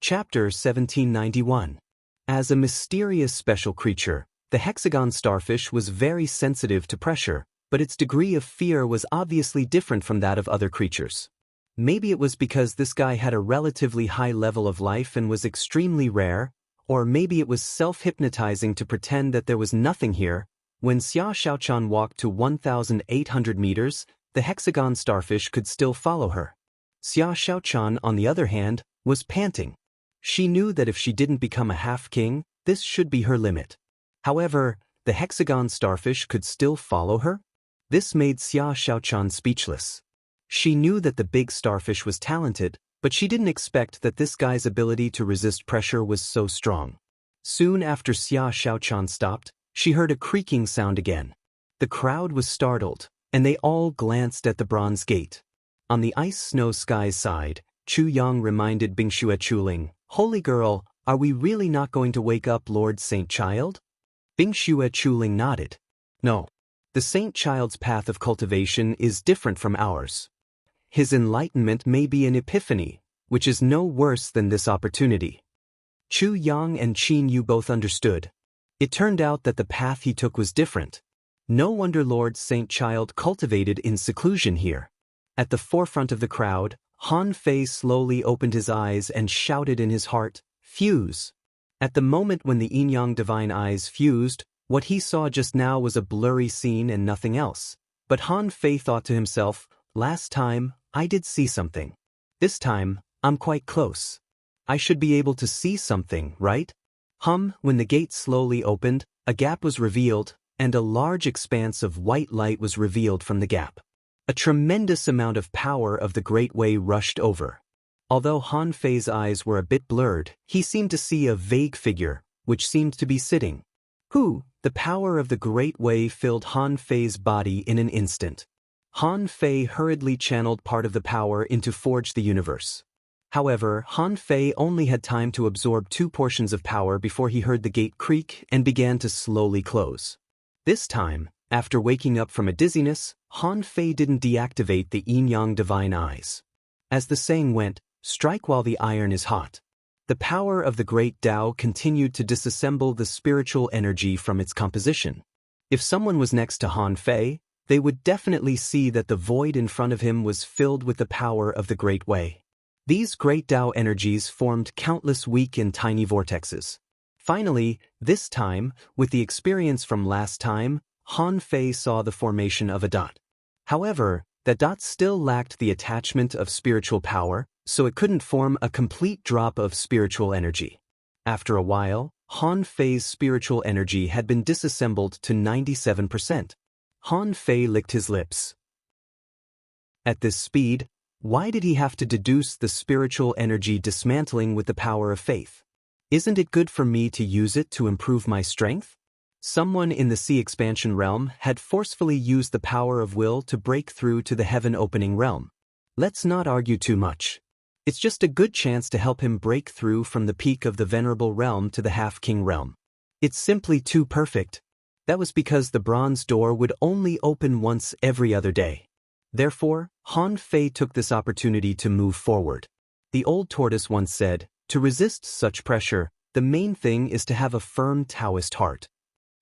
Chapter 1791. As a mysterious special creature, the hexagon starfish was very sensitive to pressure, but its degree of fear was obviously different from that of other creatures. Maybe it was because this guy had a relatively high level of life and was extremely rare, or maybe it was self-hypnotizing to pretend that there was nothing here. When Xia Xiaochan walked to 1,800 meters, the hexagon starfish could still follow her. Xia Xiaochan, on the other hand, was panting. She knew that if she didn't become a half-king, this should be her limit. However, the hexagon starfish could still follow her? This made Xia Xiaochan speechless. She knew that the big starfish was talented, but she didn't expect that this guy's ability to resist pressure was so strong. Soon after Xia Xiaochan stopped, she heard a creaking sound again. The crowd was startled, and they all glanced at the bronze gate. On the ice-snow sky's side, Chu Yang reminded Bingxue Chuling, "Holy girl, are we really not going to wake up Lord Saint Child?" Bingxue Chuling nodded. No. The Saint Child's path of cultivation is different from ours. His enlightenment may be an epiphany, which is no worse than this opportunity. Chu Yang and Qin Yu both understood. It turned out that the path he took was different. No wonder Lord Saint Child cultivated in seclusion here. At the forefront of the crowd, Han Fei slowly opened his eyes and shouted in his heart, "Fuse!" At the moment when the yin-yang divine eyes fused, what he saw just now was a blurry scene and nothing else. But Han Fei thought to himself, "Last time, I did see something. This time, I'm quite close. I should be able to see something, right?" When the gate slowly opened, a gap was revealed, and a large expanse of white light was revealed from the gap. A tremendous amount of power of the Great Way rushed over. Although Han Fei's eyes were a bit blurred, he seemed to see a vague figure, which seemed to be sitting. The power of the Great Way filled Han Fei's body in an instant. Han Fei hurriedly channeled part of the power into Forge the Universe. However, Han Fei only had time to absorb 2 portions of power before he heard the gate creak and began to slowly close. This time, after waking up from a dizziness, Han Fei didn't deactivate the yin-yang divine eyes. As the saying went, strike while the iron is hot. The power of the great Tao continued to disassemble the spiritual energy from its composition. If someone was next to Han Fei, they would definitely see that the void in front of him was filled with the power of the Great Way. These great Tao energies formed countless weak and tiny vortexes. Finally, this time, with the experience from last time, Han Fei saw the formation of a dot. However, that dot still lacked the attachment of spiritual power, so it couldn't form a complete drop of spiritual energy. After a while, Han Fei's spiritual energy had been disassembled to 97%. Han Fei licked his lips. At this speed, why did he have to deduce the spiritual energy dismantling with the power of faith? Isn't it good for me to use it to improve my strength? Someone in the sea expansion realm had forcefully used the power of will to break through to the heaven-opening realm. Let's not argue too much. It's just a good chance to help him break through from the peak of the venerable realm to the half-king realm. It's simply too perfect. That was because the bronze door would only open once every other day. Therefore, Han Fei took this opportunity to move forward. The old tortoise once said, "To resist such pressure, the main thing is to have a firm Taoist heart."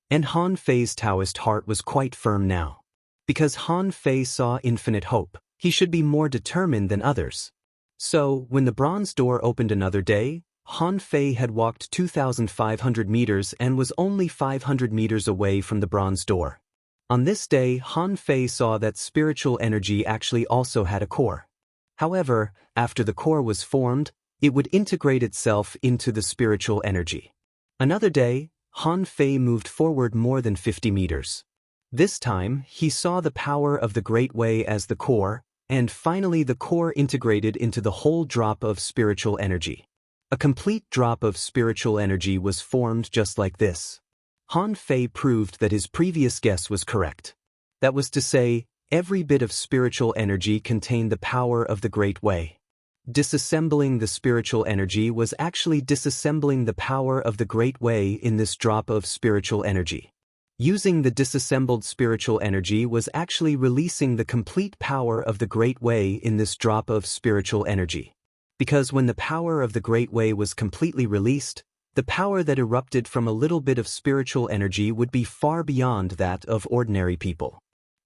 And Han Fei's Taoist heart was quite firm now. Because Han Fei saw infinite hope, he should be more determined than others. So, when the bronze door opened another day, Han Fei had walked 2,500 meters and was only 500 meters away from the bronze door. On this day, Han Fei saw that spiritual energy actually also had a core. However, after the core was formed, it would integrate itself into the spiritual energy. Another day, Han Fei moved forward more than 50 meters. This time, he saw the power of the Great Way as the core, and finally the core integrated into the whole drop of spiritual energy. A complete drop of spiritual energy was formed just like this. Han Fei proved that his previous guess was correct. That was to say, every bit of spiritual energy contained the power of the Great Way. Disassembling the spiritual energy was actually disassembling the power of the Great Way in this drop of spiritual energy. Using the disassembled spiritual energy was actually releasing the complete power of the Great Way in this drop of spiritual energy. because when the power of the Great Way was completely released, the power that erupted from a little bit of spiritual energy would be far beyond that of ordinary people.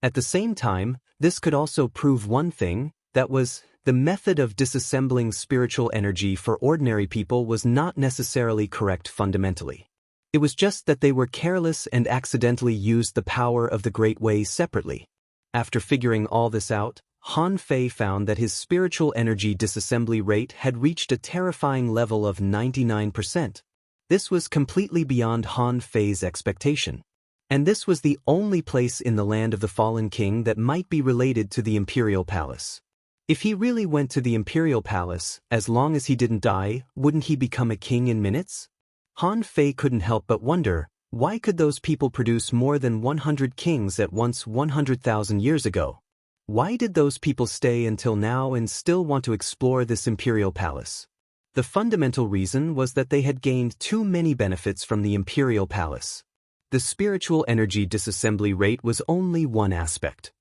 At the same time, this could also prove one thing, that was, the method of disassembling spiritual energy for ordinary people was not necessarily correct fundamentally. It was just that they were careless and accidentally used the power of the Great Way separately. After figuring all this out, Han Fei found that his spiritual energy disassembly rate had reached a terrifying level of 99%. This was completely beyond Han Fei's expectation. And this was the only place in the land of the fallen king that might be related to the imperial palace. If he really went to the imperial palace, as long as he didn't die, wouldn't he become a king in minutes? Han Fei couldn't help but wonder, why could those people produce more than 100 kings at once 100,000 years ago? Why did those people stay until now and still want to explore this imperial palace? The fundamental reason was that they had gained too many benefits from the imperial palace. The spiritual energy disassembly rate was only one aspect.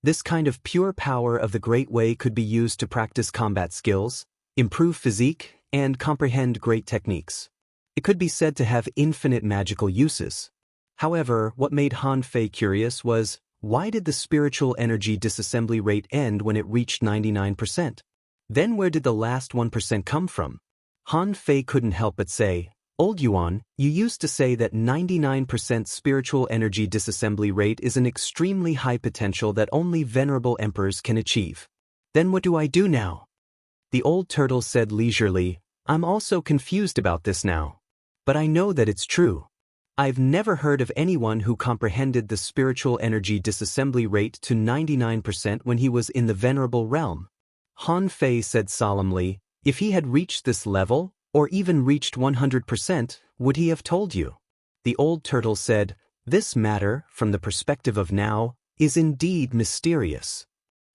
This kind of pure power of the Great Way could be used to practice combat skills, improve physique, and comprehend great techniques. It could be said to have infinite magical uses. However, what made Han Fei curious was, why did the spiritual energy disassembly rate end when it reached 99%? Then where did the last 1% come from? Han Fei couldn't help but say, "Old Yuan, you used to say that 99% spiritual energy disassembly rate is an extremely high potential that only venerable emperors can achieve. Then what do I do now?" The old turtle said leisurely, "I'm also confused about this now. But I know that it's true. I've never heard of anyone who comprehended the spiritual energy disassembly rate to 99% when he was in the venerable realm." Han Fei said solemnly, "If he had reached this level, or even reached 100%, would he have told you?" The old turtle said, "This matter, from the perspective of now, is indeed mysterious."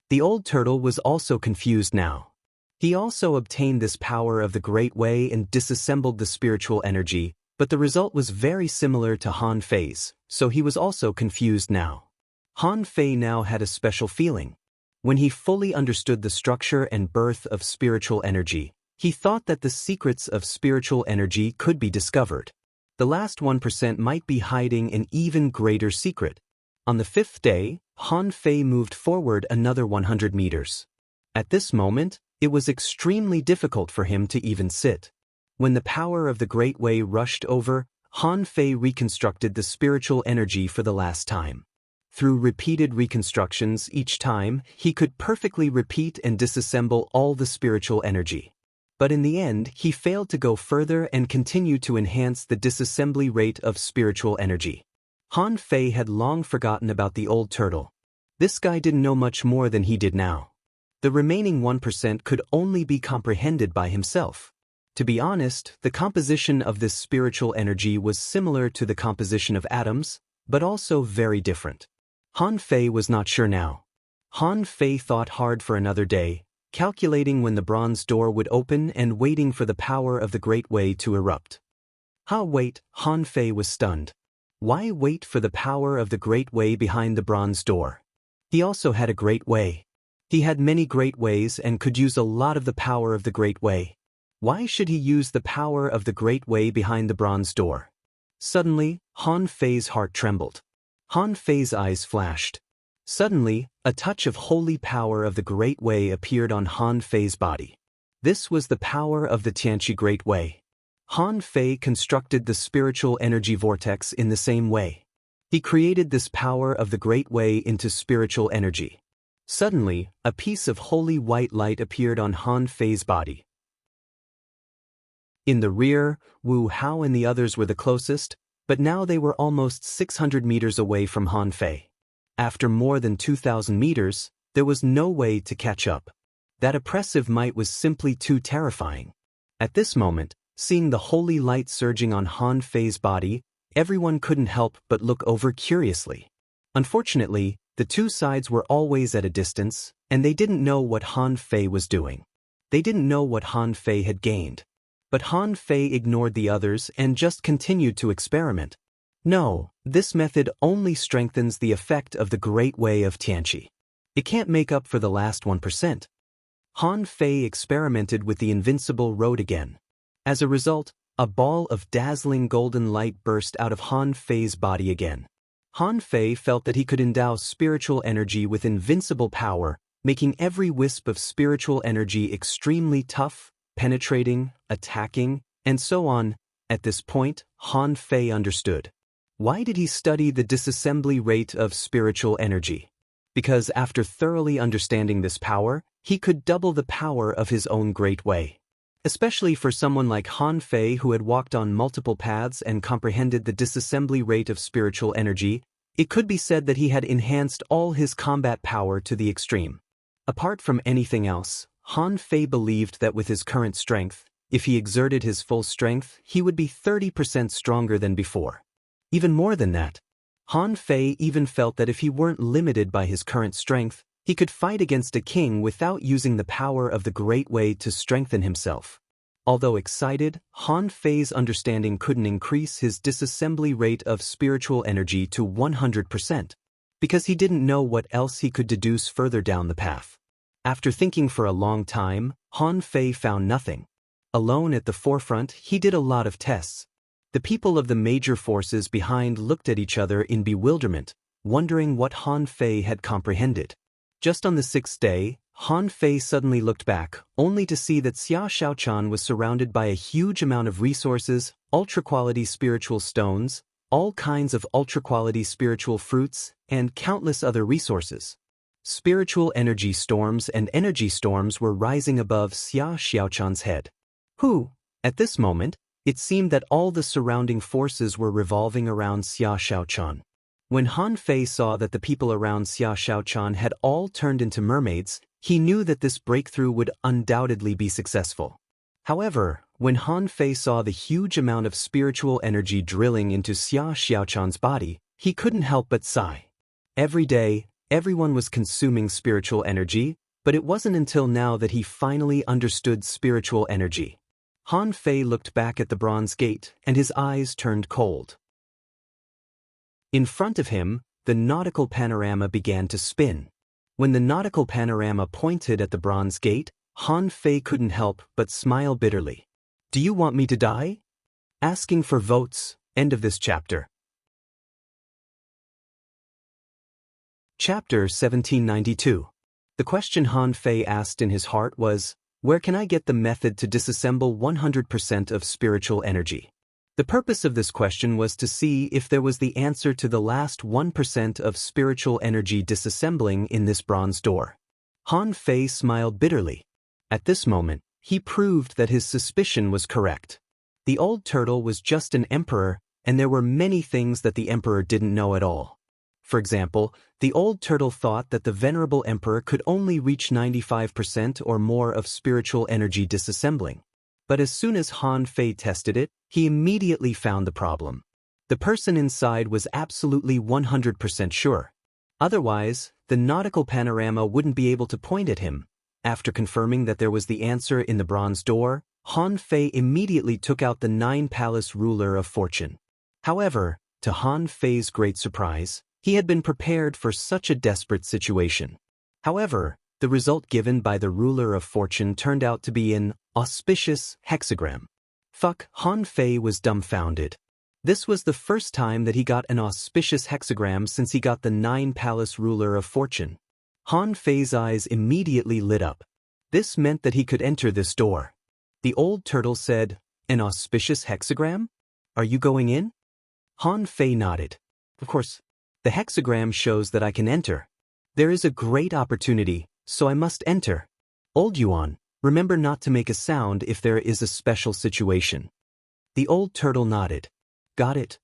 The old turtle was also confused now. He also obtained this power of the Great Way and disassembled the spiritual energy, but the result was very similar to Han Fei's, so he was also confused now. Han Fei now had a special feeling. When he fully understood the structure and birth of spiritual energy, he thought that the secrets of spiritual energy could be discovered. The last 1% might be hiding an even greater secret. On the fifth day, Han Fei moved forward another 100 meters. At this moment, it was extremely difficult for him to even sit. When the power of the Great Way rushed over, Han Fei reconstructed the spiritual energy for the last time. Through repeated reconstructions each time, he could perfectly repeat and disassemble all the spiritual energy. But in the end, he failed to go further and continue to enhance the disassembly rate of spiritual energy. Han Fei had long forgotten about the old turtle. This guy didn't know much more than he did now. The remaining 1% could only be comprehended by himself. To be honest, the composition of this spiritual energy was similar to the composition of atoms, but also very different. Han Fei was not sure now. Han Fei thought hard for another day, calculating when the bronze door would open and waiting for the power of the Great Way to erupt. Wait, Han Fei was stunned. Why wait for the power of the Great Way behind the bronze door? He also had a Great Way. He had many Great Ways and could use a lot of the power of the Great Way. Why should he use the power of the Great Way behind the bronze door? Suddenly, Han Fei's heart trembled. Han Fei's eyes flashed. Suddenly, a touch of holy power of the Great Way appeared on Han Fei's body. This was the power of the Tianqi Great Way. Han Fei constructed the spiritual energy vortex in the same way. He created this power of the Great Way into spiritual energy. Suddenly, a piece of holy white light appeared on Han Fei's body. In the rear, Wu Hao and the others were the closest, but now they were almost 600 meters away from Han Fei. After more than 2,000 meters, there was no way to catch up. That oppressive might was simply too terrifying. At this moment, seeing the holy light surging on Han Fei's body, everyone couldn't help but look over curiously. Unfortunately, the two sides were always at a distance, and they didn't know what Han Fei was doing. They didn't know what Han Fei had gained. But Han Fei ignored the others and just continued to experiment. No, this method only strengthens the effect of the Great Way of Tianqi. It can't make up for the last 1%. Han Fei experimented with the invincible road again. As a result, a ball of dazzling golden light burst out of Han Fei's body again. Han Fei felt that he could endow spiritual energy with invincible power, making every wisp of spiritual energy extremely tough, penetrating, attacking, and so on. At this point, Han Fei understood. Why did he study the disassembly rate of spiritual energy? Because after thoroughly understanding this power, he could double the power of his own great way. Especially for someone like Han Fei who had walked on multiple paths and comprehended the disassembly rate of spiritual energy, it could be said that he had enhanced all his combat power to the extreme. Apart from anything else, Han Fei believed that with his current strength, if he exerted his full strength, he would be 30% stronger than before. Even more than that, Han Fei even felt that if he weren't limited by his current strength, he could fight against a king without using the power of the Great Way to strengthen himself. Although excited, Han Fei's understanding couldn't increase his disassembly rate of spiritual energy to 100%, because he didn't know what else he could deduce further down the path. After thinking for a long time, Han Fei found nothing. Alone at the forefront, he did a lot of tests. The people of the major forces behind looked at each other in bewilderment, wondering what Han Fei had comprehended. Just on the 6th day, Han Fei suddenly looked back, only to see that Xia Xiaochan was surrounded by a huge amount of resources, ultra-quality spiritual stones, all kinds of ultra-quality spiritual fruits, and countless other resources. Spiritual energy storms and energy storms were rising above Xia Xiaochan's head. At this moment, it seemed that all the surrounding forces were revolving around Xia Xiaochan. When Han Fei saw that the people around Xia Xiaochan had all turned into mermaids, he knew that this breakthrough would undoubtedly be successful. However, when Han Fei saw the huge amount of spiritual energy drilling into Xia Xiaochan's body, he couldn't help but sigh. Every day, everyone was consuming spiritual energy, but it wasn't until now that he finally understood spiritual energy. Han Fei looked back at the bronze gate, and his eyes turned cold. In front of him, the nautical panorama began to spin. When the nautical panorama pointed at the bronze gate, Han Fei couldn't help but smile bitterly. "Do you want me to die?" Asking for votes. End of this chapter. Chapter 1792. The question Han Fei asked in his heart was, where can I get the method to disassemble 100% of spiritual energy? The purpose of this question was to see if there was the answer to the last 1% of spiritual energy disassembling in this bronze door. Han Fei smiled bitterly. At this moment, he proved that his suspicion was correct. The old turtle was just an emperor, and there were many things that the emperor didn't know at all. For example, the old turtle thought that the venerable emperor could only reach 95% or more of spiritual energy disassembling. But as soon as Han Fei tested it, he immediately found the problem. The person inside was absolutely 100% sure. Otherwise, the nautical panorama wouldn't be able to point at him. After confirming that there was the answer in the bronze door, Han Fei immediately took out the 9-palace ruler of fortune. However, to Han Fei's great surprise, he had been prepared for such a desperate situation. However, the result given by the ruler of fortune turned out to be an auspicious hexagram. Han Fei was dumbfounded. This was the first time that he got an auspicious hexagram since he got the 9-palace ruler of fortune. Han Fei's eyes immediately lit up. This meant that he could enter this door. The old turtle said, "An auspicious hexagram? Are you going in?" Han Fei nodded. "Of course. The hexagram shows that I can enter. There is a great opportunity, so I must enter. Old Yuan, remember not to make a sound if there is a special situation." The old turtle nodded. "Got it."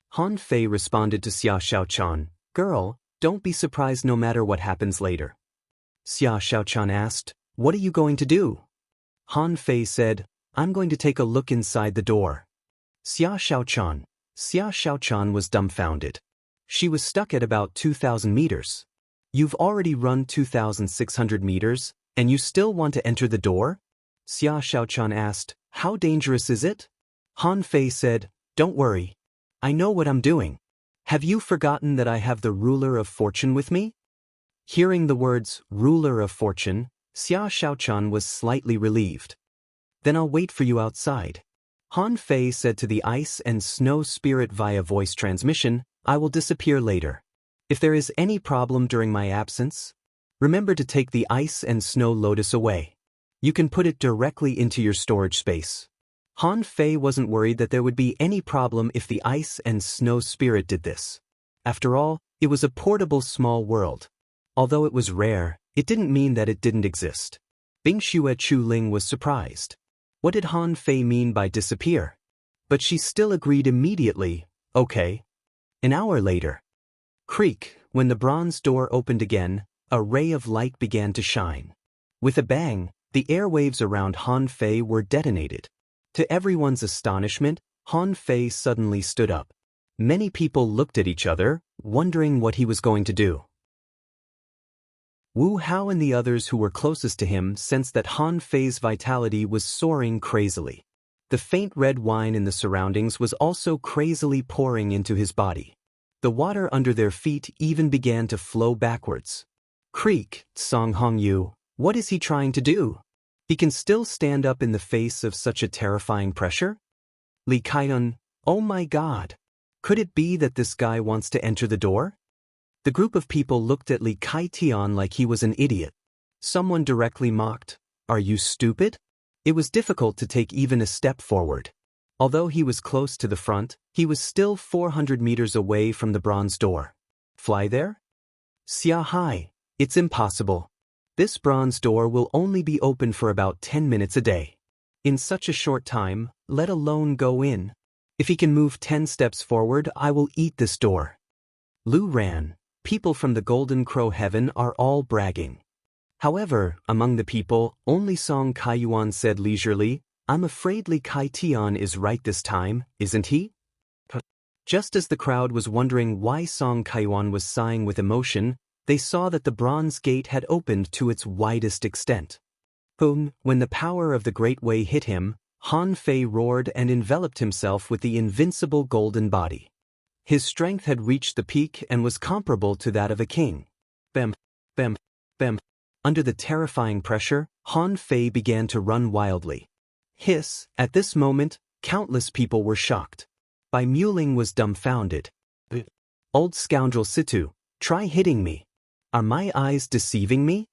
Han Fei responded to Xia Xiaochan, "Girl, don't be surprised no matter what happens later." Xia Xiaochan asked, "What are you going to do?" Han Fei said, "I'm going to take a look inside the door." Xia Xiaochan was dumbfounded. She was stuck at about 2,000 meters. "You've already run 2,600 meters, and you still want to enter the door?" Xia Xiaochan asked, "How dangerous is it?" Han Fei said, "Don't worry. I know what I'm doing. Have you forgotten that I have the ruler of fortune with me?" Hearing the words ruler of fortune, Xia Shaochan was slightly relieved. Then I'll wait for you outside. Han Fei said to the ice and snow spirit via voice transmission, I will disappear later. If there is any problem during my absence, remember to take the ice and snow lotus away. You can put it directly into your storage space. Han Fei wasn't worried that there would be any problem if the ice and snow spirit did this. After all, it was a portable small world. Although it was rare, it didn't mean that it didn't exist. Bing Xue Chu Ling was surprised. What did Han Fei mean by disappear? But she still agreed immediately, okay. An hour later. Creak, when the bronze door opened again, a ray of light began to shine. With a bang, the airwaves around Han Fei were detonated. To everyone's astonishment, Han Fei suddenly stood up. Many people looked at each other, wondering what he was going to do. Wu Hao and the others who were closest to him sensed that Han Fei's vitality was soaring crazily. The faint red wine in the surroundings was also crazily pouring into his body. The water under their feet even began to flow backwards. Creak, Song Hongyu, what is he trying to do? He can still stand up in the face of such a terrifying pressure? Li Kaiyun, oh my god. Could it be that this guy wants to enter the door? The group of people looked at Li Kaitian like he was an idiot. Someone directly mocked, are you stupid? It was difficult to take even a step forward. Although he was close to the front, he was still 400 meters away from the bronze door. Fly there? Xia Hai, it's impossible. This bronze door will only be open for about 10 minutes a day. In such a short time, let alone go in. If he can move 10 steps forward, I will eat this door. Lu ran. People from the Golden Crow Heaven are all bragging. However, among the people, only Song Kaiyuan said leisurely, I'm afraid Li Kaitian is right this time, isn't he? Just as the crowd was wondering why Song Kaiyuan was sighing with emotion, they saw that the bronze gate had opened to its widest extent. Boom! When the power of the Great Way hit him, Han Fei roared and enveloped himself with the invincible golden body. His strength had reached the peak and was comparable to that of a king. Bam, bam, bam. Under the terrifying pressure, Han Fei began to run wildly. Hiss, at this moment, countless people were shocked. Bai Muling was dumbfounded. Old scoundrel Situ, try hitting me. Are my eyes deceiving me?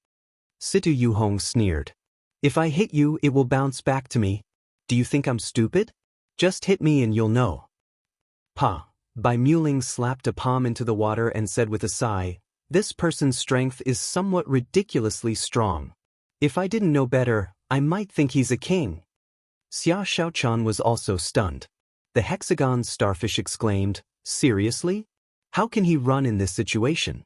Situ Yuhong sneered. If I hit you, it will bounce back to me. Do you think I'm stupid? Just hit me and you'll know. Pa. Bai Muling slapped a palm into the water and said with a sigh, this person's strength is somewhat ridiculously strong. If I didn't know better, I might think he's a king. Xia Shaochan was also stunned. The hexagon starfish exclaimed, seriously? How can he run in this situation?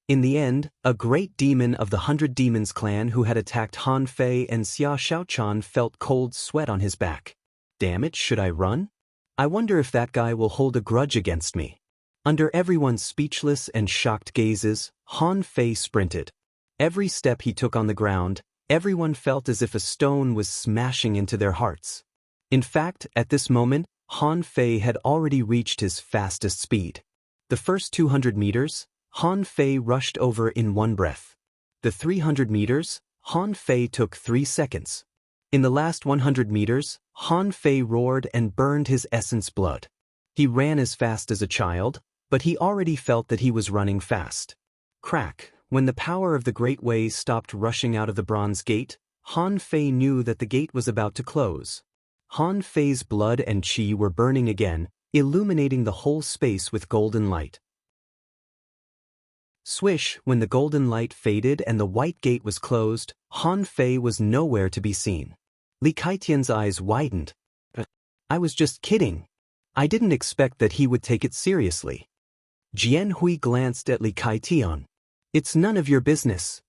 In the end, a great demon of the 100 Demons clan who had attacked Han Fei and Xia Shaochan felt cold sweat on his back. Damn it, should I run? I wonder if that guy will hold a grudge against me. Under everyone's speechless and shocked gazes, Han Fei sprinted. Every step he took on the ground, everyone felt as if a stone was smashing into their hearts. In fact, at this moment, Han Fei had already reached his fastest speed. The first 200 meters, Han Fei rushed over in one breath. The 300 meters, Han Fei took 3 seconds. In the last 100 meters, Han Fei roared and burned his essence blood. He ran as fast as a child, but he already felt that he was running fast. Crack, when the power of the Great Way stopped rushing out of the bronze gate, Han Fei knew that the gate was about to close. Han Fei's blood and qi were burning again, illuminating the whole space with golden light. Swish, when the golden light faded and the white gate was closed, Han Fei was nowhere to be seen. Li Kaitian's eyes widened. I was just kidding. I didn't expect that he would take it seriously. Jian Hui glanced at Li Kaitian. It's none of your business.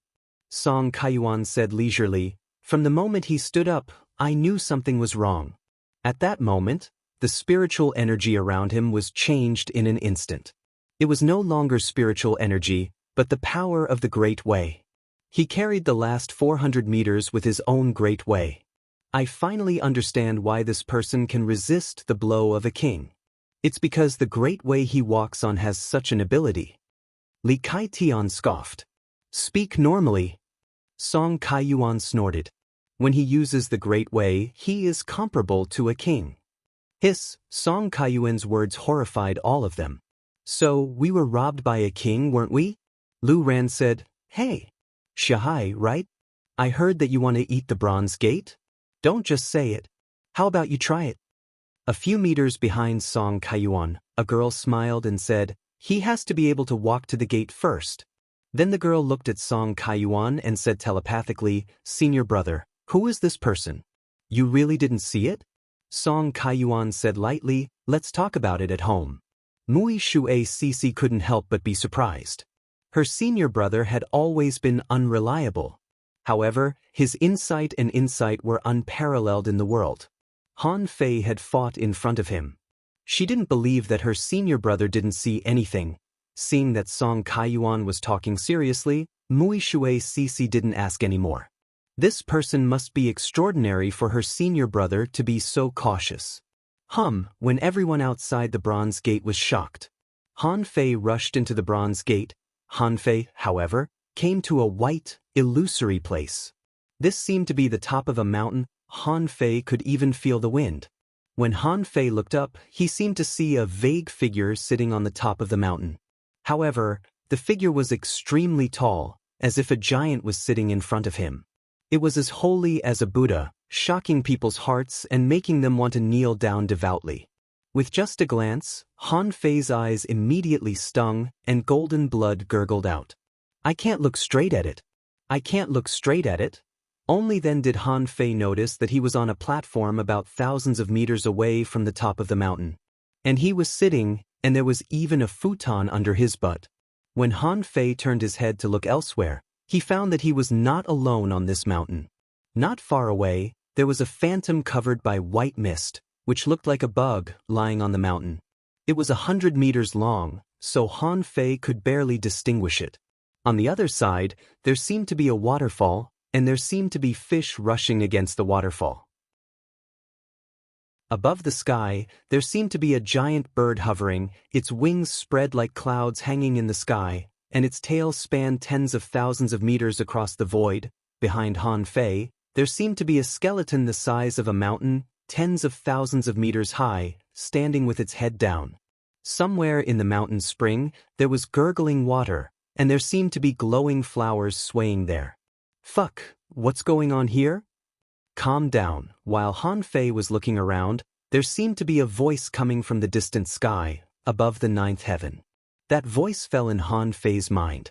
Song Kaiyuan said leisurely. From the moment he stood up, I knew something was wrong. At that moment, the spiritual energy around him was changed in an instant. It was no longer spiritual energy, but the power of the Great Way. He carried the last 400 meters with his own Great Way. I finally understand why this person can resist the blow of a king. It's because the Great Way he walks on has such an ability. Li Kaitian scoffed. Speak normally. Song Kaiyuan snorted. When he uses the Great Way, he is comparable to a king. Hiss, Song Kaiyuan's words horrified all of them. So, we were robbed by a king, weren't we? Lu Ran said, Hey. Shahai, right? I heard that you want to eat the bronze gate? Don't just say it. How about you try it? A few meters behind Song Kaiyuan, a girl smiled and said, He has to be able to walk to the gate first. Then the girl looked at Song Kaiyuan and said telepathically, Senior brother, who is this person? You really didn't see it? Song Kaiyuan said lightly, Let's talk about it at home. Mui Shuei Cici couldn't help but be surprised. Her senior brother had always been unreliable. However, his insight and insight were unparalleled in the world. Han Fei had fought in front of him. She didn't believe that her senior brother didn't see anything. Seeing that Song Kaiyuan was talking seriously, Mui Shuei Cici didn't ask anymore. This person must be extraordinary for her senior brother to be so cautious. When everyone outside the bronze gate was shocked. Han Fei rushed into the bronze gate. Han Fei, however, came to a white, illusory place. This seemed to be the top of a mountain. Han Fei could even feel the wind. When Han Fei looked up, he seemed to see a vague figure sitting on the top of the mountain. However, the figure was extremely tall, as if a giant was sitting in front of him. It was as holy as a Buddha, shocking people's hearts and making them want to kneel down devoutly. With just a glance, Han Fei's eyes immediately stung and golden blood gurgled out. I can't look straight at it. I can't look straight at it. Only then did Han Fei notice that he was on a platform about thousands of meters away from the top of the mountain. And he was sitting, and there was even a futon under his butt. When Han Fei turned his head to look elsewhere, he found that he was not alone on this mountain. Not far away, there was a phantom covered by white mist, which looked like a bug lying on the mountain. It was 100 meters long, so Han Fei could barely distinguish it. On the other side, there seemed to be a waterfall, and there seemed to be fish rushing against the waterfall. Above the sky, there seemed to be a giant bird hovering, its wings spread like clouds hanging in the sky, and its tail spanned tens of thousands of meters across the void. Behind Han Fei, there seemed to be a skeleton the size of a mountain, tens of thousands of meters high, standing with its head down. Somewhere in the mountain spring, there was gurgling water, and there seemed to be glowing flowers swaying there. Fuck, what's going on here? Calm down. While Han Fei was looking around, there seemed to be a voice coming from the distant sky, above the ninth heaven. That voice fell in Han Fei's mind.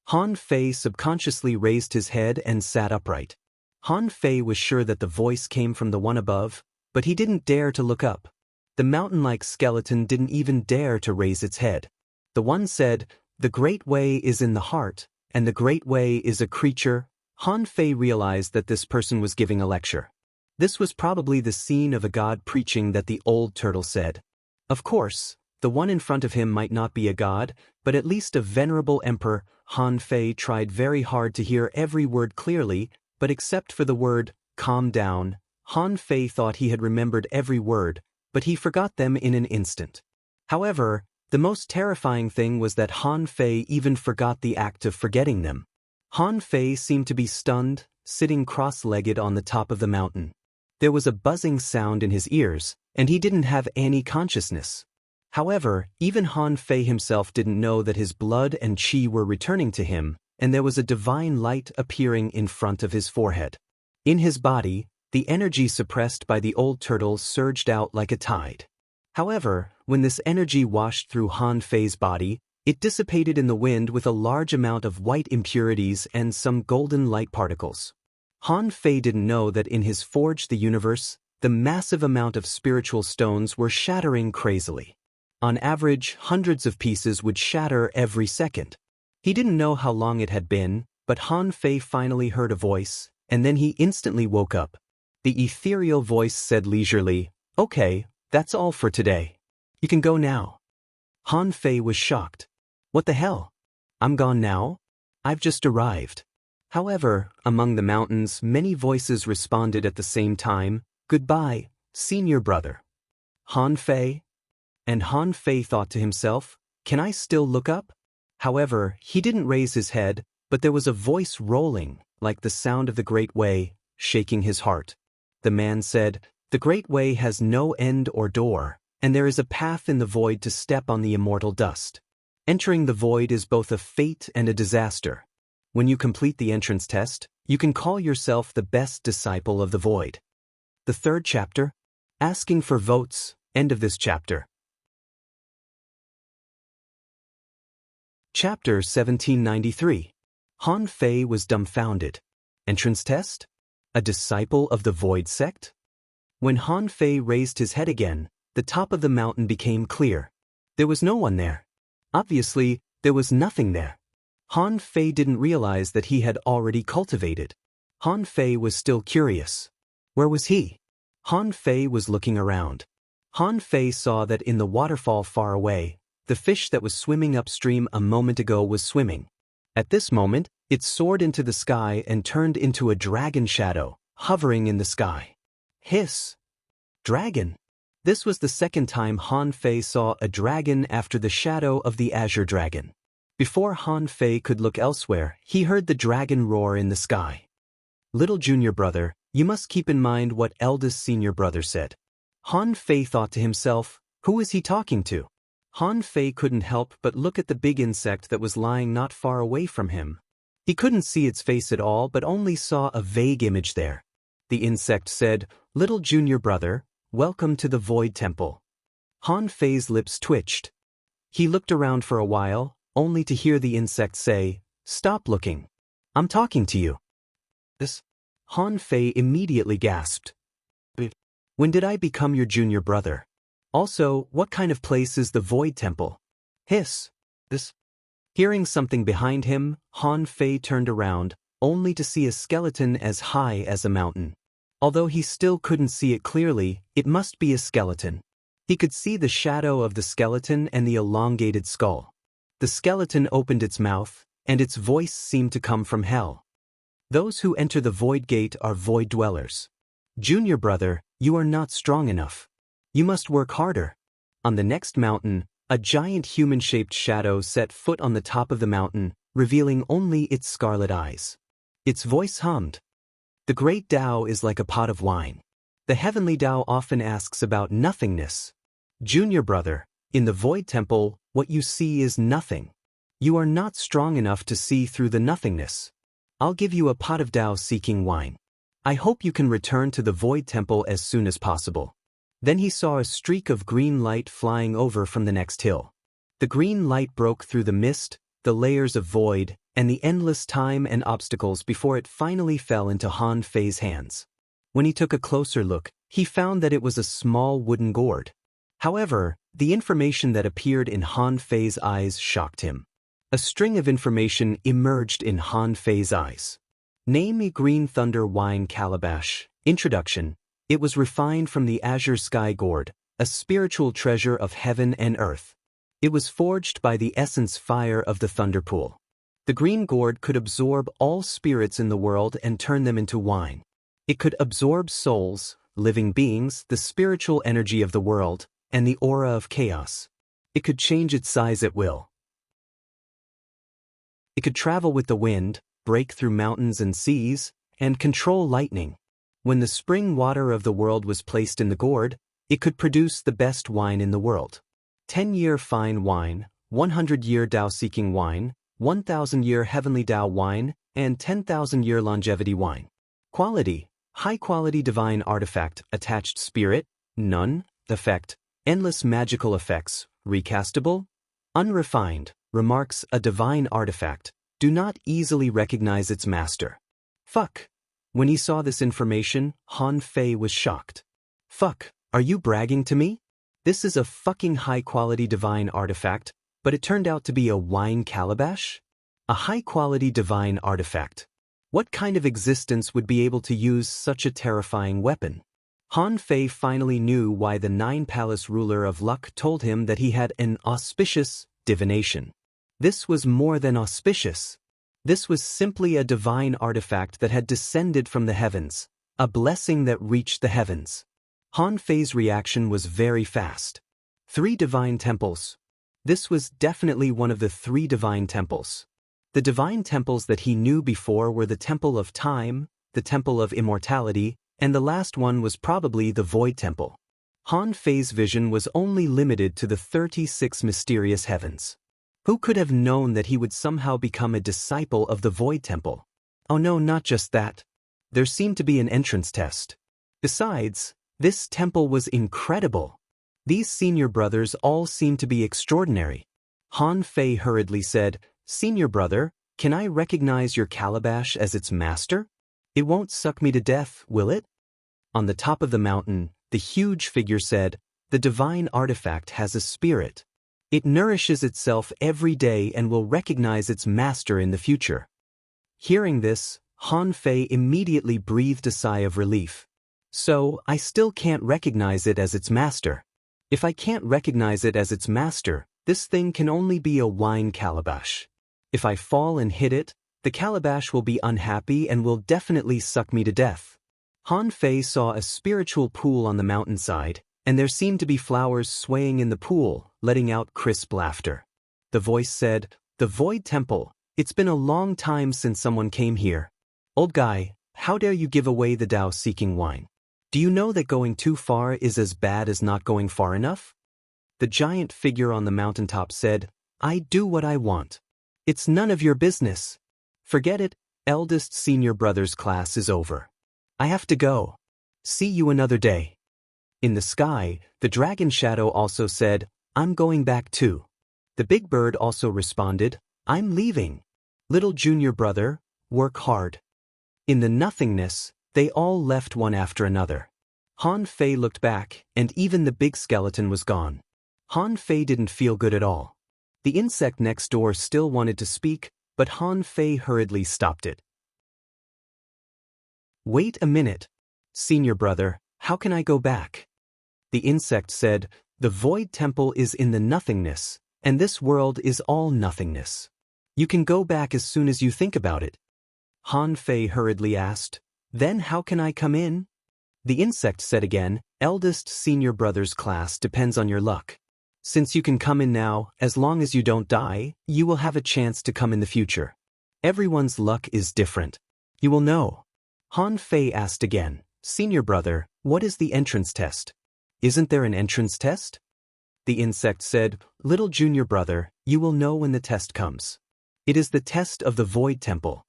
Han Fei subconsciously raised his head and sat upright. Han Fei was sure that the voice came from the one above, but he didn't dare to look up. The mountain-like skeleton didn't even dare to raise its head. The one said, The Great Way is in the heart, and the Great Way is a creature. Han Fei realized that this person was giving a lecture. This was probably the scene of a god preaching that the old turtle said. Of course, the one in front of him might not be a god, but at least a venerable emperor. Han Fei tried very hard to hear every word clearly, but except for the word, calm down, Han Fei thought he had remembered every word, but he forgot them in an instant. However, the most terrifying thing was that Han Fei even forgot the act of forgetting them. Han Fei seemed to be stunned, sitting cross-legged on the top of the mountain. There was a buzzing sound in his ears, and he didn't have any consciousness. However, even Han Fei himself didn't know that his blood and qi were returning to him, and there was a divine light appearing in front of his forehead. In his body, the energy suppressed by the old turtle surged out like a tide. However, when this energy washed through Han Fei's body, it dissipated in the wind with a large amount of white impurities and some golden light particles. Han Fei didn't know that in his Forge the Universe, the massive amount of spiritual stones were shattering crazily. On average, hundreds of pieces would shatter every second. He didn't know how long it had been, but Han Fei finally heard a voice, and then he instantly woke up. The ethereal voice said leisurely, Okay, that's all for today. You can go now. Han Fei was shocked. What the hell? I'm gone now? I've just arrived. However, among the mountains, many voices responded at the same time, Goodbye, senior brother. Han Fei? And Han Fei thought to himself, Can I still look up? However, he didn't raise his head, but there was a voice rolling, like the sound of the great way, shaking his heart. The man said, "The great way has no end or door, and there is a path in the void to step on the immortal dust. Entering the void is both a fate and a disaster. When you complete the entrance test, you can call yourself the best disciple of the void." The third chapter, asking for votes, end of this chapter. Chapter 1793. Han Fei was dumbfounded. Entrance test? A disciple of the Void sect? When Han Fei raised his head again, the top of the mountain became clear. There was no one there. Obviously, there was nothing there. Han Fei didn't realize that he had already cultivated. Han Fei was still curious. Where was he? Han Fei was looking around. Han Fei saw that in the waterfall far away, the fish that was swimming upstream a moment ago was swimming. At this moment, it soared into the sky and turned into a dragon shadow, hovering in the sky. Hiss! Dragon! This was the second time Han Fei saw a dragon after the shadow of the azure dragon. Before Han Fei could look elsewhere, he heard the dragon roar in the sky. "Little junior brother, you must keep in mind what eldest senior brother said." Han Fei thought to himself, who is he talking to? Han Fei couldn't help but look at the big insect that was lying not far away from him. He couldn't see its face at all but only saw a vague image there. The insect said, "Little junior brother, welcome to the Void Temple." Han Fei's lips twitched. He looked around for a while, only to hear the insect say, "Stop looking. I'm talking to you." This? Han Fei immediately gasped. "When did I become your junior brother? Also, what kind of place is the Void Temple?" Hiss! This? Hearing something behind him, Han Fei turned around, only to see a skeleton as high as a mountain. Although he still couldn't see it clearly, it must be a skeleton. He could see the shadow of the skeleton and the elongated skull. The skeleton opened its mouth, and its voice seemed to come from hell. "Those who enter the Void Gate are Void Dwellers. Junior brother, you are not strong enough. You must work harder." On the next mountain, a giant human-shaped shadow set foot on the top of the mountain, revealing only its scarlet eyes. Its voice hummed. "The great Tao is like a pot of wine. The heavenly Tao often asks about nothingness. Junior brother, in the Void Temple, what you see is nothing. You are not strong enough to see through the nothingness. I'll give you a pot of Tao-seeking wine. I hope you can return to the Void Temple as soon as possible." Then he saw a streak of green light flying over from the next hill. The green light broke through the mist, the layers of void, and the endless time and obstacles before it finally fell into Han Fei's hands. When he took a closer look, he found that it was a small wooden gourd. However, the information that appeared in Han Fei's eyes shocked him. A string of information emerged in Han Fei's eyes. "Name me Green Thunder Wine Calabash. Introduction. It was refined from the azure sky gourd, a spiritual treasure of heaven and earth. It was forged by the essence fire of the thunder pool. The green gourd could absorb all spirits in the world and turn them into wine. It could absorb souls, living beings, the spiritual energy of the world, and the aura of chaos. It could change its size at will. It could travel with the wind, break through mountains and seas, and control lightning. When the spring water of the world was placed in the gourd, it could produce the best wine in the world. 10-year fine wine, 100-year Tao-seeking wine, 1,000-year heavenly Tao wine, and 10,000-year longevity wine. Quality: high-quality divine artifact, attached spirit, none, effect, endless magical effects, recastable, unrefined, remarks a divine artifact, do not easily recognize its master. Fuck. When he saw this information, Han Fei was shocked. Fuck, are you bragging to me? This is a fucking high-quality divine artifact, but it turned out to be a wine calabash? A high-quality divine artifact. What kind of existence would be able to use such a terrifying weapon? Han Fei finally knew why the Nine-Palace ruler of luck told him that he had an auspicious divination. This was more than auspicious. This was simply a divine artifact that had descended from the heavens, a blessing that reached the heavens. Han Fei's reaction was very fast. 3 divine temples. This was definitely one of the 3 divine temples. The divine temples that he knew before were the Temple of Time, the Temple of Immortality, and the last one was probably the Void Temple. Han Fei's vision was only limited to the 36 mysterious heavens. Who could have known that he would somehow become a disciple of the Void Temple? Oh no, not just that. There seemed to be an entrance test. Besides, this temple was incredible. These senior brothers all seemed to be extraordinary. Han Fei hurriedly said, "Senior brother, can I recognize your calabash as its master? It won't suck me to death, will it?" On the top of the mountain, the huge figure said, "The divine artifact has a spirit. It nourishes itself every day and will recognize its master in the future." Hearing this, Han Fei immediately breathed a sigh of relief. "So, I still can't recognize it as its master. If I can't recognize it as its master, this thing can only be a wine calabash. If I fall and hit it, the calabash will be unhappy and will definitely suck me to death." Han Fei saw a spiritual pool on the mountainside, and there seemed to be flowers swaying in the pool, letting out crisp laughter. The voice said, "The Void Temple, it's been a long time since someone came here. Old guy, how dare you give away the Tao-seeking wine? Do you know that going too far is as bad as not going far enough?" The giant figure on the mountaintop said, "I do what I want. It's none of your business. Forget it, eldest senior brother's class is over. I have to go. See you another day." In the sky, the dragon shadow also said, "I'm going back too." The big bird also responded, "I'm leaving. Little junior brother, work hard." In the nothingness, they all left one after another. Han Fei looked back, and even the big skeleton was gone. Han Fei didn't feel good at all. The insect next door still wanted to speak, but Han Fei hurriedly stopped it. "Wait a minute. Senior brother, how can I go back?" The insect said, "The Void Temple is in the nothingness, and this world is all nothingness. You can go back as soon as you think about it." Han Fei hurriedly asked, "Then how can I come in?" The insect said again, "Eldest senior brother's class depends on your luck. Since you can come in now, as long as you don't die, you will have a chance to come in the future. Everyone's luck is different. You will know." Han Fei asked again, "Senior brother, what is the entrance test? Isn't there an entrance test?" The insect said, "Little junior brother, you will know when the test comes. It is the test of the Void Temple."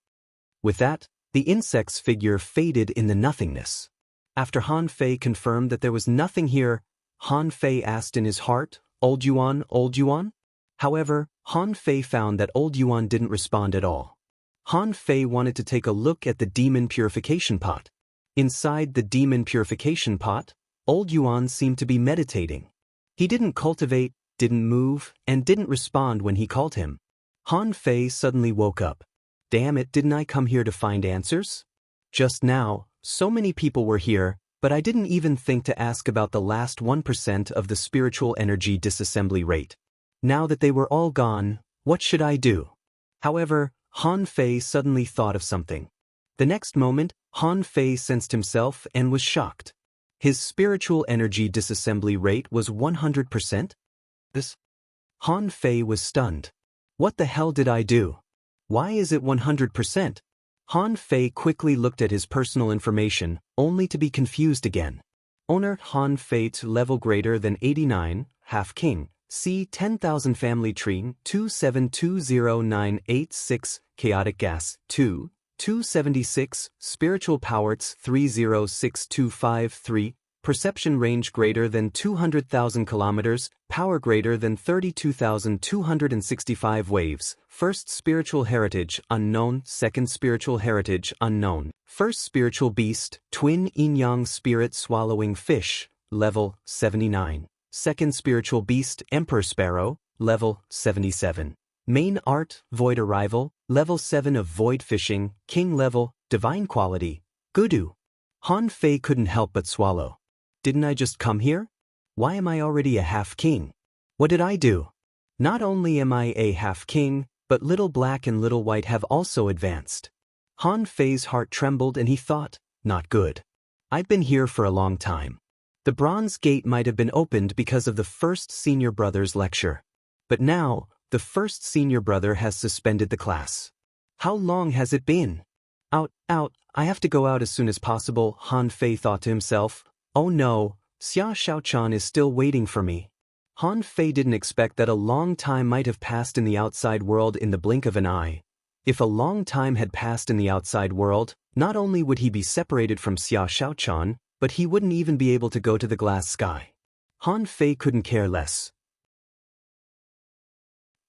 With that, the insect's figure faded in the nothingness. After Han Fei confirmed that there was nothing here, Han Fei asked in his heart, "Old Yuan, Old Yuan?" However, Han Fei found that Old Yuan didn't respond at all. Han Fei wanted to take a look at the demon purification pot. Inside the demon purification pot, Old Yuan seemed to be meditating. He didn't cultivate, didn't move, and didn't respond when he called him. Han Fei suddenly woke up. Damn it, didn't I come here to find answers? Just now, so many people were here, but I didn't even think to ask about the last 1% of the spiritual energy disassembly rate. Now that they were all gone, what should I do? However, Han Fei suddenly thought of something. The next moment, Han Fei sensed himself and was shocked. His spiritual energy disassembly rate was 100%? Han Fei was stunned. What the hell did I do? Why is it 100%? Han Fei quickly looked at his personal information, only to be confused again. Owner Han Fei to level greater than 89, half king, C 10,000 family tree 2720986, chaotic gas 2, 276, spiritual powers 306253, perception range greater than 200,000 kilometers, power greater than 32,265 waves, first spiritual heritage unknown, second spiritual heritage unknown, first spiritual beast, twin yin-yang spirit swallowing fish, level 79, second spiritual beast emperor sparrow, level 77. Main art, void arrival, level 7 of void fishing, king level, divine quality, Gudu. Han Fei couldn't help but swallow. Didn't I just come here? Why am I already a half-king? What did I do? Not only am I a half-king, but Little Black and Little White have also advanced. Han Fei's heart trembled and he thought, not good. I've been here for a long time. The Bronze Gate might have been opened because of the first senior brother's lecture. But now, the first senior brother has suspended the class. How long has it been? Out, I have to go out as soon as possible, Han Fei thought to himself. Oh no, Xia Xiaochan is still waiting for me. Han Fei didn't expect that a long time might have passed in the outside world in the blink of an eye. If a long time had passed in the outside world, not only would he be separated from Xia Xiaochan, but he wouldn't even be able to go to the glass sky. Han Fei couldn't care less.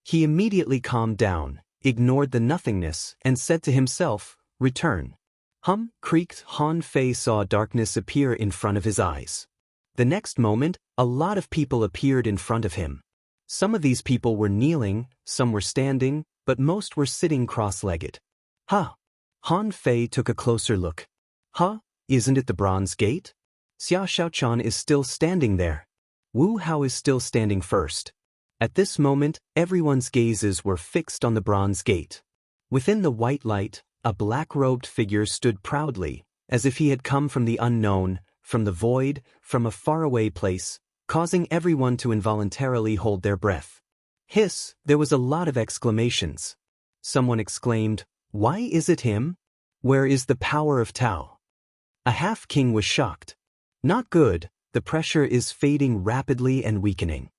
He immediately calmed down, ignored the nothingness, and said to himself, "Return." Creaked. Han Fei saw darkness appear in front of his eyes. The next moment, a lot of people appeared in front of him. Some of these people were kneeling, some were standing, but most were sitting cross-legged. Han Fei took a closer look. Isn't it the Bronze Gate? Xia Xiaochan is still standing there. Wu Hao is still standing first. At this moment, everyone's gazes were fixed on the Bronze Gate. Within the white light, a black-robed figure stood proudly, as if he had come from the unknown, from the void, from a faraway place, causing everyone to involuntarily hold their breath. Hiss, there was a lot of exclamations. Someone exclaimed, "Why is it him? Where is the power of Tao?" A half-king was shocked. Not good, the pressure is fading rapidly and weakening.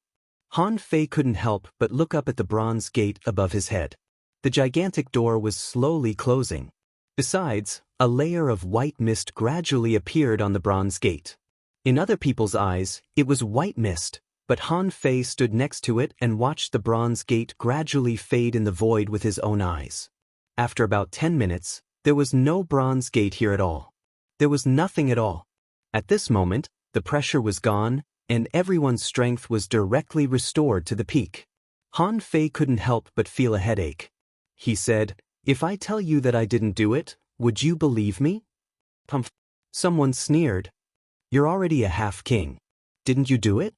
Han Fei couldn't help but look up at the Bronze Gate above his head. The gigantic door was slowly closing. Besides, a layer of white mist gradually appeared on the Bronze Gate. In other people's eyes, it was white mist, but Han Fei stood next to it and watched the Bronze Gate gradually fade in the void with his own eyes. After about 10 minutes, there was no Bronze Gate here at all. There was nothing at all. At this moment, the pressure was gone, and everyone's strength was directly restored to the peak. Han Fei couldn't help but feel a headache. He said, "If I tell you that I didn't do it, would you believe me?" Someone sneered. "You're already a half-king. Didn't you do it?"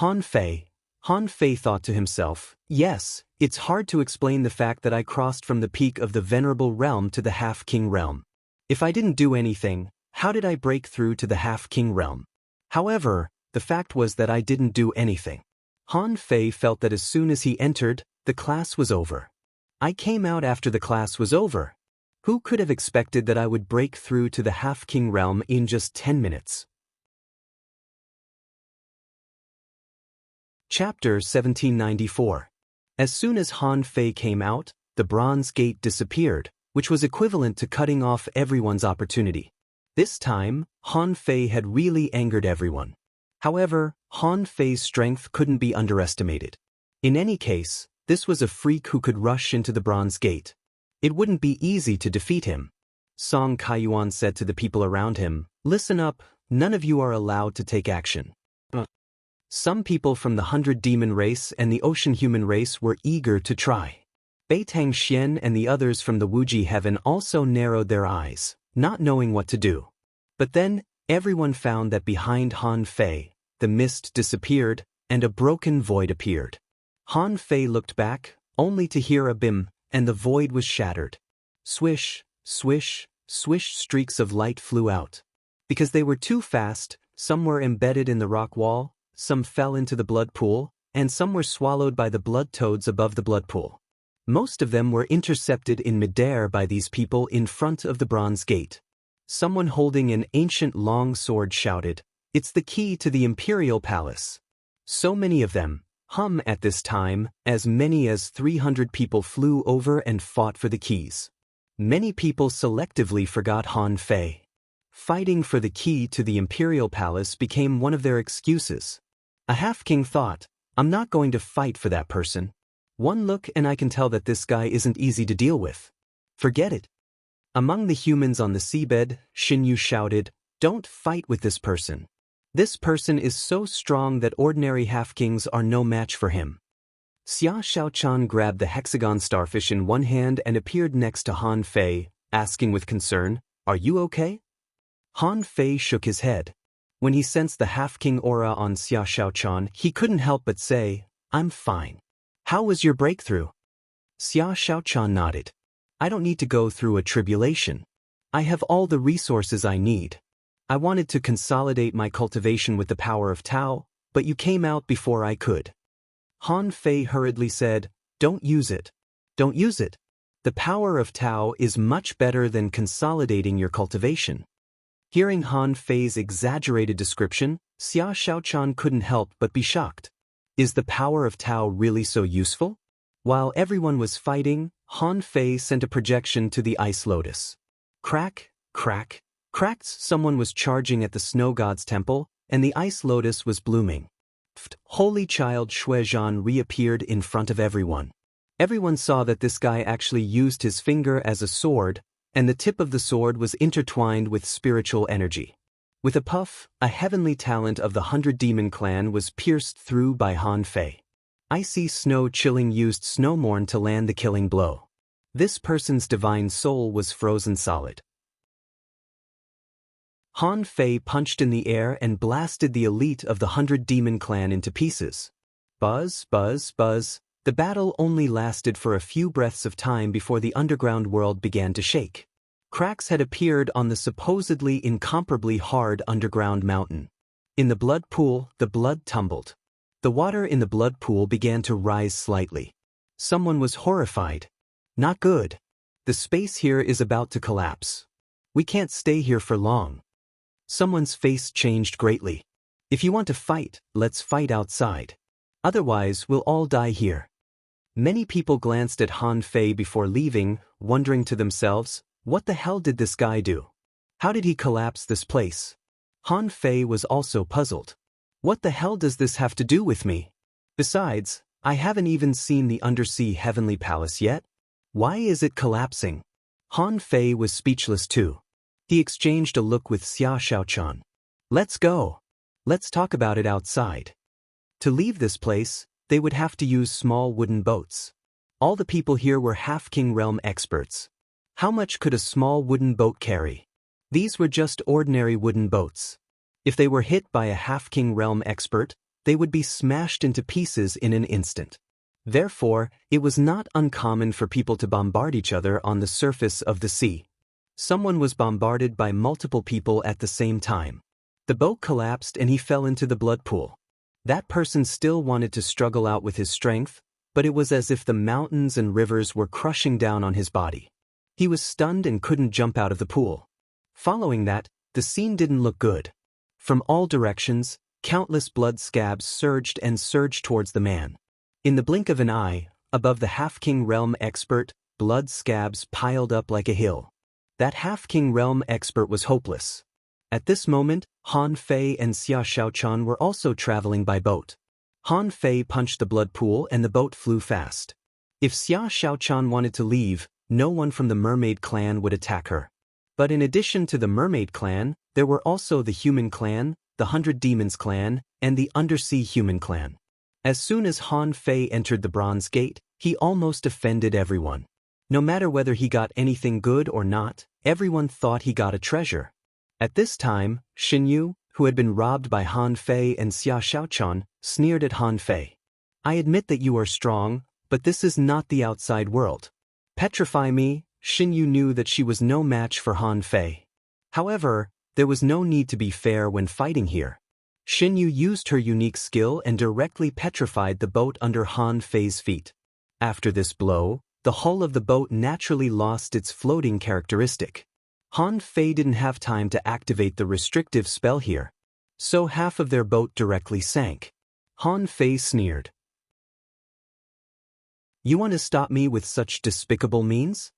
Han Fei thought to himself, "Yes, it's hard to explain the fact that I crossed from the peak of the Venerable Realm to the half-king realm. If I didn't do anything, how did I break through to the half-king realm? However, the fact was that I didn't do anything." Han Fei felt that as soon as he entered, the class was over. "I came out after the class was over. Who could have expected that I would break through to the half-king realm in just 10 minutes? Chapter 1794. As soon as Han Fei came out, the Bronze Gate disappeared, which was equivalent to cutting off everyone's opportunity. This time, Han Fei had really angered everyone. However, Han Fei's strength couldn't be underestimated. In any case, this was a freak who could rush into the Bronze Gate. It wouldn't be easy to defeat him. Song Kaiyuan said to the people around him, "Listen up, none of you are allowed to take action." Some people from the 100 Demon race and the Ocean Human race were eager to try. Beitang Xian and the others from the Wuji Heaven also narrowed their eyes, not knowing what to do. But then, everyone found that behind Han Fei, the mist disappeared, and a broken void appeared. Han Fei looked back, only to hear a bim, and the void was shattered. Swish, swish, swish, streaks of light flew out. Because they were too fast, some were embedded in the rock wall, some fell into the blood pool, and some were swallowed by the blood toads above the blood pool. Most of them were intercepted in midair by these people in front of the Bronze Gate. Someone holding an ancient long sword shouted, "It's the key to the Imperial Palace." So many of them. At this time, as many as 300 people flew over and fought for the keys. Many people selectively forgot Han Fei. Fighting for the key to the Imperial Palace became one of their excuses. A half-king thought, "I'm not going to fight for that person. One look and I can tell that this guy isn't easy to deal with. Forget it." Among the humans on the seabed, Xinyu shouted, "Don't fight with this person. This person is so strong that ordinary half-kings are no match for him." Xia Xiaochan grabbed the hexagon starfish in one hand and appeared next to Han Fei, asking with concern, "Are you okay?" Han Fei shook his head. When he sensed the half-king aura on Xia Xiaochan, he couldn't help but say, "I'm fine. How was your breakthrough?" Xia Xiaochan nodded. "I don't need to go through a tribulation. I have all the resources I need. I wanted to consolidate my cultivation with the power of Tao, but you came out before I could." Han Fei hurriedly said, Don't use it. Don't use it. The power of Tao is much better than consolidating your cultivation. Hearing Han Fei's exaggerated description, Xia Xiaochan couldn't help but be shocked. Is the power of Tao really so useful? While everyone was fighting, Han Fei sent a projection to the ice lotus. Crack, crack, cracked. Someone was charging at the snow god's temple, and the ice lotus was blooming. Holy child Xuezhan reappeared in front of everyone. Everyone saw that this guy actually used his finger as a sword, and the tip of the sword was intertwined with spiritual energy. With a puff, a heavenly talent of the 100 Demon clan was pierced through by Han Fei. Icy snow chilling used Snowmorn to land the killing blow. This person's divine soul was frozen solid. Han Fei punched in the air and blasted the elite of the 100 Demon clan into pieces. Buzz, buzz, buzz. The battle only lasted for a few breaths of time before the underground world began to shake. Cracks had appeared on the supposedly incomparably hard underground mountain. In the blood pool, the blood tumbled. The water in the blood pool began to rise slightly. Someone was horrified. Not good. The space here is about to collapse. We can't stay here for long. Someone's face changed greatly. If you want to fight, let's fight outside. Otherwise, we'll all die here. Many people glanced at Han Fei before leaving, wondering to themselves, what the hell did this guy do? How did he collapse this place? Han Fei was also puzzled. What the hell does this have to do with me? Besides, I haven't even seen the undersea heavenly palace yet. Why is it collapsing? Han Fei was speechless too. He exchanged a look with Xia Xiaochan. Let's go. Let's talk about it outside. To leave this place, they would have to use small wooden boats. All the people here were half-king realm experts. How much could a small wooden boat carry? These were just ordinary wooden boats. If they were hit by a half-king realm expert, they would be smashed into pieces in an instant. Therefore, it was not uncommon for people to bombard each other on the surface of the sea. Someone was bombarded by multiple people at the same time. The boat collapsed and he fell into the blood pool. That person still wanted to struggle out with his strength, but it was as if the mountains and rivers were crushing down on his body. He was stunned and couldn't jump out of the pool. Following that, the scene didn't look good. From all directions, countless blood scabs surged and surged towards the man. In the blink of an eye, above the half-king realm expert, blood scabs piled up like a hill. That half-king realm expert was hopeless. At this moment, Han Fei and Xia Xiaochan were also traveling by boat. Han Fei punched the blood pool and the boat flew fast. If Xia Xiaochan wanted to leave, no one from the mermaid clan would attack her. But in addition to the mermaid clan, there were also the human clan, the 100 Demons clan, and the undersea human clan. As soon as Han Fei entered the bronze gate, he almost offended everyone. No matter whether he got anything good or not, everyone thought he got a treasure. At this time, Xinyu, who had been robbed by Han Fei and Xia Xiaochan, sneered at Han Fei. I admit that you are strong, but this is not the outside world. Petrify me. Xinyu knew that she was no match for Han Fei. However, there was no need to be fair when fighting here. Xinyu used her unique skill and directly petrified the boat under Han Fei's feet. After this blow, the hull of the boat naturally lost its floating characteristic. Han Fei didn't have time to activate the restrictive spell here, so half of their boat directly sank. Han Fei sneered. You want to stop me with such despicable means?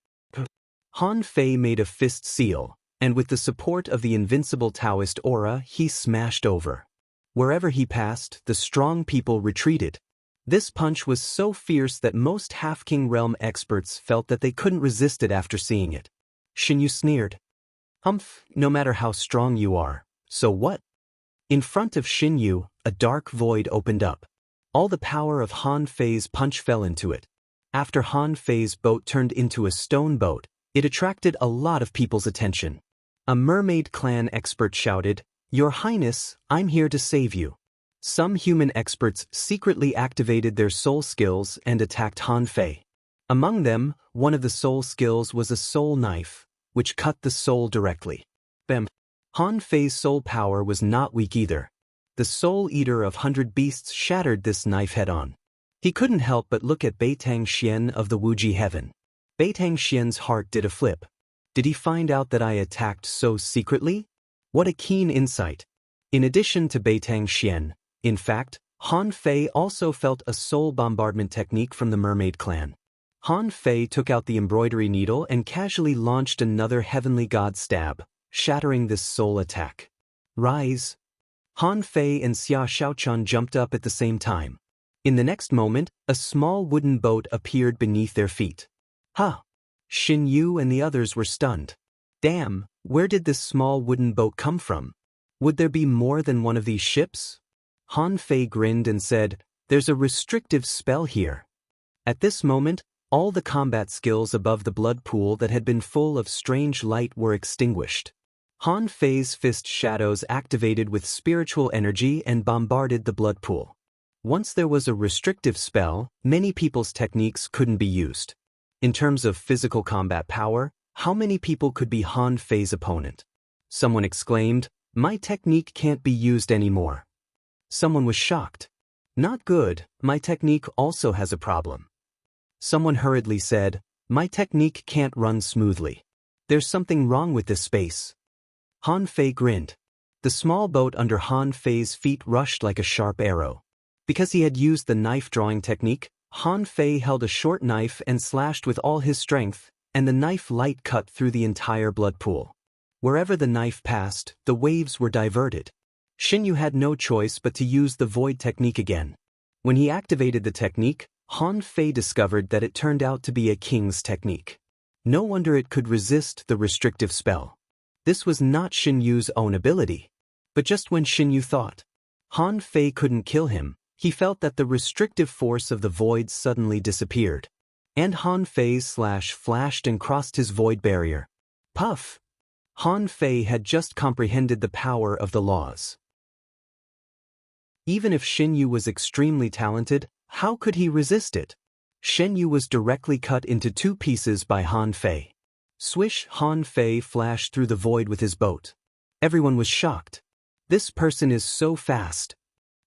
Han Fei made a fist seal, and with the support of the invincible Taoist aura, he smashed over. Wherever he passed, the strong people retreated. This punch was so fierce that most half-king realm experts felt that they couldn't resist it after seeing it. Xinyu sneered. Humph, no matter how strong you are, so what? In front of Xinyu, a dark void opened up. All the power of Han Fei's punch fell into it. After Han Fei's boat turned into a stone boat, it attracted a lot of people's attention. A mermaid clan expert shouted, Your Highness, I'm here to save you. Some human experts secretly activated their soul skills and attacked Han Fei. Among them, one of the soul skills was a soul knife, which cut the soul directly. Bam! Han Fei's soul power was not weak either. The soul eater of 100 beasts shattered this knife head-on. He couldn't help but look at Beitang Xian of the Wuji heaven. Beitang Xian's heart did a flip. Did he find out that I attacked so secretly? What a keen insight. In addition to Beitang Xian, in fact, Han Fei also felt a soul bombardment technique from the mermaid clan. Han Fei took out the embroidery needle and casually launched another heavenly god stab, shattering this soul attack. Rise! Han Fei and Xia Xiaochan jumped up at the same time. In the next moment, a small wooden boat appeared beneath their feet. Huh! Xin Yu and the others were stunned. Damn, where did this small wooden boat come from? Would there be more than one of these ships? Han Fei grinned and said, "There's a restrictive spell here." At this moment, all the combat skills above the blood pool that had been full of strange light were extinguished. Han Fei's fist shadows activated with spiritual energy and bombarded the blood pool. Once there was a restrictive spell, many people's techniques couldn't be used. In terms of physical combat power, how many people could be Han Fei's opponent? Someone exclaimed, "My technique can't be used anymore." Someone was shocked. "Not good, my technique also has a problem." Someone hurriedly said, "My technique can't run smoothly. There's something wrong with this space." Han Fei grinned. The small boat under Han Fei's feet rushed like a sharp arrow. Because he had used the knife-drawing technique, Han Fei held a short knife and slashed with all his strength, and the knife light cut through the entire blood pool. Wherever the knife passed, the waves were diverted. Xin Yu had no choice but to use the void technique again. When he activated the technique, Han Fei discovered that it turned out to be a king's technique. No wonder it could resist the restrictive spell. This was not Xin Yu's own ability. But just when Xin Yu thought Han Fei couldn't kill him, he felt that the restrictive force of the void suddenly disappeared. And Han Fei's slash flashed and crossed his void barrier. Puff! Han Fei had just comprehended the power of the laws. Even if Xin Yu was extremely talented, how could he resist it? Shen Yu was directly cut into two pieces by Han Fei. Swish! Han Fei flashed through the void with his boat. Everyone was shocked. This person is so fast.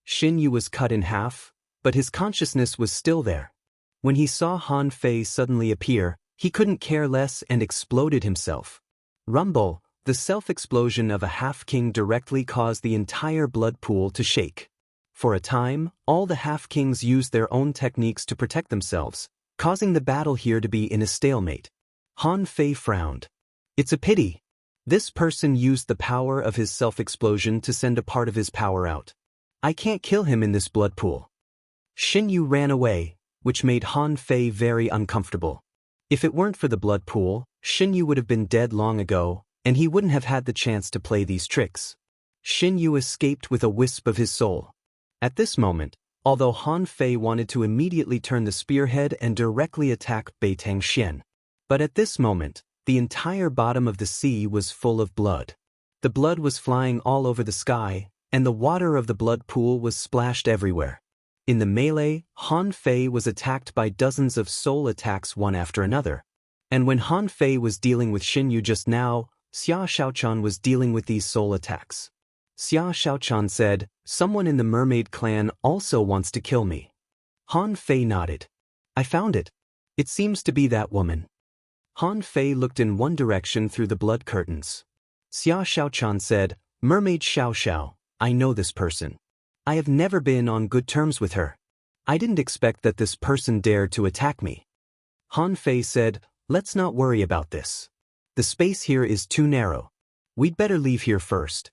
Xin Yu was cut in half, but his consciousness was still there. When he saw Han Fei suddenly appear, he couldn't care less and exploded himself. Rumble! The self-explosion of a half-king directly caused the entire blood pool to shake. For a time, all the half-kings used their own techniques to protect themselves, causing the battle here to be in a stalemate. Han Fei frowned. It's a pity. This person used the power of his self-explosion to send a part of his power out. I can't kill him in this blood pool. Xin Yu ran away, which made Han Fei very uncomfortable. If it weren't for the blood pool, Xin Yu would have been dead long ago, and he wouldn't have had the chance to play these tricks. Xin Yu escaped with a wisp of his soul. At this moment, although Han Fei wanted to immediately turn the spearhead and directly attack Beitang Xian, but at this moment, the entire bottom of the sea was full of blood. The blood was flying all over the sky, and the water of the blood pool was splashed everywhere. In the melee, Han Fei was attacked by dozens of soul attacks one after another. And when Han Fei was dealing with Xin Yu just now, Xia Xiaochan was dealing with these soul attacks. Xia Xiaochan said, "Someone in the mermaid clan also wants to kill me." Han Fei nodded. "I found it. It seems to be that woman." Han Fei looked in one direction through the blood curtains. Xia Xiaochan said, "Mermaid Xiao Xiao, I know this person. I have never been on good terms with her. I didn't expect that this person dared to attack me." Han Fei said, "Let's not worry about this. The space here is too narrow. We'd better leave here first."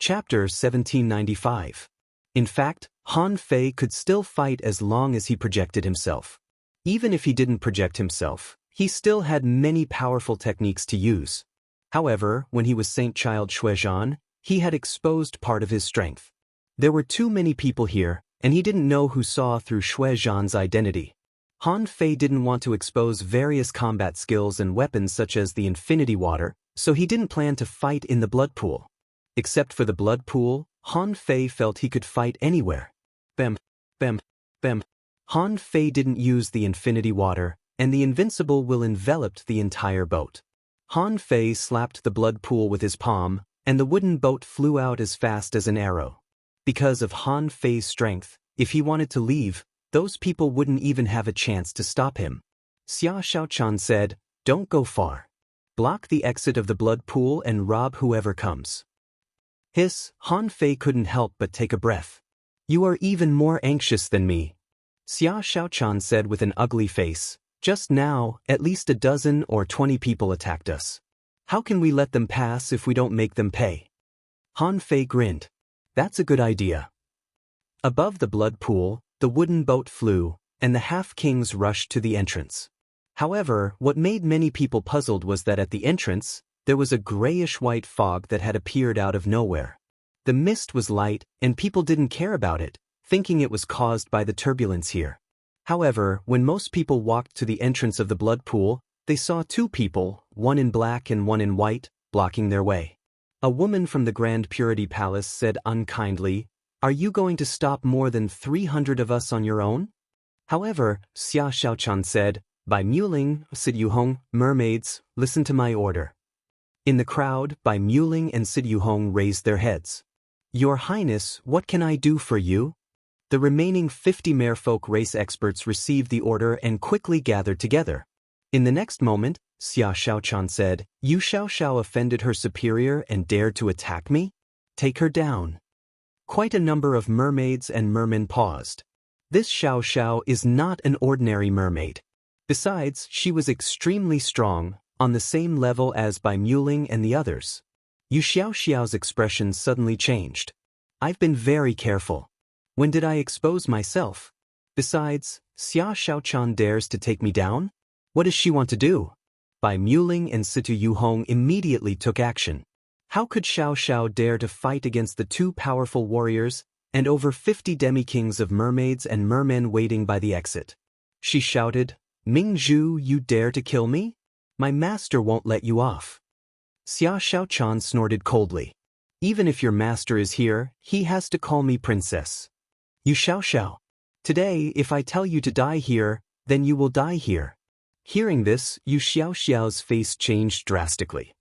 Chapter 1795. In fact, Han Fei could still fight as long as he projected himself. Even if he didn't project himself, he still had many powerful techniques to use. However, when he was Saint Child Xuezhan, he had exposed part of his strength. There were too many people here, and he didn't know who saw through Xuezhan's identity. Han Fei didn't want to expose various combat skills and weapons such as the infinity water, so he didn't plan to fight in the blood pool. Except for the blood pool, Han Fei felt he could fight anywhere. Bam, bam, bam. Han Fei didn't use the infinity water, and the invincible will enveloped the entire boat. Han Fei slapped the blood pool with his palm, and the wooden boat flew out as fast as an arrow. Because of Han Fei's strength, if he wanted to leave, those people wouldn't even have a chance to stop him. Xia Xiaochan said, "Don't go far. Block the exit of the blood pool and rob whoever comes." Hiss, Han Fei couldn't help but take a breath. "You are even more anxious than me," Xia Xiaochan said with an ugly face. "Just now, at least a dozen or 20 people attacked us. How can we let them pass if we don't make them pay?" Han Fei grinned. "That's a good idea." Above the blood pool, the wooden boat flew, and the half-kings rushed to the entrance. However, what made many people puzzled was that at the entrance, there was a grayish-white fog that had appeared out of nowhere. The mist was light, and people didn't care about it, thinking it was caused by the turbulence here. However, when most people walked to the entrance of the blood pool, they saw two people, one in black and one in white, blocking their way. A woman from the Grand Purity Palace said unkindly, "Are you going to stop more than 300 of us on your own?" However, Xia Xiaochan said, "By Muling, Sid Yuhong, mermaids, listen to my order." In the crowd, Bai Muling and Sid Yuhong raised their heads. "Your Highness, what can I do for you?" The remaining 50 merfolk race experts received the order and quickly gathered together. In the next moment, Xia Xiaochan said, "You Xiao offended her superior and dared to attack me? Take her down." Quite a number of mermaids and mermen paused. This Xiao is not an ordinary mermaid. Besides, she was extremely strong, on the same level as Bai Muling and the others. Yu Xiao's expression suddenly changed. "I've been very careful. When did I expose myself? Besides, Xia Xiaochan dares to take me down? What does she want to do?" Bai Muling and Situ Yuhong immediately took action. How could Xiao dare to fight against the two powerful warriors and over 50 demi-kings of mermaids and mermen waiting by the exit? She shouted, "Ming Zhu, you dare to kill me? My master won't let you off." Xia Xiaochan snorted coldly. "Even if your master is here, he has to call me princess. Yu Xiao. Today, if I tell you to die here, then you will die here." Hearing this, Yu Xiao's face changed drastically.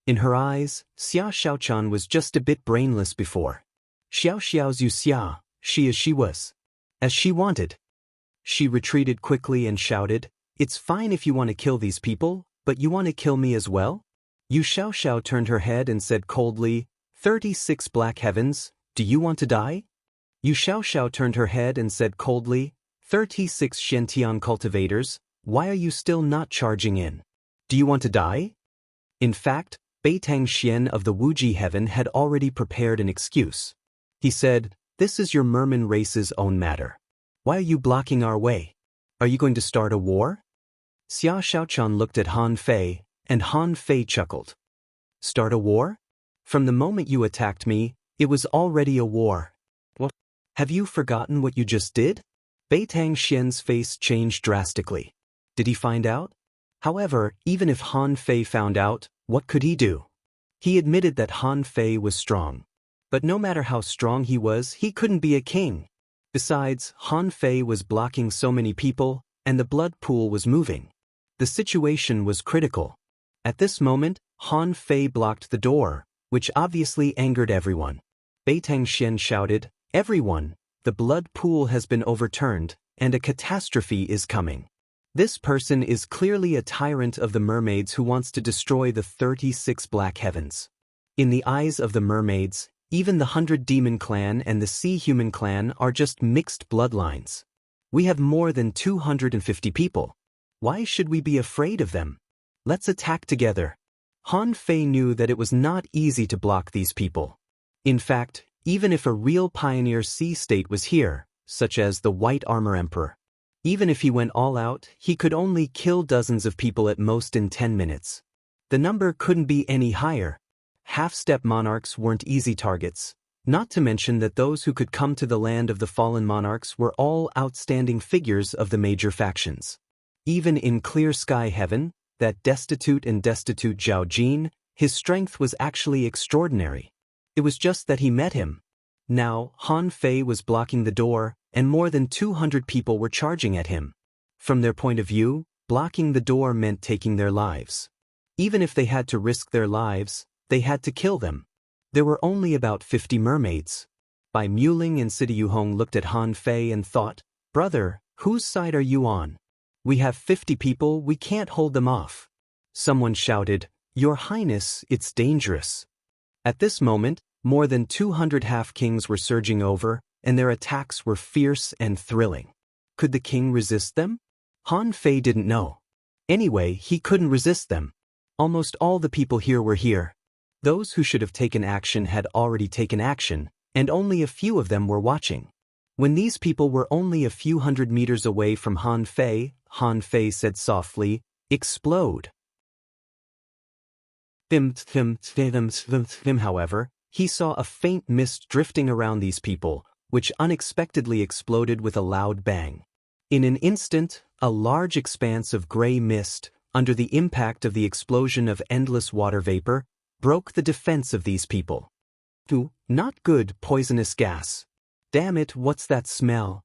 In her eyes, Xia Xiaochan was just a bit brainless before. Xiao's Yu Xia, she was. As she wanted. She retreated quickly and shouted, "It's fine if you want to kill these people, but you want to kill me as well?" Yu Xiao turned her head and said coldly, 36 black heavens, do you want to die?" Yu Xiao turned her head and said coldly, 36 Shen cultivators, why are you still not charging in? Do you want to die? In fact, Beitang Xian of the Wuji heaven had already prepared an excuse. He said, "This is your merman race's own matter. Why are you blocking our way? Are you going to start a war?" Xia Xiaochan looked at Han Fei, and Han Fei chuckled. "Start a war? From the moment you attacked me, it was already a war. What? Have you forgotten what you just did?" Beitang Xian's face changed drastically. Did he find out? However, even if Han Fei found out, what could he do? He admitted that Han Fei was strong. But no matter how strong he was, he couldn't be a king. Besides, Han Fei was blocking so many people, and the blood pool was moving. The situation was critical. At this moment, Han Fei blocked the door, which obviously angered everyone. Beitang Xian shouted, "Everyone, the blood pool has been overturned, and a catastrophe is coming. This person is clearly a tyrant of the mermaids who wants to destroy the 36 black heavens." In the eyes of the mermaids, even the 100 Demon clan and the Sea Human clan are just mixed bloodlines. We have more than 250 people. Why should we be afraid of them? Let's attack together. Han Fei knew that it was not easy to block these people. In fact, even if a real pioneer sea state was here, such as the White Armor Emperor, even if he went all out, he could only kill dozens of people at most in 10 minutes. The number couldn't be any higher. Half-step monarchs weren't easy targets, not to mention that those who could come to the land of the fallen monarchs were all outstanding figures of the major factions. Even in clear sky heaven, that destitute Zhao Jin, his strength was actually extraordinary. It was just that he met him. Now, Han Fei was blocking the door, and more than 200 people were charging at him. From their point of view, blocking the door meant taking their lives. Even if they had to risk their lives, they had to kill them. There were only about 50 mermaids. Bai Muling and Sidi Yuhong looked at Han Fei and thought, "Brother, whose side are you on? We have 50 people, we can't hold them off." Someone shouted, "Your Highness, it's dangerous." At this moment, more than 200 half-kings were surging over, and their attacks were fierce and thrilling. Could the king resist them? Han Fei didn't know. Anyway, he couldn't resist them. Almost all the people here were here. Those who should have taken action had already taken action, and only a few of them were watching. When these people were only a few hundred meters away from Han Fei said softly, "Explode." However, he saw a faint mist drifting around these people, which unexpectedly exploded with a loud bang. In an instant, a large expanse of gray mist, under the impact of the explosion of endless water vapor, broke the defense of these people. Not good, poisonous gas. Damn it, what's that smell?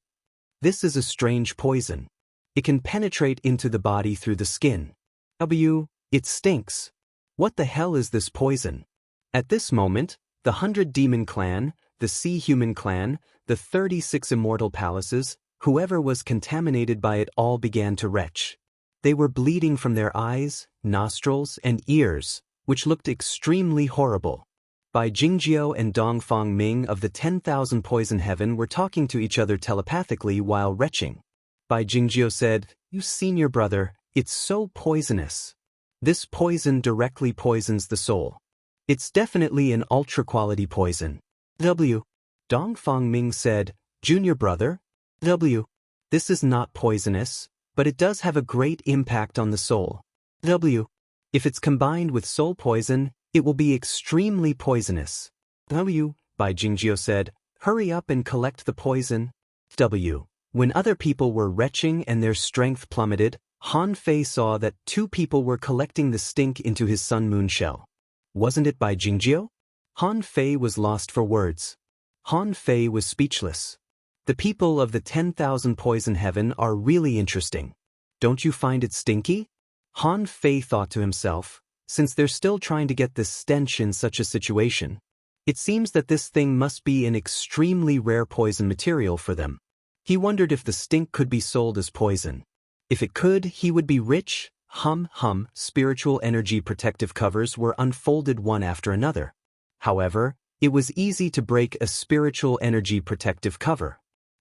This is a strange poison. It can penetrate into the body through the skin. It stinks. What the hell is this poison? At this moment, the 100 Demon Clan, the Sea Human Clan, the 36 Immortal Palaces, whoever was contaminated by it all began to retch. They were bleeding from their eyes, nostrils, and ears, which looked extremely horrible. Bai Jingjiao and Dongfang Ming of the 10,000 Poison Heaven were talking to each other telepathically while retching. Bai Jingjiao said, "You senior brother, it's so poisonous. This poison directly poisons the soul. It's definitely an ultra-quality poison." Dongfang Ming said, "Junior brother, this is not poisonous, but it does have a great impact on the soul. If it's combined with soul poison, it will be extremely poisonous." Bai Jingjiao said, "Hurry up and collect the poison." When other people were retching and their strength plummeted, Han Fei saw that 2 people were collecting the stink into his sun moon shell. Wasn't it Bai Jingjiao? Han Fei was lost for words. Han Fei was speechless. The people of the 10,000 Poison Heaven are really interesting. Don't you find it stinky? Han Fei thought to himself, since they're still trying to get this stench in such a situation, it seems that this thing must be an extremely rare poison material for them. He wondered if the stink could be sold as poison. If it could, he would be rich. Spiritual energy protective covers were unfolded one after another. However, it was easy to break a spiritual energy protective cover.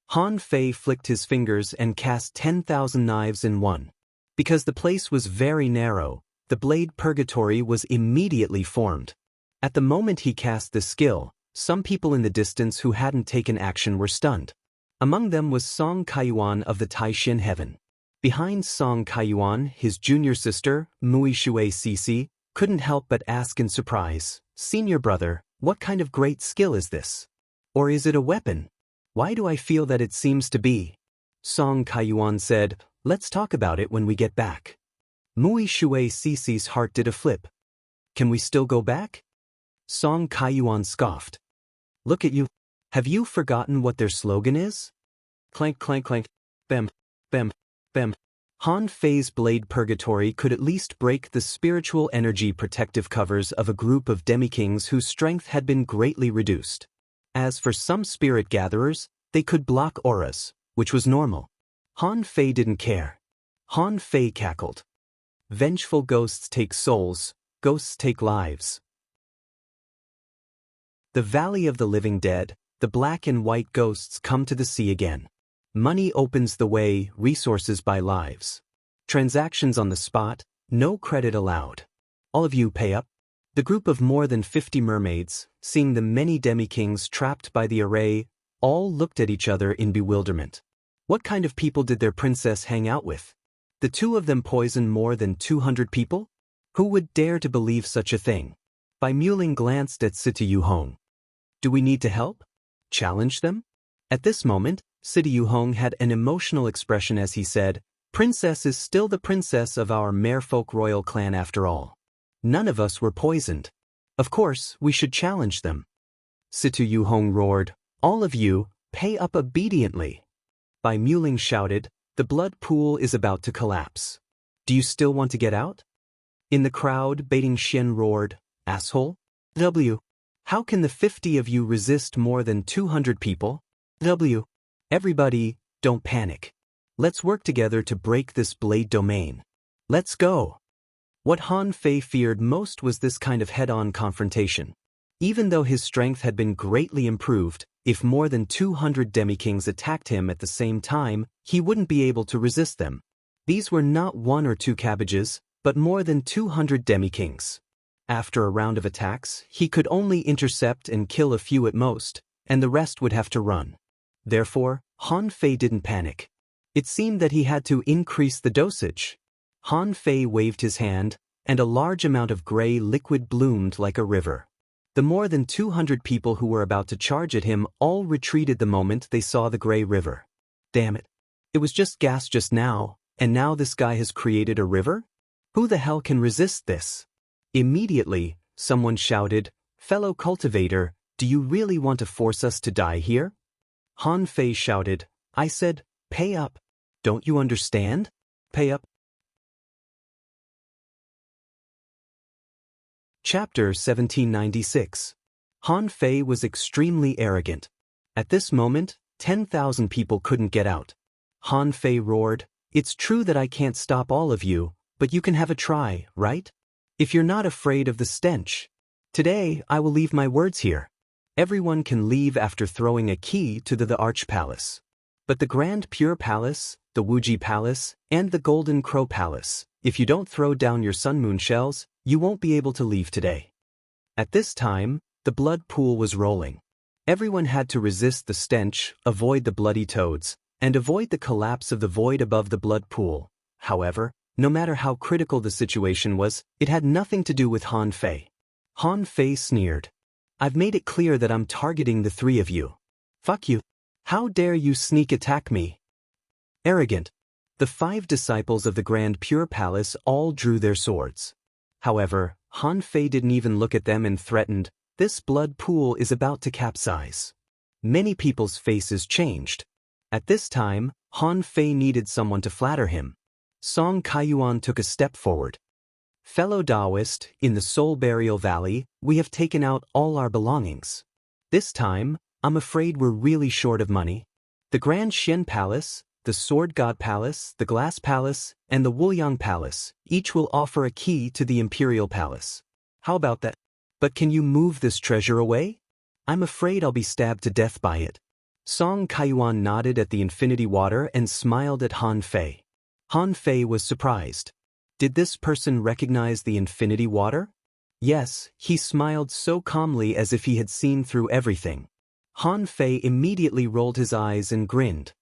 Han Fei flicked his fingers and cast 10,000 knives in one. Because the place was very narrow, the blade purgatory was immediately formed. At the moment he cast this skill, some people in the distance who hadn't taken action were stunned. Among them was Song Kaiyuan of the Taishin Heaven. Behind Song Kaiyuan, his junior sister, Mui Shui Cici, couldn't help but ask in surprise, "Senior brother, what kind of great skill is this? Or is it a weapon? Why do I feel that it seems to be?" Song Kaiyuan said, "Let's talk about it when we get back." Mui Shui Cici's heart did a flip. "Can we still go back?" Song Kaiyuan scoffed. "Look at you. Have you forgotten what their slogan is? Clank, clank, clank. Bam, bam, bam." Han Fei's blade purgatory could at least break the spiritual energy protective covers of a group of demikings whose strength had been greatly reduced. As for some spirit gatherers, they could block auras, which was normal. Han Fei didn't care. Han Fei cackled. "Vengeful ghosts take souls, ghosts take lives." The Valley of the Living Dead, the black and white ghosts come to the sea again. Money opens the way, resources buy lives. Transactions on the spot, no credit allowed. All of you pay up. The group of more than 50 mermaids, seeing the many demikings trapped by the array, all looked at each other in bewilderment. What kind of people did their princess hang out with? The 2 of them poisoned more than 200 people? Who would dare to believe such a thing? Bai Muling glanced at Sidi Yuhong. "Do we need to help? Challenge them?" At this moment, Sidi Yuhong had an emotional expression as he said, "Princess is still the princess of our merfolk royal clan after all. None of us were poisoned. Of course, we should challenge them." Sidi Yuhong roared, "All of you, pay up obediently." Bai Muling shouted, "The blood pool is about to collapse. Do you still want to get out?" In the crowd, Baiting Xian roared, "Asshole? How can the 50 of you resist more than 200 people? Everybody, don't panic. Let's work together to break this blade domain. Let's go. What Han Fei feared most was this kind of head-on confrontation. Even though his strength had been greatly improved, if more than 200 demikings attacked him at the same time, he wouldn't be able to resist them. These were not 1 or 2 cabbages, but more than 200 demikings. After a round of attacks, he could only intercept and kill a few at most, and the rest would have to run. Therefore, Han Fei didn't panic. It seemed that he had to increase the dosage. Han Fei waved his hand, and a large amount of gray liquid bloomed like a river. The more than 200 people who were about to charge at him all retreated the moment they saw the gray river. Damn it. It was just gas just now, and now this guy has created a river? Who the hell can resist this? Immediately, someone shouted, "Fellow cultivator, do you really want to force us to die here?" Han Fei shouted, "I said, pay up. Don't you understand? Pay up." Chapter 1796. Han Fei was extremely arrogant. At this moment, 10,000 people couldn't get out. Han Fei roared, "It's true that I can't stop all of you, but you can have a try, right? If you're not afraid of the stench. Today, I will leave my words here. Everyone can leave after throwing a key to the Arch Palace. But the Grand Pure Palace, the Wuji Palace, and the Golden Crow Palace, if you don't throw down your Sun Moon shells, you won't be able to leave today." At this time, the blood pool was rolling. Everyone had to resist the stench, avoid the bloody toads, and avoid the collapse of the void above the blood pool. However, no matter how critical the situation was, it had nothing to do with Han Fei. Han Fei sneered. "I've made it clear that I'm targeting the 3 of you. Fuck you. How dare you sneak attack me?" Arrogant. The 5 disciples of the Grand Pure Palace all drew their swords. However, Han Fei didn't even look at them and threatened, "This blood pool is about to capsize." Many people's faces changed. At this time, Han Fei needed someone to flatter him. Song Kaiyuan took a step forward. "Fellow Taoist, in the Soul Burial Valley, we have taken out all our belongings. This time, I'm afraid we're really short of money. The Grand Xian Palace, the Sword God Palace, the Glass Palace, and the Wuliang Palace, each will offer a key to the Imperial Palace. How about that? But can you move this treasure away? I'm afraid I'll be stabbed to death by it." Song Kaiyuan nodded at the infinity water and smiled at Han Fei. Han Fei was surprised. Did this person recognize the infinity water? Yes, he smiled so calmly as if he had seen through everything. Han Fei immediately rolled his eyes and grinned.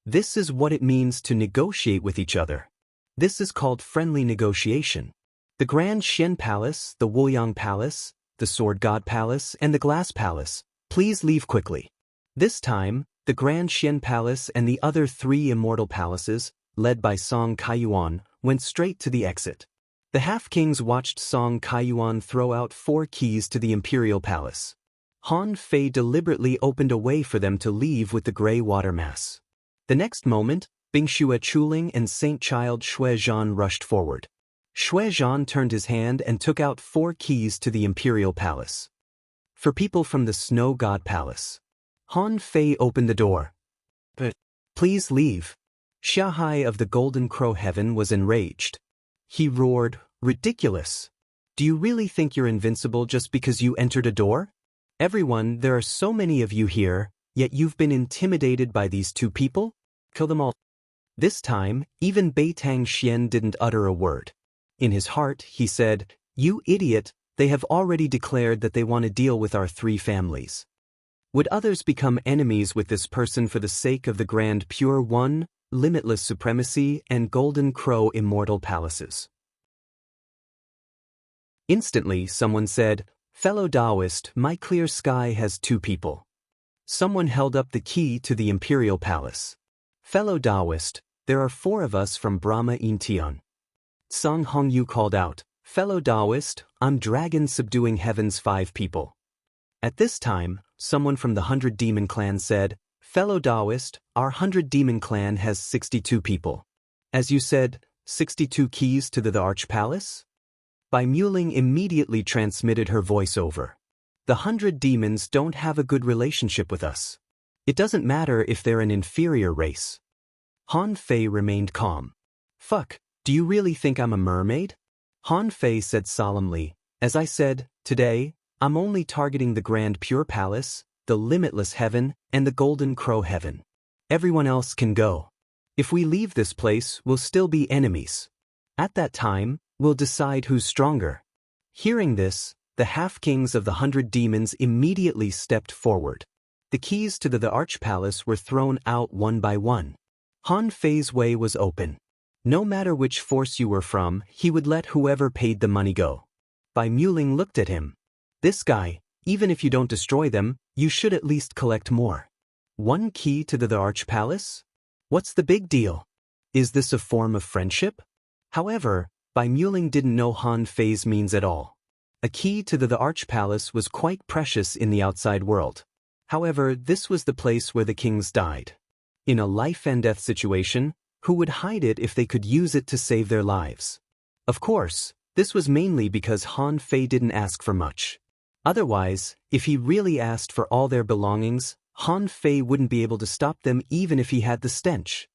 This is what it means to negotiate with each other. This is called friendly negotiation. The Grand Xian Palace, the Wuliang Palace, the Sword God Palace, and the Glass Palace, please leave quickly. This time, the Grand Xian Palace and the other 3 immortal palaces, led by Song Kaiyuan, went straight to the exit. The half-kings watched Song Kaiyuan throw out 4 keys to the Imperial Palace. Han Fei deliberately opened a way for them to leave with the gray water mass. The next moment, Bingxue Chuling and Saint Child Shuezhan rushed forward. Shuezhan turned his hand and took out 4 keys to the Imperial Palace. For people from the Snow God Palace. Han Fei opened the door. "But please leave." Xiahai of the Golden Crow Heaven was enraged. He roared, "Ridiculous! Do you really think you're invincible just because you entered a door? Everyone, there are so many of you here, yet you've been intimidated by these 2 people? Kill them all." This time, even Beitang Xian didn't utter a word. In his heart, he said, "You idiot, they have already declared that they want to deal with our 3 families. Would others become enemies with this person for the sake of the Grand Pure One, Limitless Supremacy, and Golden Crow Immortal Palaces?" Instantly, someone said, "Fellow Taoist, my clear sky has 2 people." Someone held up the key to the Imperial Palace. "Fellow Taoist, there are 4 of us from Brahma Intian." Song Hongyu called out, "Fellow Taoist, I'm Dragon Subduing Heaven's 5 people." At this time, someone from the 100 Demon Clan said, "Fellow Taoist, our 100 Demon Clan has 62 people. As you said, 62 keys to the Arch Palace?" Bai Muling immediately transmitted her voice over. The 100 demons don't have a good relationship with us. It doesn't matter if they're an inferior race. Han Fei remained calm. Fuck, do you really think I'm a mermaid? Han Fei said solemnly, as I said, today, I'm only targeting the Grand Pure Palace, the Limitless Heaven, and the Golden Crow Heaven. Everyone else can go. If we leave this place, we'll still be enemies. At that time, we'll decide who's stronger. Hearing this, the half-kings of the 100 demons immediately stepped forward. The keys to the Arch Palace were thrown out one by one. Han Fei's way was open. No matter which force you were from, he would let whoever paid the money go. Bai Muling looked at him. This guy, even if you don't destroy them, you should at least collect more. One key to the Arch Palace? What's the big deal? Is this a form of friendship? However, Bai Muling didn't know Han Fei's means at all. A key to the Arch Palace was quite precious in the outside world. However, this was the place where the kings died. In a life-and-death situation, who would hide it if they could use it to save their lives? Of course, this was mainly because Han Fei didn't ask for much. Otherwise, if he really asked for all their belongings, Han Fei wouldn't be able to stop them even if he had the stench.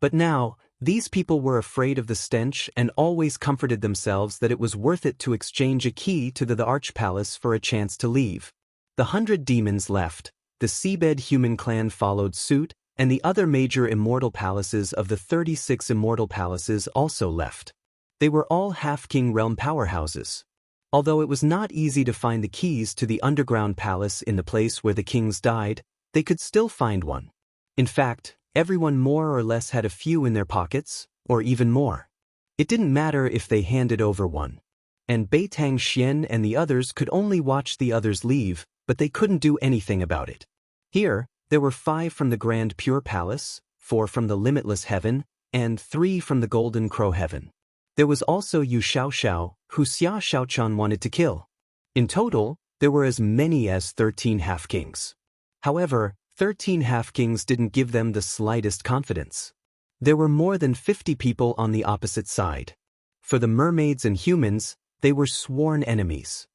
But now, these people were afraid of the stench and always comforted themselves that it was worth it to exchange a key to the Arch Palace for a chance to leave. The 100 demons left, the seabed human clan followed suit, and the other major immortal palaces of the 36 immortal palaces also left. They were all half-king realm powerhouses. Although it was not easy to find the keys to the underground palace in the place where the kings died, they could still find one. In fact, everyone more or less had a few in their pockets, or even more. It didn't matter if they handed over one. And Beitang Xian and the others could only watch the others leave, but they couldn't do anything about it. Here, there were 5 from the Grand Pure Palace, 4 from the Limitless Heaven, and 3 from the Golden Crow Heaven. There was also Yu Xiaoxiao, who Xia Xiaochan wanted to kill. In total, there were as many as 13 half-kings. However, 13 half-kings didn't give them the slightest confidence. There were more than 50 people on the opposite side. For the mermaids and humans, they were sworn enemies.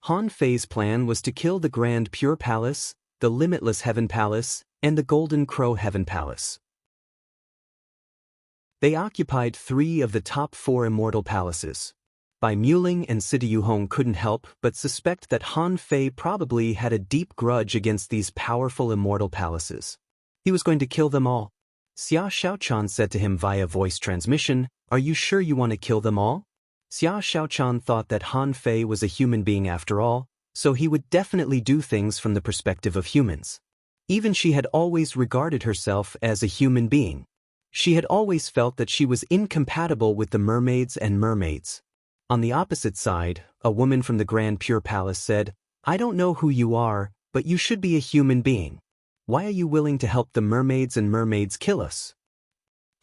Han Fei's plan was to kill the Grand Pure Palace, the Limitless Heaven Palace, and the Golden Crow Heaven Palace. They occupied 3 of the top 4 immortal palaces. Bai Muling and Sita Yuhong couldn't help but suspect that Han Fei probably had a deep grudge against these powerful immortal palaces. He was going to kill them all. Xia Xiaochan said to him via voice transmission, "Are you sure you want to kill them all?" Xia Xiaochan thought that Han Fei was a human being after all, so he would definitely do things from the perspective of humans. Even she had always regarded herself as a human being. She had always felt that she was incompatible with the mermaids and mermaids. On the opposite side, a woman from the Grand Pure Palace said, "I don't know who you are, but you should be a human being. Why are you willing to help the mermaids and mermaids kill us?"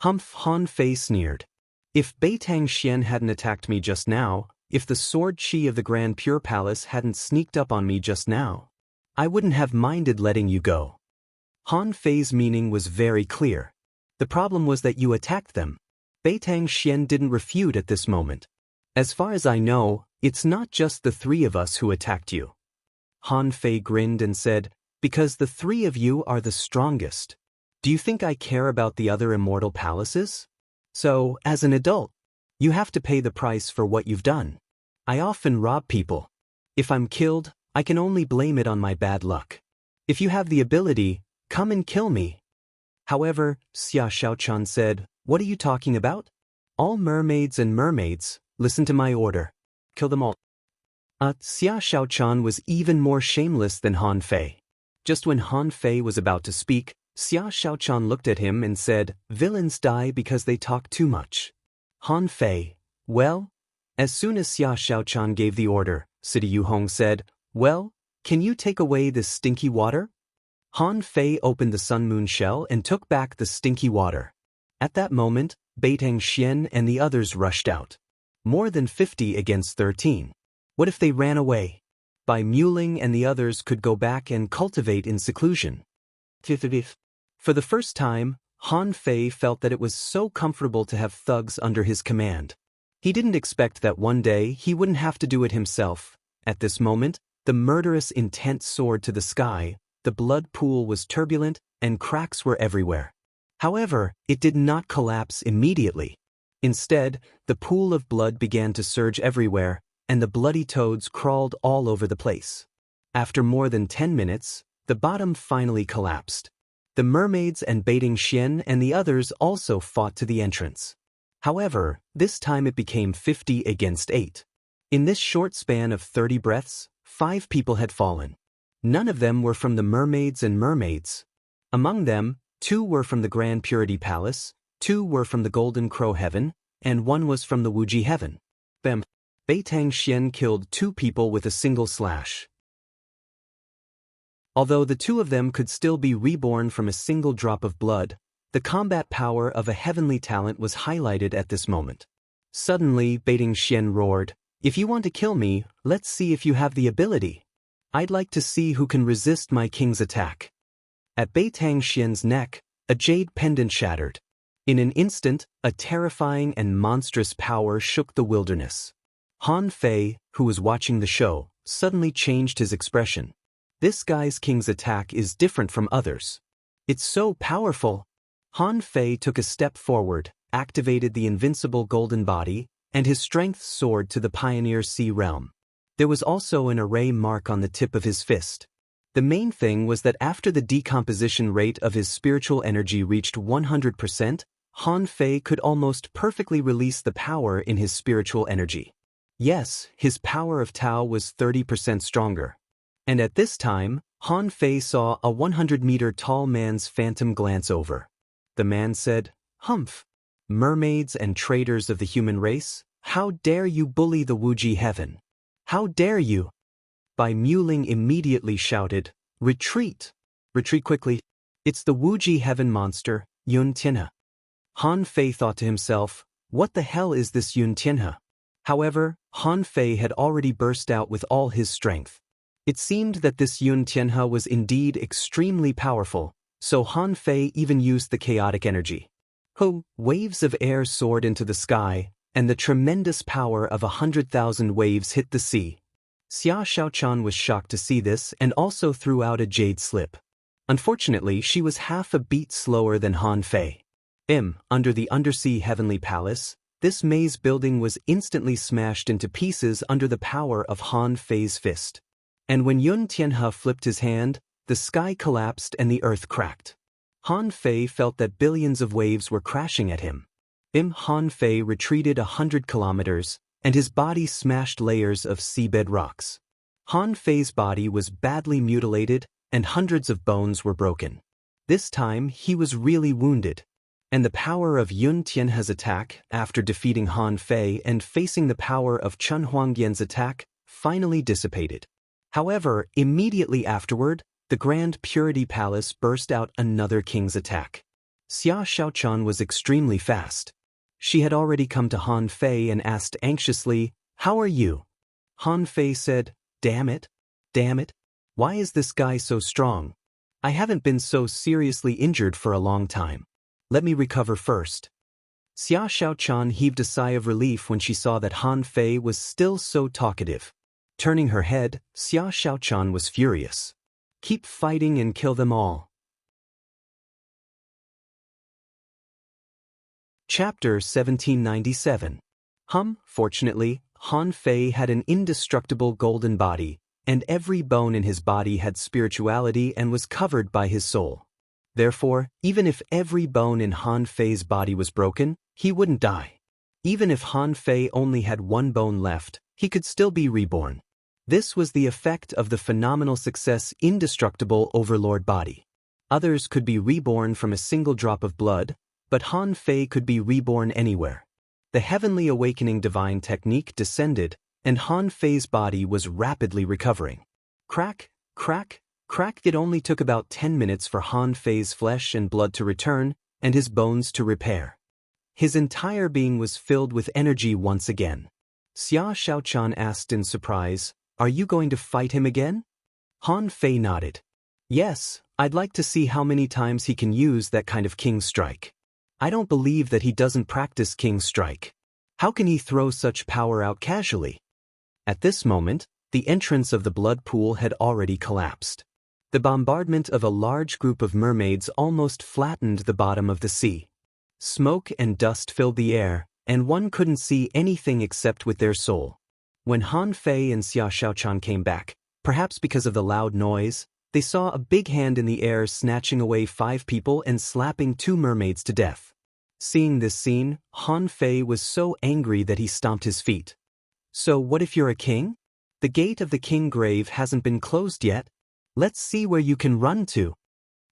Humph! Han Fei sneered. If Beitang Xian hadn't attacked me just now, if the sword chi of the Grand Pure Palace hadn't sneaked up on me just now, I wouldn't have minded letting you go. Han Fei's meaning was very clear. The problem was that you attacked them. Beitang Xian didn't refute at this moment. As far as I know, it's not just the 3 of us who attacked you. Han Fei grinned and said, "Because the 3 of you are the strongest. Do you think I care about the other immortal palaces? So, as an adult, you have to pay the price for what you've done. I often rob people. If I'm killed, I can only blame it on my bad luck. If you have the ability, come and kill me." However, Xia Xiaochan said, "What are you talking about? All mermaids and mermaids, listen to my order. Kill them all." Xia Xiaochan was even more shameless than Han Fei. Just when Han Fei was about to speak, Xia Xiaochan looked at him and said, "Villains die because they talk too much." Han Fei, "Well?" As soon as Xia Xiaochan gave the order, Sita Yuhong said, "Well, can you take away this stinky water?" Han Fei opened the Sun Moon shell and took back the stinky water. At that moment, Beitang Xian and the others rushed out. More than 50 against 13. What if they ran away? Bai Muling and the others could go back and cultivate in seclusion. For the first time, Han Fei felt that it was so comfortable to have thugs under his command. He didn't expect that one day he wouldn't have to do it himself. At this moment, The murderous intent soared to the sky, the blood pool was turbulent, and cracks were everywhere. However, it did not collapse immediately. Instead, the pool of blood began to surge everywhere, and the bloody toads crawled all over the place. After more than 10 minutes, the bottom finally collapsed. The mermaids and Baiting Xian and the others also fought to the entrance. However, this time it became 50 against 8. In this short span of 30 breaths, 5 people had fallen. None of them were from the mermaids and mermaids. Among them, 2 were from the Grand Purity Palace, 2 were from the Golden Crow Heaven, and 1 was from the Wuji Heaven. Bam! Beitang Xian killed 2 people with a single slash. Although the 2 of them could still be reborn from a single drop of blood, the combat power of a heavenly talent was highlighted at this moment. Suddenly, Baiting Xian roared, "If you want to kill me, let's see if you have the ability. I'd like to see who can resist my king's attack." At Beitang Xian's neck, a jade pendant shattered. In an instant, a terrifying and monstrous power shook the wilderness. Han Fei, who was watching the show, suddenly changed his expression. This guy's king's attack is different from others. It's so powerful. Han Fei took a step forward, activated the invincible golden body, and his strength soared to the Pioneer Sea realm. There was also an array mark on the tip of his fist. The main thing was that after the decomposition rate of his spiritual energy reached 100%, Han Fei could almost perfectly release the power in his spiritual energy. Yes, his power of Tao was 30% stronger. And at this time, Han Fei saw a 100-meter tall man's phantom glance over. The man said, "Humph! Mermaids and traitors of the human race, how dare you bully the Wuji Heaven? How dare you?" Bai Muling immediately shouted, "Retreat! Retreat quickly! It's the Wuji Heaven monster, Yun Tianhe." Han Fei thought to himself, "What the hell is this Yun Tianhe?" However, Han Fei had already burst out with all his strength. It seemed that this Yun Tianhe was indeed extremely powerful, so Han Fei even used the chaotic energy. Waves of air soared into the sky, and the tremendous power of 100,000 waves hit the sea. Xia Shaochan was shocked to see this and also threw out a jade slip. Unfortunately, she was half a beat slower than Han Fei. Under the undersea heavenly palace, this maze building was instantly smashed into pieces under the power of Han Fei's fist. And when Yun Tianhe flipped his hand, the sky collapsed and the earth cracked. Han Fei felt that billions of waves were crashing at him. Han Fei retreated 100 kilometers, and his body smashed layers of seabed rocks. Han Fei's body was badly mutilated, and hundreds of bones were broken. This time, he was really wounded. And the power of Yun Tianhe's attack, after defeating Han Fei and facing the power of Chen Huangyan's attack, finally dissipated. However, immediately afterward, the Grand Purity Palace burst out another king's attack. Xia Shaochan was extremely fast. She had already come to Han Fei and asked anxiously, "How are you?" Han Fei said, Damn it, why is this guy so strong? I haven't been so seriously injured for a long time. Let me recover first." Xia Shaochan heaved a sigh of relief when she saw that Han Fei was still so talkative. Turning her head, Xia Shaochan was furious. "Keep fighting and kill them all." Chapter 1797. Fortunately, Han Fei had an indestructible golden body, and every bone in his body had spirituality and was covered by his soul. Therefore, even if every bone in Han Fei's body was broken, he wouldn't die. Even if Han Fei only had one bone left, he could still be reborn. This was the effect of the phenomenal success indestructible overlord body. Others could be reborn from a single drop of blood, but Han Fei could be reborn anywhere. The heavenly awakening divine technique descended, and Han Fei's body was rapidly recovering. Crack, crack, crack. It only took about 10 minutes for Han Fei's flesh and blood to return, and his bones to repair. His entire being was filled with energy once again. Xia Shaochan asked in surprise, "Are you going to fight him again?" Han Fei nodded. "Yes, I'd like to see how many times he can use that kind of King's Strike. I don't believe that he doesn't practice King's Strike. How can he throw such power out casually?" At this moment, The entrance of the blood pool had already collapsed. The bombardment of a large group of mermaids almost flattened the bottom of the sea. Smoke and dust filled the air, and one couldn't see anything except with their soul. When Han Fei and Xia Xiaochan came back, perhaps because of the loud noise, they saw a big hand in the air snatching away 5 people and slapping 2 mermaids to death. Seeing this scene, Han Fei was so angry that he stomped his feet. So what if you're a king? The gate of the king grave hasn't been closed yet. Let's see where you can run to.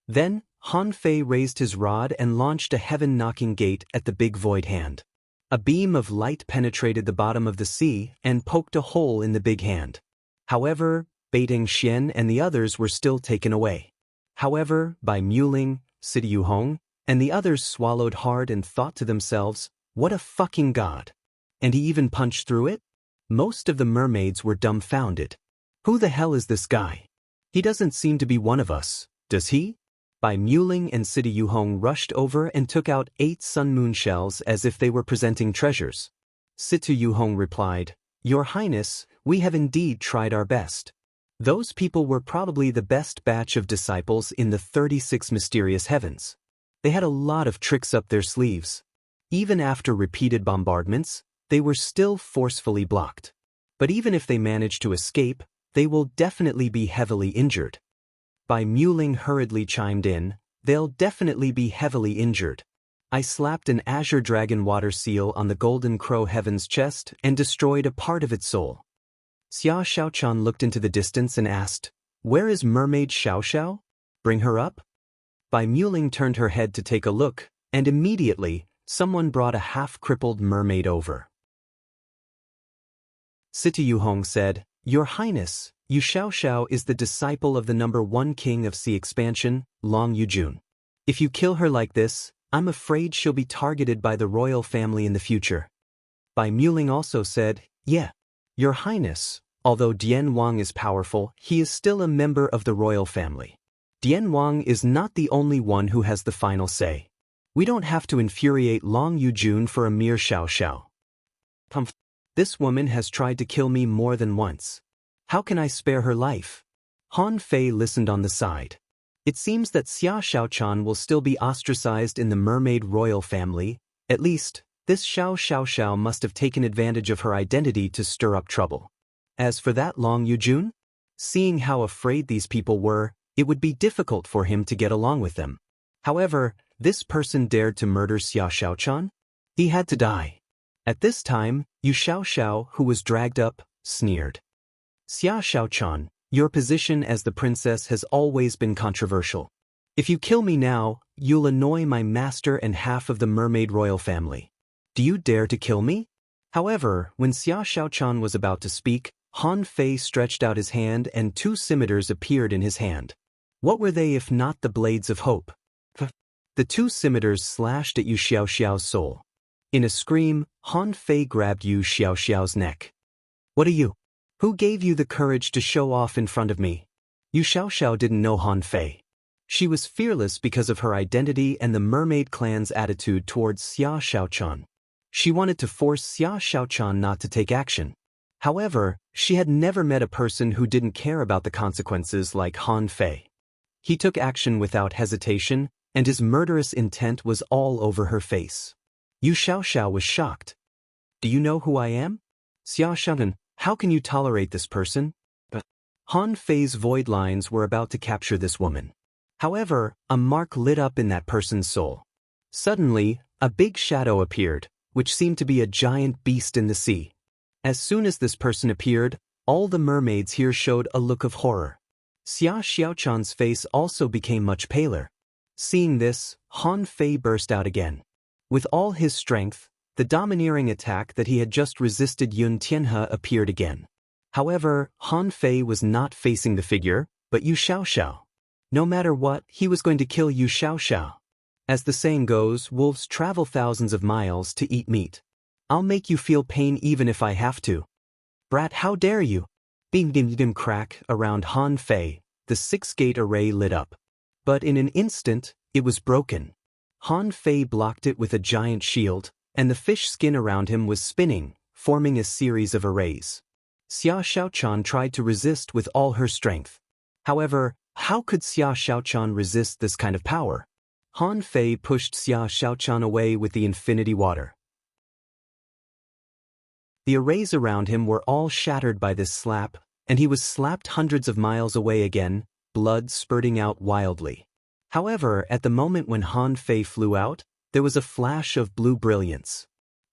Then, Han Fei raised his rod and launched a heaven-knocking gate at the big void hand. A beam of light penetrated the bottom of the sea and poked a hole in the big hand. However, Beiding Xian and the others were still taken away. However, Bai Muling, Sidi Yuhong, and the others swallowed hard and thought to themselves, what a fucking god. And he even punched through it? Most of the mermaids were dumbfounded. Who the hell is this guy? He doesn't seem to be one of us, does he? Bai Muling and Sidi Yuhong rushed over and took out 8 sun moon shells as if they were presenting treasures. Sidi Yuhong replied, Your Highness, we have indeed tried our best. Those people were probably the best batch of disciples in the 36 mysterious heavens. They had a lot of tricks up their sleeves. Even after repeated bombardments, they were still forcefully blocked. But even if they manage to escape, they will definitely be heavily injured. Bai Muling hurriedly chimed in, they'll definitely be heavily injured. I slapped an azure dragon water seal on the golden crow heaven's chest and destroyed a part of its soul. Xia Xiaochan looked into the distance and asked, Where is mermaid Xiao Xiao? Bring her up? Bai Muling turned her head to take a look, and immediately, someone brought a half-crippled mermaid over. Sidi Yuhong said, Your Highness, Yu Xiao Xiao is the disciple of the number 1 king of sea expansion, Long Yujun. If you kill her like this, I'm afraid she'll be targeted by the royal family in the future. Bai Muling also said, Yeah, Your Highness, although Dian Wang is powerful, he is still a member of the royal family. Dian Wang is not the only one who has the final say. We don't have to infuriate Long Yujun for a mere Xiao Xiao. This woman has tried to kill me more than once. How can I spare her life? Han Fei listened on the side. It seems that Xia Xiaochan will still be ostracized in the mermaid royal family. At least, this Xiao Xiao must have taken advantage of her identity to stir up trouble. As for that Long Yujun, seeing how afraid these people were, it would be difficult for him to get along with them. However, this person dared to murder Xia Xiaochan? He had to die. At this time, Yu Xiao Xiao, who was dragged up, sneered. Xia Xiaochan, your position as the princess has always been controversial. If you kill me now, you'll annoy my master and half of the mermaid royal family. Do you dare to kill me? However, when Xia Xiaochan was about to speak, Han Fei stretched out his hand and 2 scimitars appeared in his hand. What were they if not the blades of hope? The 2 scimitars slashed at Yu Xiao Xiao's soul. In a scream, Han Fei grabbed Yu Xiao Xiao's neck. What are you? Who gave you the courage to show off in front of me? Yu Xiao Xiao didn't know Han Fei. She was fearless because of her identity and the mermaid clan's attitude towards Xia Xiaochan. She wanted to force Xia Xiaochan not to take action. However, she had never met a person who didn't care about the consequences like Han Fei. He took action without hesitation, and his murderous intent was all over her face. Yu Xiao Xiao was shocked. Do you know who I am? Xia Xiaochan, how can you tolerate this person? But Han Fei's void lines were about to capture this woman. However, a mark lit up in that person's soul. Suddenly, a big shadow appeared, which seemed to be a giant beast in the sea. As soon as this person appeared, all the mermaids here showed a look of horror. Xia Xiaochan's face also became much paler. Seeing this, Han Fei burst out again. With all his strength, the domineering attack that he had just resisted Yun Tianhe appeared again. However, Han Fei was not facing the figure, but Yu Xiao Xiao. No matter what, he was going to kill Yu Xiao Xiao. As the saying goes, wolves travel thousands of miles to eat meat. I'll make you feel pain even if I have to. Brat, how dare you? Bing crack around Han Fei, the 6-gate array lit up. But in an instant, it was broken. Han Fei blocked it with a giant shield, and the fish skin around him was spinning, forming a series of arrays. Xia Xiaochan tried to resist with all her strength. However, how could Xia Xiaochan resist this kind of power? Han Fei pushed Xia Xiaochan away with the infinity water. The arrays around him were all shattered by this slap, and he was slapped hundreds of miles away again, blood spurting out wildly. However, at the moment when Han Fei flew out, there was a flash of blue brilliance.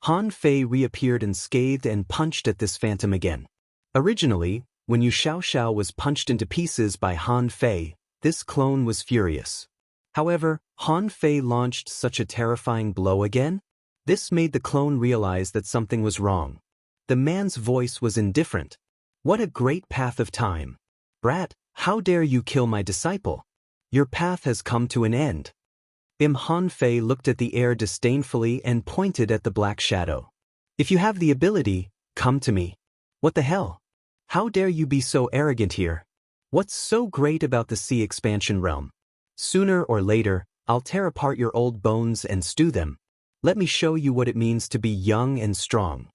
Han Fei reappeared unscathed and punched at this phantom again. Originally, when Yu Xiaoxiao was punched into pieces by Han Fei, this clone was furious. However, Han Fei launched such a terrifying blow again? This made the clone realize that something was wrong. The man's voice was indifferent. What a great path of time. Brat, how dare you kill my disciple? Your path has come to an end. Han Fei looked at the air disdainfully and pointed at the black shadow. If you have the ability, come to me. What the hell? How dare you be so arrogant here? What's so great about the sea expansion realm? Sooner or later, I'll tear apart your old bones and stew them. Let me show you what it means to be young and strong.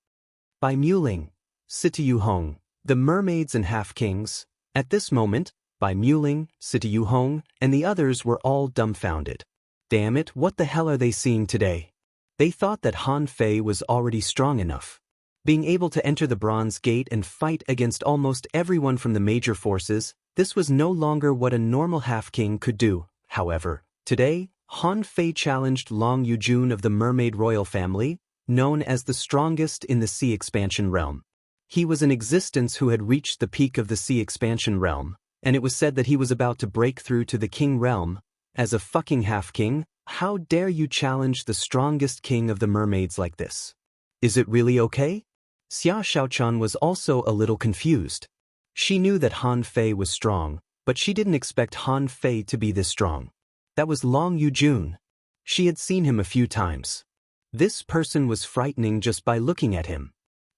By Muling, Sityu Hong, the mermaids and half-kings, at this moment, Bai Muling, Sityu Hong, and the others were all dumbfounded. Damn it, what the hell are they seeing today? They thought that Han Fei was already strong enough. Being able to enter the Bronze Gate and fight against almost everyone from the major forces, this was no longer what a normal half-king could do. However, today, Han Fei challenged Long Yujun of the Mermaid Royal family, known as the strongest in the sea expansion realm. He was an existence who had reached the peak of the sea expansion realm, and it was said that he was about to break through to the king realm. As a fucking half-king, how dare you challenge the strongest king of the mermaids like this? Is it really okay? Xia Xiaochan was also a little confused. She knew that Han Fei was strong, but she didn't expect Han Fei to be this strong. That was Long Yujun. She had seen him a few times. This person was frightening just by looking at him.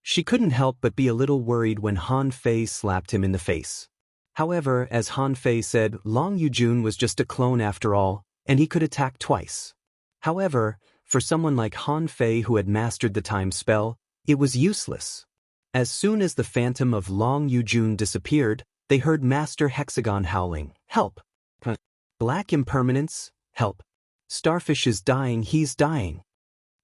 She couldn't help but be a little worried when Han Fei slapped him in the face. However, as Han Fei said, Long Yujun was just a clone after all, and he could attack twice. However, for someone like Han Fei who had mastered the time spell, it was useless. As soon as the phantom of Long Yujun disappeared, they heard Master Hexagon howling, "Help! Black impermanence, help! Starfish is dying, he's dying!"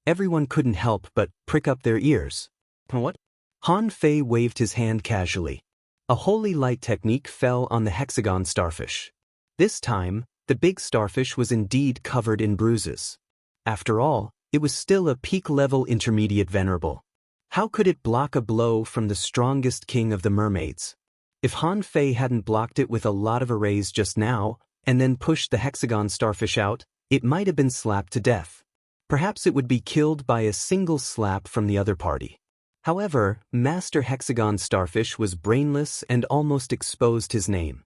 Everyone couldn't help but prick up their ears. What? Han Fei waved his hand casually. A holy light technique fell on the hexagon starfish. This time, the big starfish was indeed covered in bruises. After all, it was still a peak-level intermediate venerable. How could it block a blow from the strongest king of the mermaids? If Han Fei hadn't blocked it with a lot of arrays just now, and then pushed the hexagon starfish out, it might have been slapped to death. Perhaps it would be killed by a single slap from the other party. However, Master Hexagon Starfish was brainless and almost exposed his name.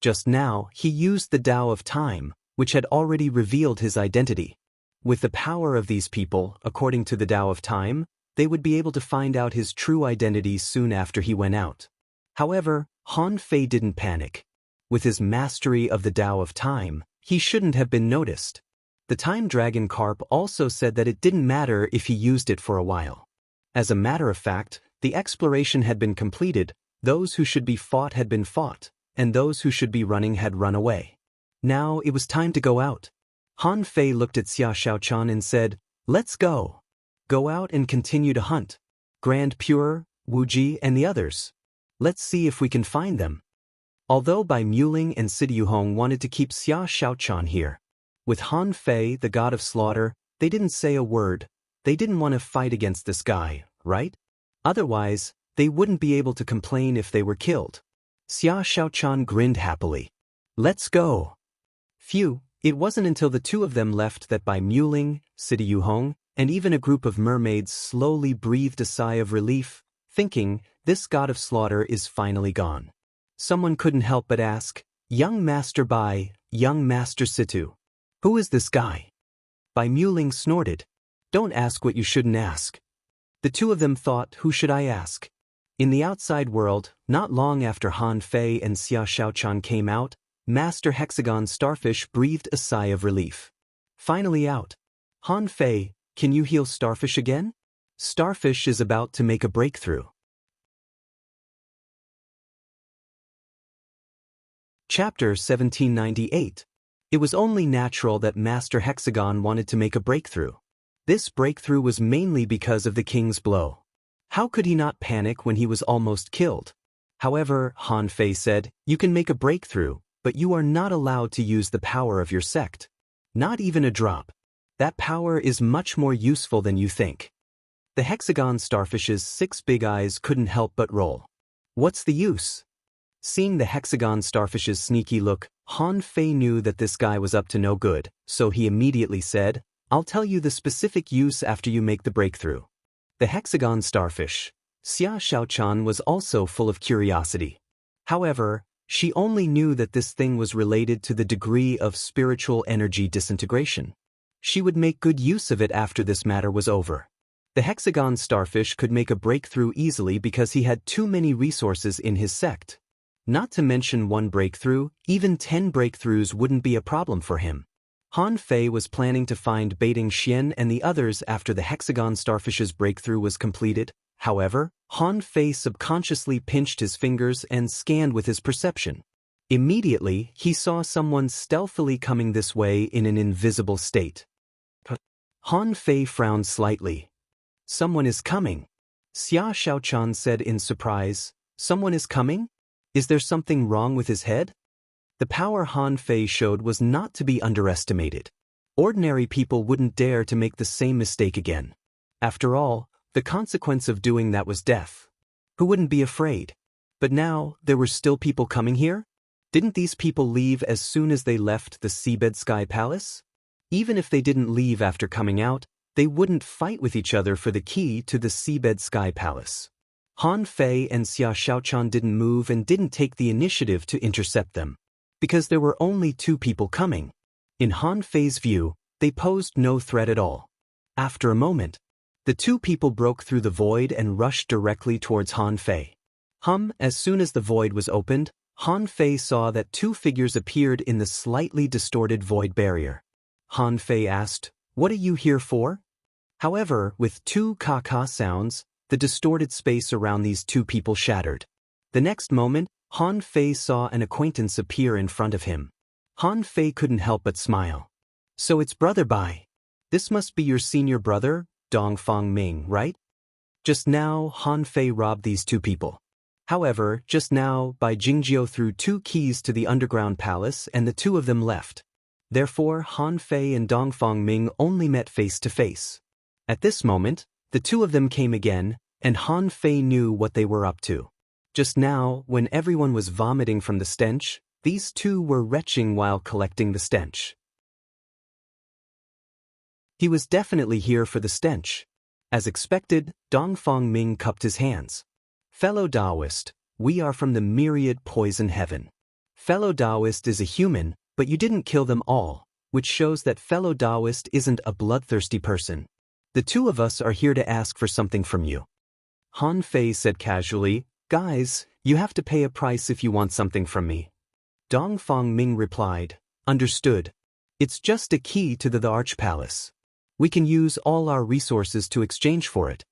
Just now, he used the Tao of Time, which had already revealed his identity. With the power of these people, according to the Tao of Time, they would be able to find out his true identity soon after he went out. However, Han Fei didn't panic. With his mastery of the Tao of Time, he shouldn't have been noticed. The Time Dragon Carp also said that it didn't matter if he used it for a while. As a matter of fact, the exploration had been completed, those who should be fought had been fought, and those who should be running had run away. Now it was time to go out. Han Fei looked at Xia Xiaochan and said, "Let's go. Go out and continue to hunt. Grand Pure, Wu Ji, and the others. Let's see if we can find them." Although Bai Muling and Sityu Hong wanted to keep Xia Xiaochan here, with Han Fei, the god of slaughter, they didn't say a word. They didn't want to fight against this guy, right? Otherwise, they wouldn't be able to complain if they were killed. Xia Xiaochan grinned happily. "Let's go." Phew, it wasn't until the two of them left that Bai Muling, Sityu Hong, and even a group of mermaids slowly breathed a sigh of relief, thinking, this god of slaughter is finally gone. Someone couldn't help but ask, "Young Master Bai, young Master Situ. Who is this guy?" Bai Muling snorted. "Don't ask what you shouldn't ask." The two of them thought, who should I ask? In the outside world, not long after Han Fei and Xia Xiaochan came out, Master Hexagon Starfish breathed a sigh of relief. Finally out. "Han Fei, can you heal Starfish again?" Starfish is about to make a breakthrough. Chapter 1798. It was only natural that Master Hexagon wanted to make a breakthrough. This breakthrough was mainly because of the king's blow. How could he not panic when he was almost killed? However, Han Fei said, "You can make a breakthrough, but you are not allowed to use the power of your sect. Not even a drop. That power is much more useful than you think." The hexagon starfish's 6 big eyes couldn't help but roll. What's the use? Seeing the hexagon starfish's sneaky look, Han Fei knew that this guy was up to no good, so he immediately said, "I'll tell you the specific use after you make the breakthrough." The hexagon starfish, Xia Xiaochan, was also full of curiosity. However, she only knew that this thing was related to the degree of spiritual energy disintegration. She would make good use of it after this matter was over. The hexagon starfish could make a breakthrough easily because he had too many resources in his sect. Not to mention one breakthrough, even 10 breakthroughs wouldn't be a problem for him. Han Fei was planning to find Baiting Xian and the others after the hexagon starfish's breakthrough was completed. However, Han Fei subconsciously pinched his fingers and scanned with his perception. Immediately, he saw someone stealthily coming this way in an invisible state. Han Fei frowned slightly. "Someone is coming," Xia Xiaochan said in surprise. "Someone is coming? Is there something wrong with his head?" The power Han Fei showed was not to be underestimated. Ordinary people wouldn't dare to make the same mistake again. After all, the consequence of doing that was death. Who wouldn't be afraid? But now, there were still people coming here? Didn't these people leave as soon as they left the Seabed Sky Palace? Even if they didn't leave after coming out, they wouldn't fight with each other for the key to the Seabed Sky Palace. Han Fei and Xia Xiaochan didn't move and didn't take the initiative to intercept them. Because there were only 2 people coming. In Han Fei's view, they posed no threat at all. After a moment, the 2 people broke through the void and rushed directly towards Han Fei. As soon as the void was opened, Han Fei saw that 2 figures appeared in the slightly distorted void barrier. Han Fei asked, "What are you here for?" However, with 2 ka-ka sounds, the distorted space around these 2 people shattered. The next moment, Han Fei saw an acquaintance appear in front of him. Han Fei couldn't help but smile. "So it's Brother Bai. This must be your senior brother, Dongfang Ming, right?" Just now, Han Fei robbed these 2 people. However, just now, Bai Jingjiu threw 2 keys to the underground palace and the 2 of them left. Therefore, Han Fei and Dongfang Ming only met face to face. At this moment, the 2 of them came again, and Han Fei knew what they were up to. Just now, when everyone was vomiting from the stench, these 2 were retching while collecting the stench. He was definitely here for the stench. As expected, Dongfang Ming cupped his hands. "Fellow Taoist, we are from the myriad poison heaven. Fellow Taoist is a human, but you didn't kill them all, which shows that fellow Taoist isn't a bloodthirsty person. The 2 of us are here to ask for something from you." Han Fei said casually, "Guys, you have to pay a price if you want something from me." Dongfang Ming replied, "Understood. It's just a key to the Arch Palace. We can use all our resources to exchange for it."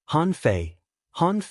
Han Fei and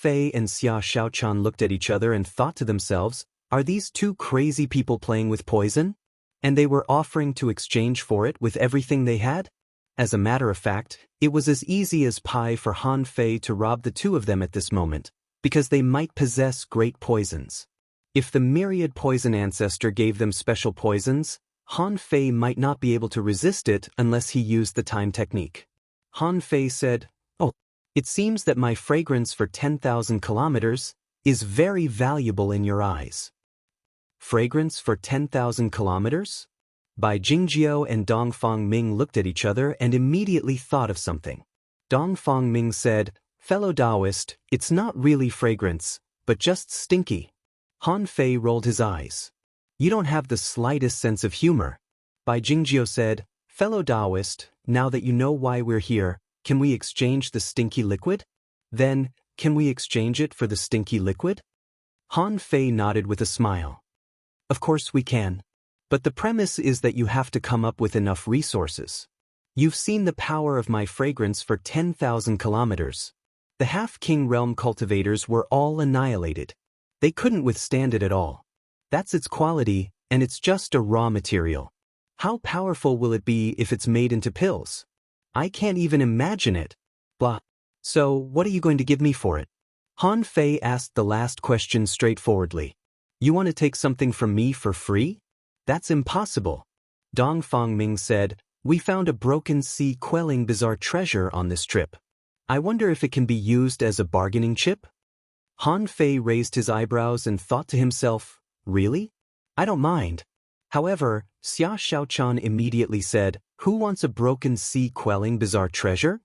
Xia Xiaochan looked at each other and thought to themselves, are these 2 crazy people playing with poison? And they were offering to exchange for it with everything they had? As a matter of fact, it was as easy as pie for Han Fei to rob the 2 of them at this moment, because they might possess great poisons. If the myriad poison ancestor gave them special poisons, Han Fei might not be able to resist it unless he used the time technique. Han Fei said, "Oh, it seems that my fragrance for 10,000 kilometers is very valuable in your eyes." Fragrance for 10,000 kilometers? Bai Jingjiu and Dongfang Ming looked at each other and immediately thought of something. Dongfang Ming said, "Fellow Taoist, it's not really fragrance, but just stinky." Han Fei rolled his eyes. "You don't have the slightest sense of humor." Bai Jingjiu said, "Fellow Taoist, now that you know why we're here, can we exchange the stinky liquid? Then, can we exchange it for the stinky liquid?" Han Fei nodded with a smile. "Of course we can. But the premise is that you have to come up with enough resources." You've seen the power of my fragrance for 10,000 kilometers. The half-king realm cultivators were all annihilated. They couldn't withstand it at all. That's its quality, and it's just a raw material. How powerful will it be if it's made into pills? I can't even imagine it. Blah. So, what are you going to give me for it? Han Fei asked the last question straightforwardly. You want to take something from me for free? That's impossible. Dong Fangming said, we found a broken sea quelling bizarre treasure on this trip. I wonder if it can be used as a bargaining chip? Han Fei raised his eyebrows and thought to himself, really? I don't mind. However, Xia Xiaochan immediately said, who wants a broken sea quelling bizarre treasure?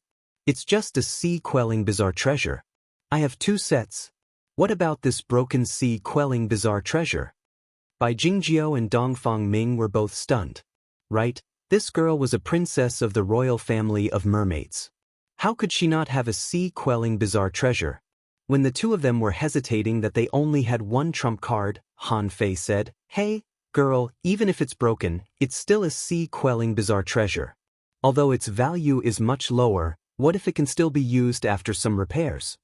It's just a sea quelling bizarre treasure. I have 2 sets. What about this broken sea quelling bizarre treasure? Bai Jingjiu and Dongfang Ming were both stunned. Right, this girl was a princess of the royal family of mermaids. How could she not have a sea quelling bizarre treasure? When the 2 of them were hesitating that they only had 1 trump card, Han Fei said, hey, girl, even if it's broken, it's still a sea quelling bizarre treasure. Although its value is much lower, what if it can still be used after some repairs?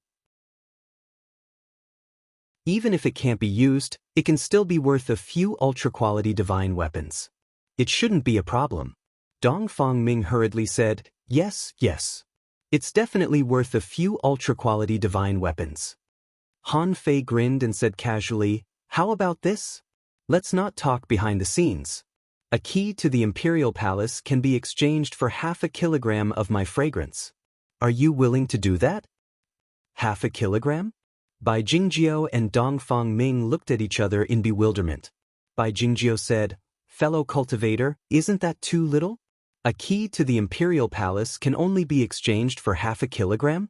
Even if it can't be used, it can still be worth a few ultra-quality divine weapons. It shouldn't be a problem. Dongfang Ming hurriedly said, yes, yes. It's definitely worth a few ultra-quality divine weapons. Han Fei grinned and said casually, how about this? Let's not talk behind the scenes. A key to the Imperial Palace can be exchanged for half a kilogram of my fragrance. Are you willing to do that? Half a kilogram? Bai Jingjiu and Dongfang Ming looked at each other in bewilderment. Bai Jingjiu said, fellow cultivator, isn't that too little? A key to the Imperial Palace can only be exchanged for half a kilogram?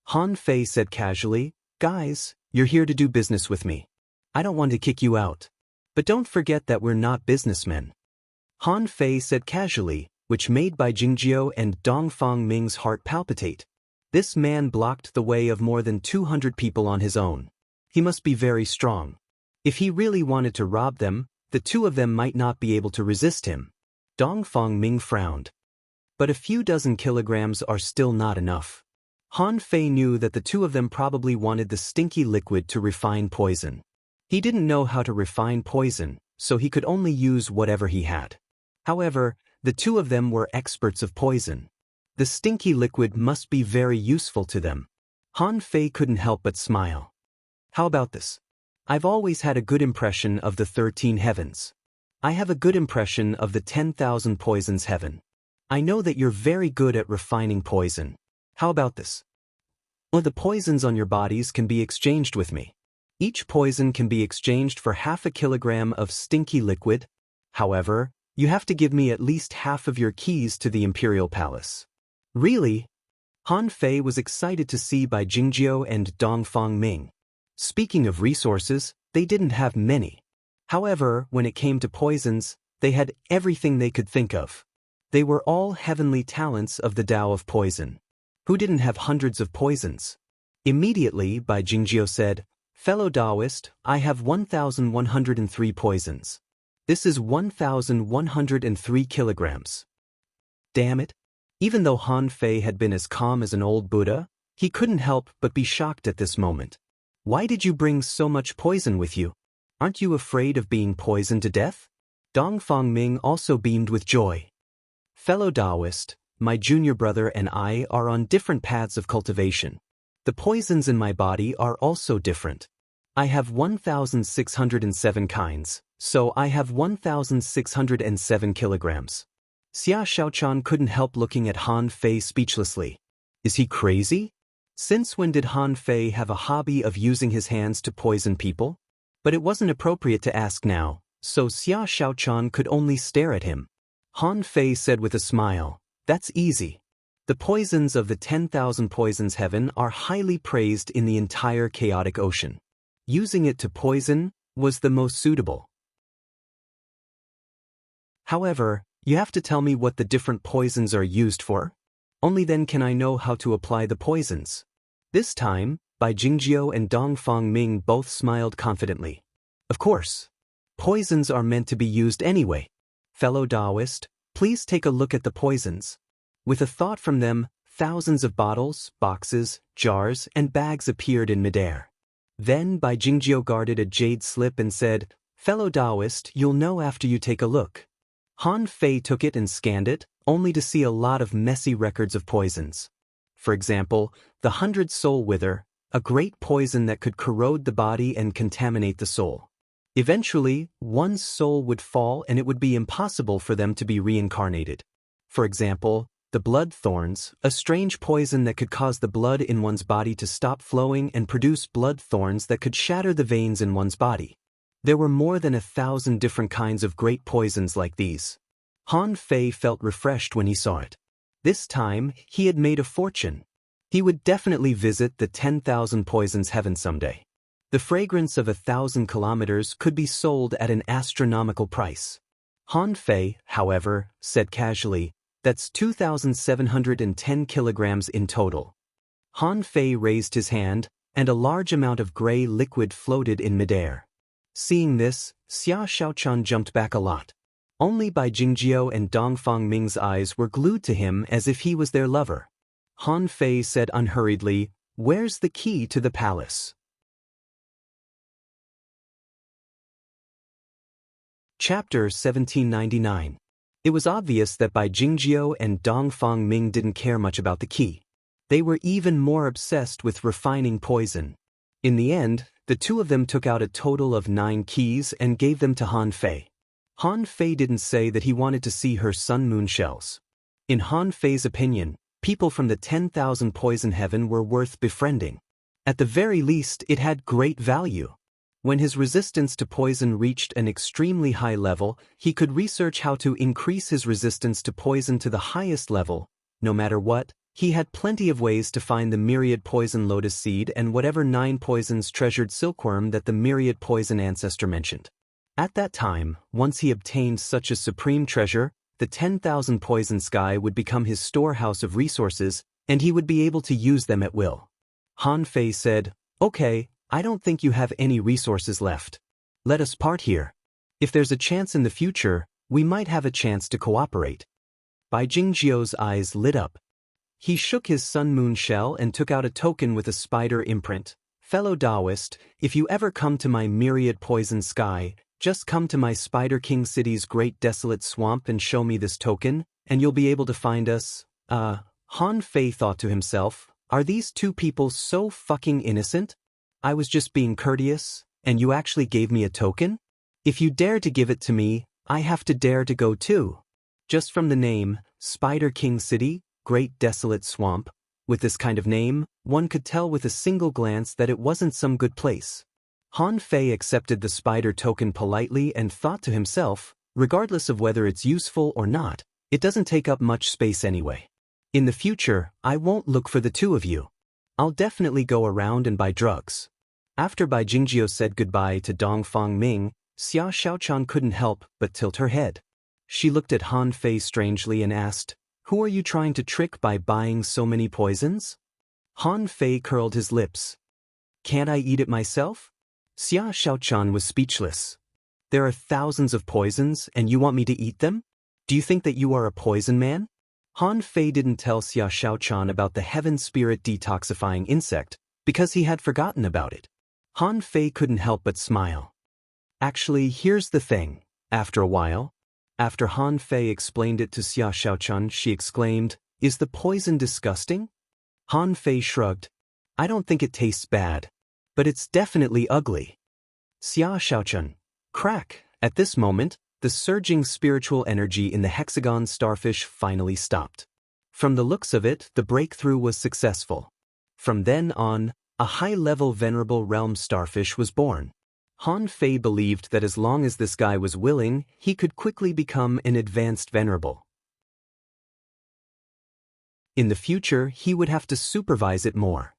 Han Fei said casually, guys, you're here to do business with me. I don't want to kick you out. But don't forget that we're not businessmen. Han Fei said casually, which made Bai Jingjiu and Dongfang Ming's heart palpitate. This man blocked the way of more than 200 people on his own. He must be very strong. If he really wanted to rob them, the 2 of them might not be able to resist him. Dongfang Ming frowned. But a few dozen kilograms are still not enough. Han Fei knew that the 2 of them probably wanted the stinky liquid to refine poison. He didn't know how to refine poison, so he could only use whatever he had. However, the 2 of them were experts of poison. The stinky liquid must be very useful to them. Han Fei couldn't help but smile. How about this? I've always had a good impression of the 13 heavens. I have a good impression of the 10,000 poisons heaven. I know that you're very good at refining poison. How about this? Well, the poisons on your bodies can be exchanged with me. Each poison can be exchanged for half a kilogram of stinky liquid. However, you have to give me at least half of your keys to the Imperial Palace. Really? Han Fei was excited to see Bai Jingjiu and Dongfang Ming. Speaking of resources, they didn't have many. However, when it came to poisons, they had everything they could think of. They were all heavenly talents of the Tao of poison. Who didn't have hundreds of poisons? Immediately, Bai Jingjiu said, fellow Taoist, I have 1,103 poisons. This is 1,103 kilograms. Damn it. Even though Han Fei had been as calm as an old Buddha, he couldn't help but be shocked at this moment. Why did you bring so much poison with you? Aren't you afraid of being poisoned to death? Dongfang Ming also beamed with joy. Fellow Taoist, my junior brother and I are on different paths of cultivation. The poisons in my body are also different. I have 1,607 kinds, so I have 1,607 kilograms. Xia Xiaochan couldn't help looking at Han Fei speechlessly. Is he crazy? Since when did Han Fei have a hobby of using his hands to poison people? But it wasn't appropriate to ask now, so Xia Xiaochan could only stare at him. Han Fei said with a smile, that's easy. The poisons of the 10,000 poisons heaven are highly praised in the entire chaotic ocean. Using it to poison was the most suitable. However, you have to tell me what the different poisons are used for. Only then can I know how to apply the poisons. This time, Bai Jingjiu and Dongfang Ming both smiled confidently. Of course. Poisons are meant to be used anyway. Fellow Taoist, please take a look at the poisons. With a thought from them, thousands of bottles, boxes, jars, and bags appeared in midair. Then Bai Jingjiu guarded a jade slip and said, "Fellow Taoist, you'll know after you take a look." Han Fei took it and scanned it, only to see a lot of messy records of poisons. For example, the 100-soul wither, a great poison that could corrode the body and contaminate the soul. Eventually, one's soul would fall and it would be impossible for them to be reincarnated. For example, the blood thorns, a strange poison that could cause the blood in one's body to stop flowing and produce blood thorns that could shatter the veins in one's body. There were more than 1,000 different kinds of great poisons like these. Han Fei felt refreshed when he saw it. This time, he had made a fortune. He would definitely visit the 10,000 poisons heaven someday. The fragrance of 1,000 kilometers could be sold at an astronomical price. Han Fei, however, said casually, "That's 2,710 kilograms in total." Han Fei raised his hand, and a large amount of gray liquid floated in midair. Seeing this, Xia Shaochan jumped back a lot. Only Bai Jingjiu and Dongfang Ming's eyes were glued to him as if he was their lover. Han Fei said unhurriedly, "Where's the key to the palace?" Chapter 1799. It was obvious that Bai Jingjiu and Dongfang Ming didn't care much about the key. They were even more obsessed with refining poison. In the end, the two of them took out a total of 9 keys and gave them to Han Fei. Han Fei didn't say that he wanted to see her sun moon shells. In Han Fei's opinion, people from the 10,000 poison heaven were worth befriending. At the very least, it had great value. When his resistance to poison reached an extremely high level, he could research how to increase his resistance to poison to the highest level. No matter what, he had plenty of ways to find the myriad poison lotus seed and whatever 9 poisons treasured silkworm that the myriad poison ancestor mentioned. At that time, once he obtained such a supreme treasure, the 10,000 poison sky would become his storehouse of resources, and he would be able to use them at will. Han Fei said, "Okay, I don't think you have any resources left. Let us part here. If there's a chance in the future, we might have a chance to cooperate." Bai Jingjiu's eyes lit up. He shook his sun-moon shell and took out a token with a spider imprint. "Fellow Taoist, if you ever come to my myriad poison sky, just come to my Spider King City's great desolate swamp and show me this token, and you'll be able to find us." Han Fei thought to himself, "Are these two people so fucking innocent? I was just being courteous, and you actually gave me a token? If you dare to give it to me, I have to dare to go too." Just from the name, Spider King City, Great Desolate Swamp, with this kind of name, one could tell with a single glance that it wasn't some good place. Han Fei accepted the spider token politely and thought to himself, regardless of whether it's useful or not, it doesn't take up much space anyway. In the future, I won't look for the two of you. I'll definitely go around and buy drugs. After Bai Jingjiu said goodbye to Dongfang Ming, Xia Shaochan couldn't help but tilt her head. She looked at Han Fei strangely and asked, "Who are you trying to trick by buying so many poisons?" Han Fei curled his lips. "Can't I eat it myself?" Xia Shaochan was speechless. "There are thousands of poisons and you want me to eat them? Do you think that you are a poison man?" Han Fei didn't tell Xia Shaochan about the heaven spirit detoxifying insect because he had forgotten about it. Han Fei couldn't help but smile. "Actually, here's the thing." After a while, after Han Fei explained it to Xia Shaochan, she exclaimed, "Is the poison disgusting?" Han Fei shrugged. "I don't think it tastes bad, but it's definitely ugly." Xia Shaochan. Crack. At this moment, the surging spiritual energy in the hexagon starfish finally stopped. From the looks of it, the breakthrough was successful. From then on, a high-level venerable realm starfish was born. Han Fei believed that as long as this guy was willing, he could quickly become an advanced venerable. In the future, he would have to supervise it more.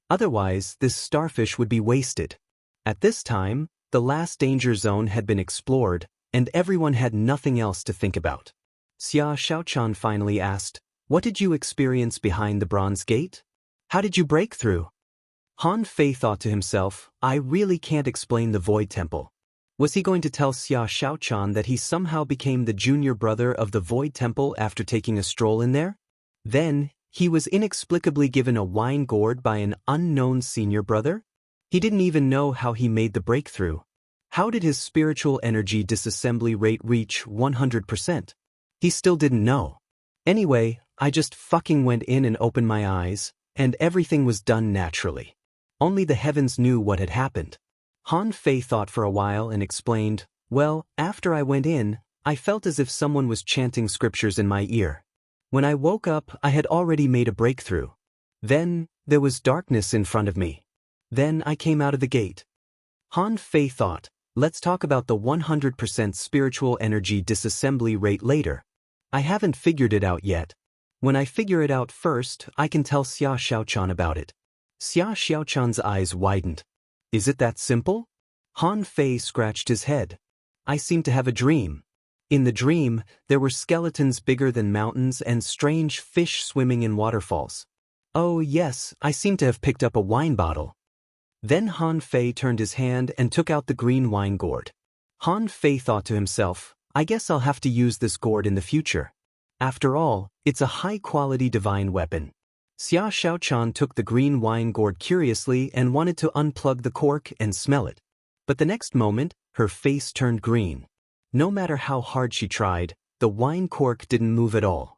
Otherwise, this starfish would be wasted. At this time, the last danger zone had been explored, and everyone had nothing else to think about. Xia Shaochan finally asked, "What did you experience behind the bronze gate? How did you break through?" Han Fei thought to himself, "I really can't explain the Void Temple." Was he going to tell Xia Shaochan that he somehow became the junior brother of the Void Temple after taking a stroll in there? Then, he was inexplicably given a wine gourd by an unknown senior brother? He didn't even know how he made the breakthrough. How did his spiritual energy disassembly rate reach 100%? He still didn't know. Anyway, I just fucking went in and opened my eyes, and everything was done naturally. Only the heavens knew what had happened. Han Fei thought for a while and explained, well, after I went in, I felt as if someone was chanting scriptures in my ear. When I woke up, I had already made a breakthrough. Then, there was darkness in front of me. Then I came out of the gate. Han Fei thought, let's talk about the 100% spiritual energy disassembly rate later. I haven't figured it out yet. When I figure it out first, I can tell Xia Xiaochan about it. Xia Xiaochan's eyes widened. Is it that simple? Han Fei scratched his head. I seem to have a dream. In the dream, there were skeletons bigger than mountains and strange fish swimming in waterfalls. Oh yes, I seem to have picked up a wine bottle. Then Han Fei turned his hand and took out the green wine gourd. Han Fei thought to himself, I guess I'll have to use this gourd in the future. After all, it's a high-quality divine weapon. Xia Xiaochan took the green wine gourd curiously and wanted to unplug the cork and smell it. But the next moment, her face turned green. No matter how hard she tried, the wine cork didn't move at all.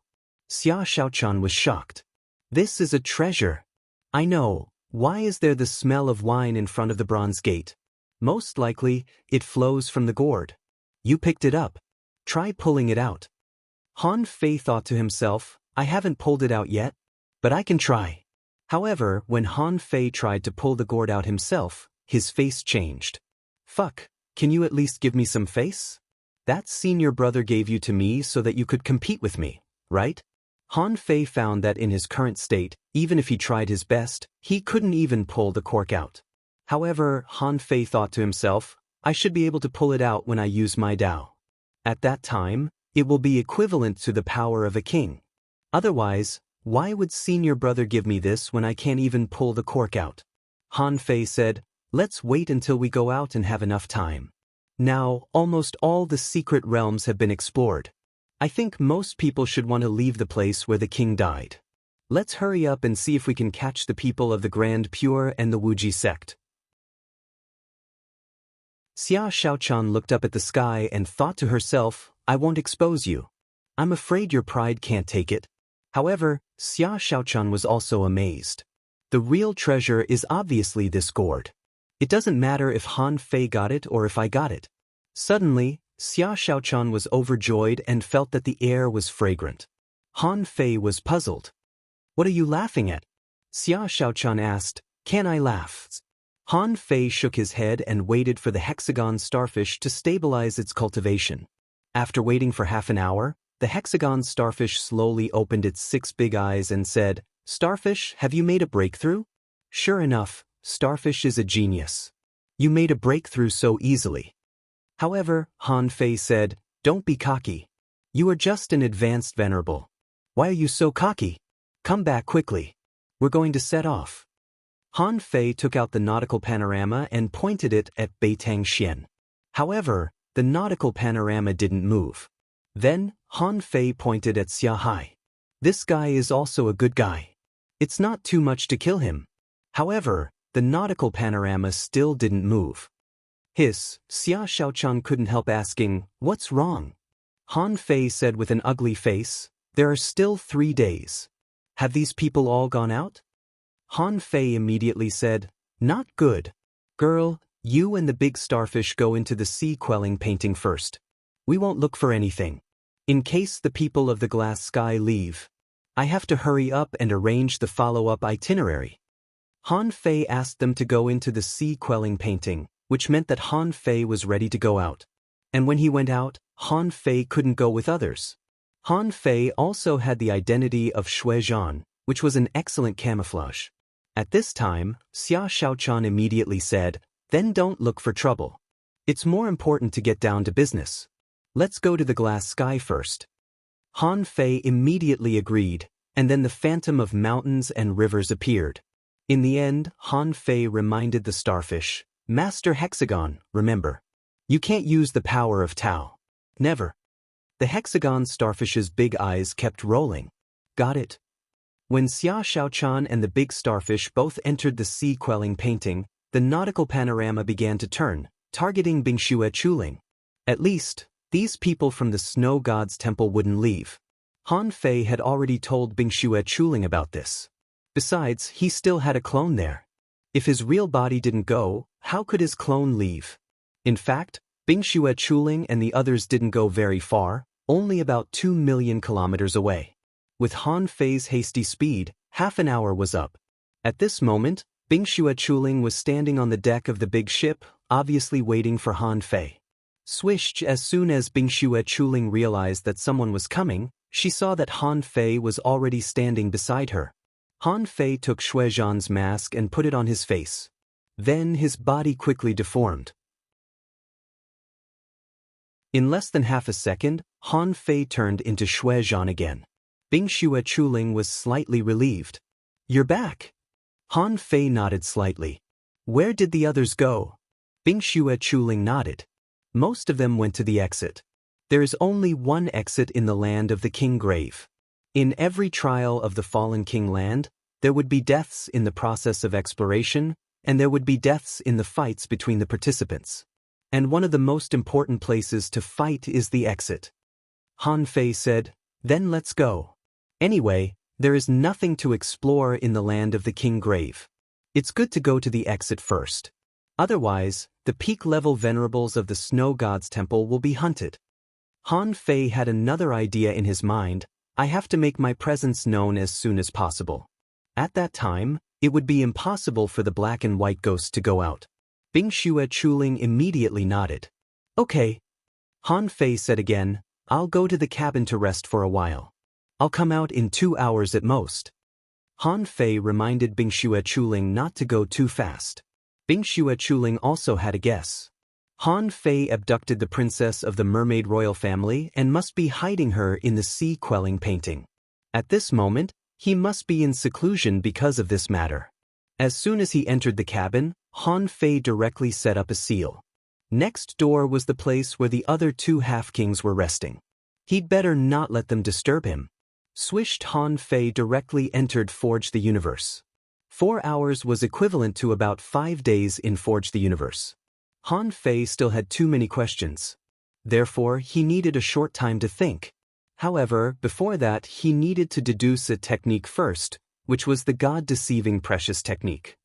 Xia Xiaochan was shocked. This is a treasure. I know. Why is there the smell of wine in front of the bronze gate? Most likely, it flows from the gourd. You picked it up. Try pulling it out. Han Fei thought to himself, I haven't pulled it out yet, but I can try. However, when Han Fei tried to pull the gourd out himself, his face changed. Fuck, can you at least give me some face? That senior brother gave you to me so that you could compete with me, right? Han Fei found that in his current state, even if he tried his best, he couldn't even pull the cork out. However, Han Fei thought to himself, I should be able to pull it out when I use my Tao. At that time, it will be equivalent to the power of a king. Otherwise, why would senior brother give me this when I can't even pull the cork out? Han Fei said, let's wait until we go out and have enough time. Now, almost all the secret realms have been explored. I think most people should want to leave the place where the king died. Let's hurry up and see if we can catch the people of the Grand Pure and the Wuji sect. Xia Xiaochan looked up at the sky and thought to herself, I won't expose you. I'm afraid your pride can't take it. However, Xia Xiaochan was also amazed. The real treasure is obviously this gourd. It doesn't matter if Han Fei got it or if I got it. Suddenly, Xia Xiaochan was overjoyed and felt that the air was fragrant. Han Fei was puzzled. What are you laughing at? Xia Xiaochan asked, Can I laugh? Han Fei shook his head and waited for the hexagon starfish to stabilize its cultivation. After waiting for half an hour, the hexagon starfish slowly opened its 6 big eyes and said, Starfish, have you made a breakthrough? Sure enough, Starfish is a genius. You made a breakthrough so easily. However, Han Fei said, Don't be cocky. You are just an advanced venerable. Why are you so cocky? Come back quickly. We're going to set off. Han Fei took out the nautical panorama and pointed it at Beitang Xian. However, the nautical panorama didn't move. Then, Han Fei pointed at Xia Hai. This guy is also a good guy. It's not too much to kill him. However, the nautical panorama still didn't move. Xia Xiaochan couldn't help asking, What's wrong? Han Fei said with an ugly face, There are still 3 days. Have these people all gone out? Han Fei immediately said, Not good. Girl, you and the big starfish go into the sea quelling painting first. We won't look for anything. In case the people of the glass sky leave, I have to hurry up and arrange the follow-up itinerary. Han Fei asked them to go into the sea quelling painting, which meant that Han Fei was ready to go out. And when he went out, Han Fei couldn't go with others. Han Fei also had the identity of Shui Zhan, which was an excellent camouflage. At this time, Xia Xiaochan immediately said, Then don't look for trouble. It's more important to get down to business. Let's go to the glass sky first. Han Fei immediately agreed, and then the phantom of mountains and rivers appeared. In the end, Han Fei reminded the starfish, Master Hexagon, remember. You can't use the power of Tao. Never. The hexagon starfish's big eyes kept rolling. Got it, When Xia Shaochan and the big starfish both entered the sea-quelling painting, the nautical panorama began to turn, targeting Bingxue Chuling. At least, these people from the snow god's temple wouldn't leave. Han Fei had already told Bingxue Chuling about this. Besides, he still had a clone there. If his real body didn't go, how could his clone leave? In fact, Bingxue Chuling and the others didn't go very far, only about 2 million kilometers away. With Han Fei's hasty speed, half an hour was up. At this moment, Bingxue Chuling was standing on the deck of the big ship, obviously waiting for Han Fei. Swish! As soon as Bingxue Chuling realized that someone was coming, she saw that Han Fei was already standing beside her. Han Fei took Shuizhan's mask and put it on his face. Then his body quickly deformed. In less than half a second, Han Fei turned into Shuizhan again. Bingxue Chuling was slightly relieved. "You're back." Han Fei nodded slightly. "Where did the others go?" Bingxue Chuling nodded. "Most of them went to the exit. There is only one exit in the land of the King Grave. In every trial of the fallen king land, there would be deaths in the process of exploration, and there would be deaths in the fights between the participants. And one of the most important places to fight is the exit." Han Fei said, "Then let's go. Anyway, there is nothing to explore in the land of the King Grave. It's good to go to the exit first. Otherwise, the peak-level venerables of the Snow God's temple will be hunted." Han Fei had another idea in his mind: "I have to make my presence known as soon as possible." At that time, it would be impossible for the black and white ghosts to go out. Bingxue Chuling immediately nodded. "Okay." Han Fei said again, "I'll go to the cabin to rest for a while. I'll come out in 2 hours at most." Han Fei reminded Bingxue Chuling not to go too fast. Bingxue Chuling also had a guess. Han Fei abducted the princess of the mermaid royal family and must be hiding her in the sea-quelling painting. At this moment, he must be in seclusion because of this matter. As soon as he entered the cabin, Han Fei directly set up a seal. Next door was the place where the other 2 half-kings were resting. He'd better not let them disturb him. Swished! Han Fei directly entered Forge the Universe. 4 hours was equivalent to about 5 days in Forge the Universe. Han Fei still had too many questions. Therefore, he needed a short time to think. However, before that, he needed to deduce a technique first, which was the God-deceiving precious technique.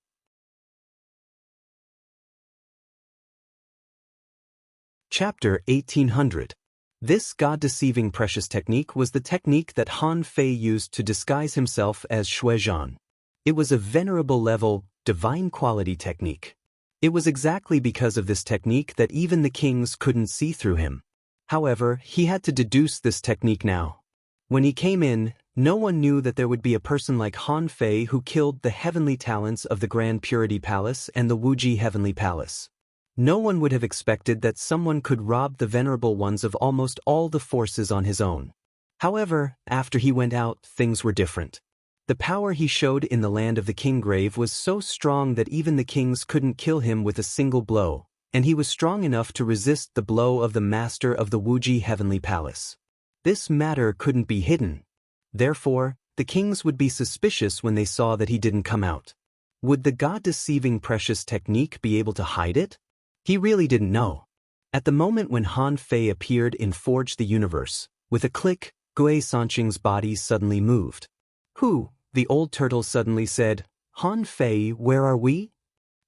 Chapter 1800. This God-deceiving precious technique was the technique that Han Fei used to disguise himself as Shuizhan. It was a venerable level, divine quality technique. It was exactly because of this technique that even the kings couldn't see through him. However, he had to deduce this technique now. When he came in, no one knew that there would be a person like Han Fei who killed the heavenly talents of the Grand Purity Palace and the Wuji Heavenly Palace. No one would have expected that someone could rob the venerable ones of almost all the forces on his own. However, after he went out, things were different. The power he showed in the land of the King Grave was so strong that even the kings couldn't kill him with a single blow, and he was strong enough to resist the blow of the master of the Wuji Heavenly Palace. This matter couldn't be hidden. Therefore, the kings would be suspicious when they saw that he didn't come out. Would the God-deceiving precious technique be able to hide it? He really didn't know. At the moment when Han Fei appeared in Forge the Universe, with a click, Gui Sanqing's body suddenly moved. "Who?" the old turtle suddenly said. "Han Fei, where are we?"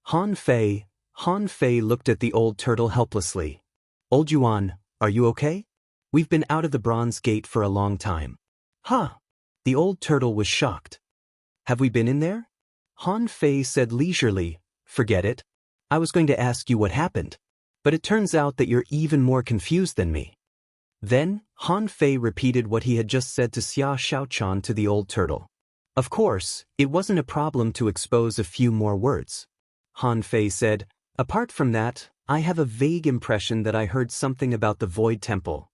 Han Fei looked at the old turtle helplessly. "Old Yuan, are you okay? We've been out of the Bronze Gate for a long time." "Huh?" The old turtle was shocked. "Have we been in there?" Han Fei said leisurely, "Forget it. I was going to ask you what happened. But it turns out that you're even more confused than me." Then, Han Fei repeated what he had just said to Xia Shaochan to the old turtle. Of course, it wasn't a problem to expose a few more words. Han Fei said, "Apart from that, I have a vague impression that I heard something about the Void Temple."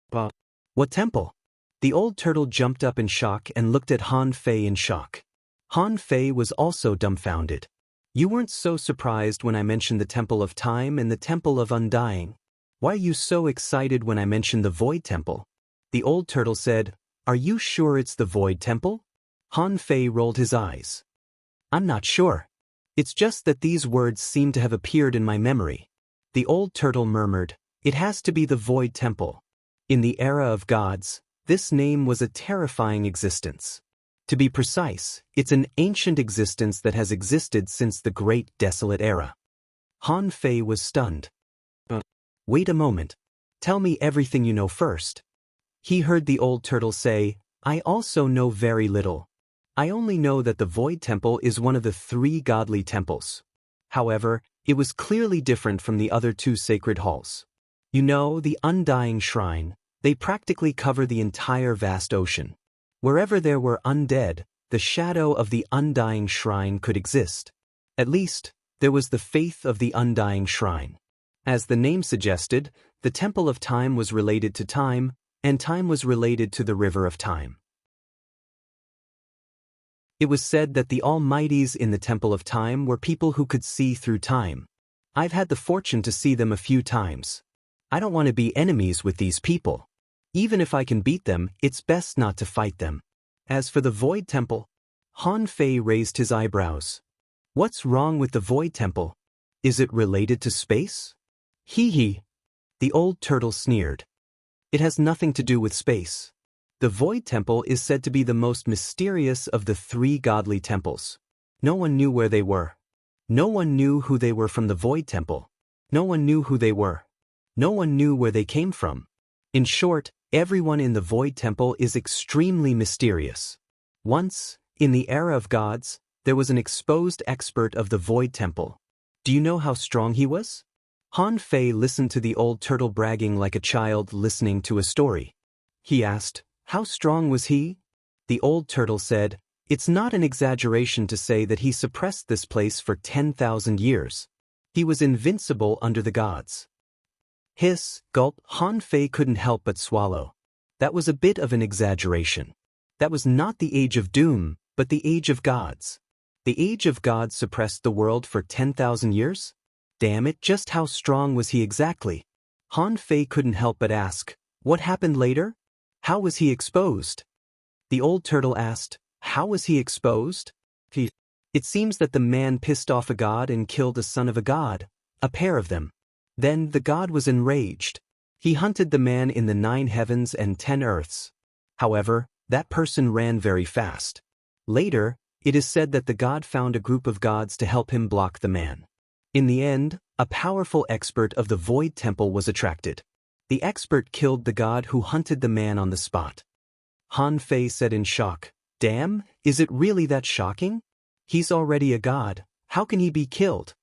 "But what temple?" The old turtle jumped up in shock and looked at Han Fei in shock. Han Fei was also dumbfounded. "You weren't so surprised when I mentioned the Temple of Time and the Temple of Undying. Why are you so excited when I mentioned the Void Temple?" The old turtle said, "Are you sure it's the Void Temple?" Han Fei rolled his eyes. I'm not sure. It's just that these words seem to have appeared in my memory. The old turtle murmured, it has to be the Void Temple. In the era of gods, this name was a terrifying existence. To be precise, it's an ancient existence that has existed since the Great Desolate Era. Han Fei was stunned. Wait a moment. Tell me everything you know first. He heard the old turtle say, I also know very little. I only know that the Void Temple is one of the 3 godly temples. However, it was clearly different from the other 2 sacred halls. You know, the Undying Shrine, they practically cover the entire vast ocean. Wherever there were undead, the shadow of the Undying Shrine could exist. At least, there was the faith of the Undying Shrine. As the name suggested, the Temple of Time was related to time, and time was related to the River of Time. It was said that the Almighties in the Temple of Time were people who could see through time. I've had the fortune to see them a few times. I don't want to be enemies with these people. Even if I can beat them, it's best not to fight them. As for the Void Temple, Han Fei raised his eyebrows. What's wrong with the Void Temple? Is it related to space? Hee hee. The old turtle sneered. It has nothing to do with space. The Void Temple is said to be the most mysterious of the 3 godly temples. No one knew where they were. No one knew who they were from the Void Temple. No one knew who they were. No one knew where they came from. In short, everyone in the Void Temple is extremely mysterious. Once, in the era of gods, there was an exposed expert of the Void Temple. Do you know how strong he was? Han Fei listened to the old turtle bragging like a child listening to a story. He asked, how strong was he? The old turtle said, it's not an exaggeration to say that he suppressed this place for 10,000 years. He was invincible under the gods. Hiss, gulp, Han Fei couldn't help but swallow. That was a bit of an exaggeration. That was not the Age of Doom, but the Age of Gods. The Age of Gods suppressed the world for 10,000 years? Damn it, just how strong was he exactly? Han Fei couldn't help but ask, what happened later? How was he exposed? The old turtle asked, how was he exposed? It seems that the man pissed off a god and killed a son of a god, a pair of them. Then the god was enraged. He hunted the man in the 9 heavens and 10 earths. However, that person ran very fast. Later, it is said that the god found a group of gods to help him block the man. In the end, a powerful expert of the Void Temple was attracted. The expert killed the god who hunted the man on the spot. Han Fei said in shock, damn, is it really that shocking? He's already a god, how can he be killed?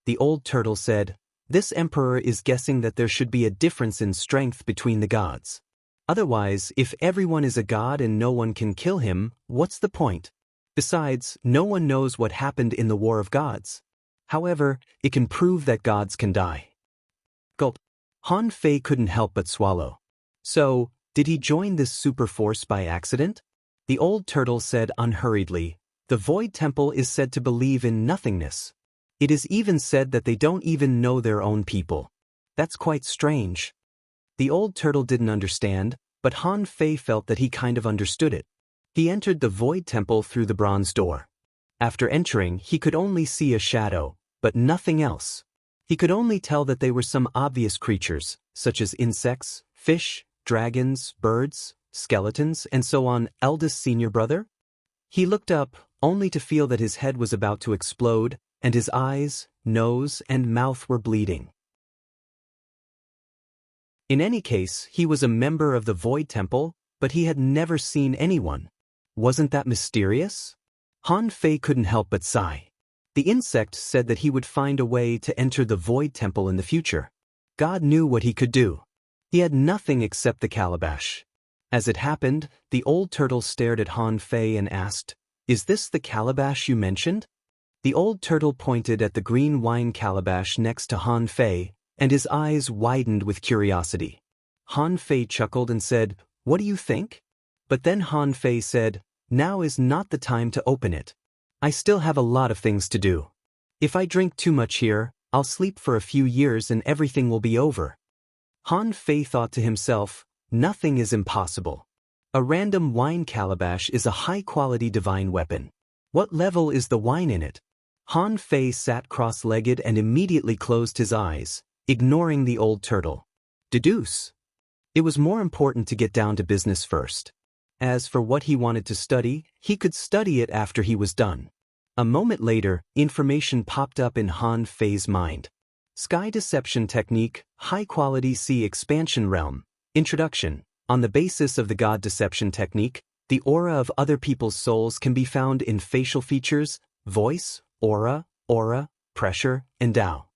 The old turtle said, this emperor is guessing that there should be a difference in strength between the gods. Otherwise, if everyone is a god and no one can kill him, what's the point? Besides, no one knows what happened in the War of Gods. However, it can prove that gods can die. Gulp. Han Fei couldn't help but swallow. So, did he join this super force by accident? The old turtle said unhurriedly, the Void Temple is said to believe in nothingness. It is even said that they don't even know their own people. That's quite strange. The old turtle didn't understand, but Han Fei felt that he kind of understood it. He entered the Void Temple through the bronze door. After entering, he could only see a shadow, but nothing else. He could only tell that they were some obvious creatures, such as insects, fish, dragons, birds, skeletons, and so on. Eldest senior brother? He looked up, only to feel that his head was about to explode, and his eyes, nose, and mouth were bleeding. In any case, he was a member of the Void Temple, but he had never seen anyone. Wasn't that mysterious? Han Fei couldn't help but sigh. The insect said that he would find a way to enter the Void Temple in the future. God knew what he could do. He had nothing except the calabash. As it happened, the old turtle stared at Han Fei and asked, is this the calabash you mentioned? The old turtle pointed at the green wine calabash next to Han Fei, and his eyes widened with curiosity. Han Fei chuckled and said, what do you think? But then Han Fei said, now is not the time to open it. I still have a lot of things to do. If I drink too much here, I'll sleep for a few years and everything will be over. Han Fei thought to himself, nothing is impossible. A random wine calabash is a high-quality divine weapon. What level is the wine in it? Han Fei sat cross-legged and immediately closed his eyes, ignoring the old turtle. Deduce. It was more important to get down to business first. As for what he wanted to study, he could study it after he was done. A moment later, information popped up in Han Fei's mind. Sky Deception Technique, High-Quality Sea Expansion Realm. Introduction. On the basis of the God Deception Technique, the aura of other people's souls can be found in facial features, voice, aura, pressure, and Tao.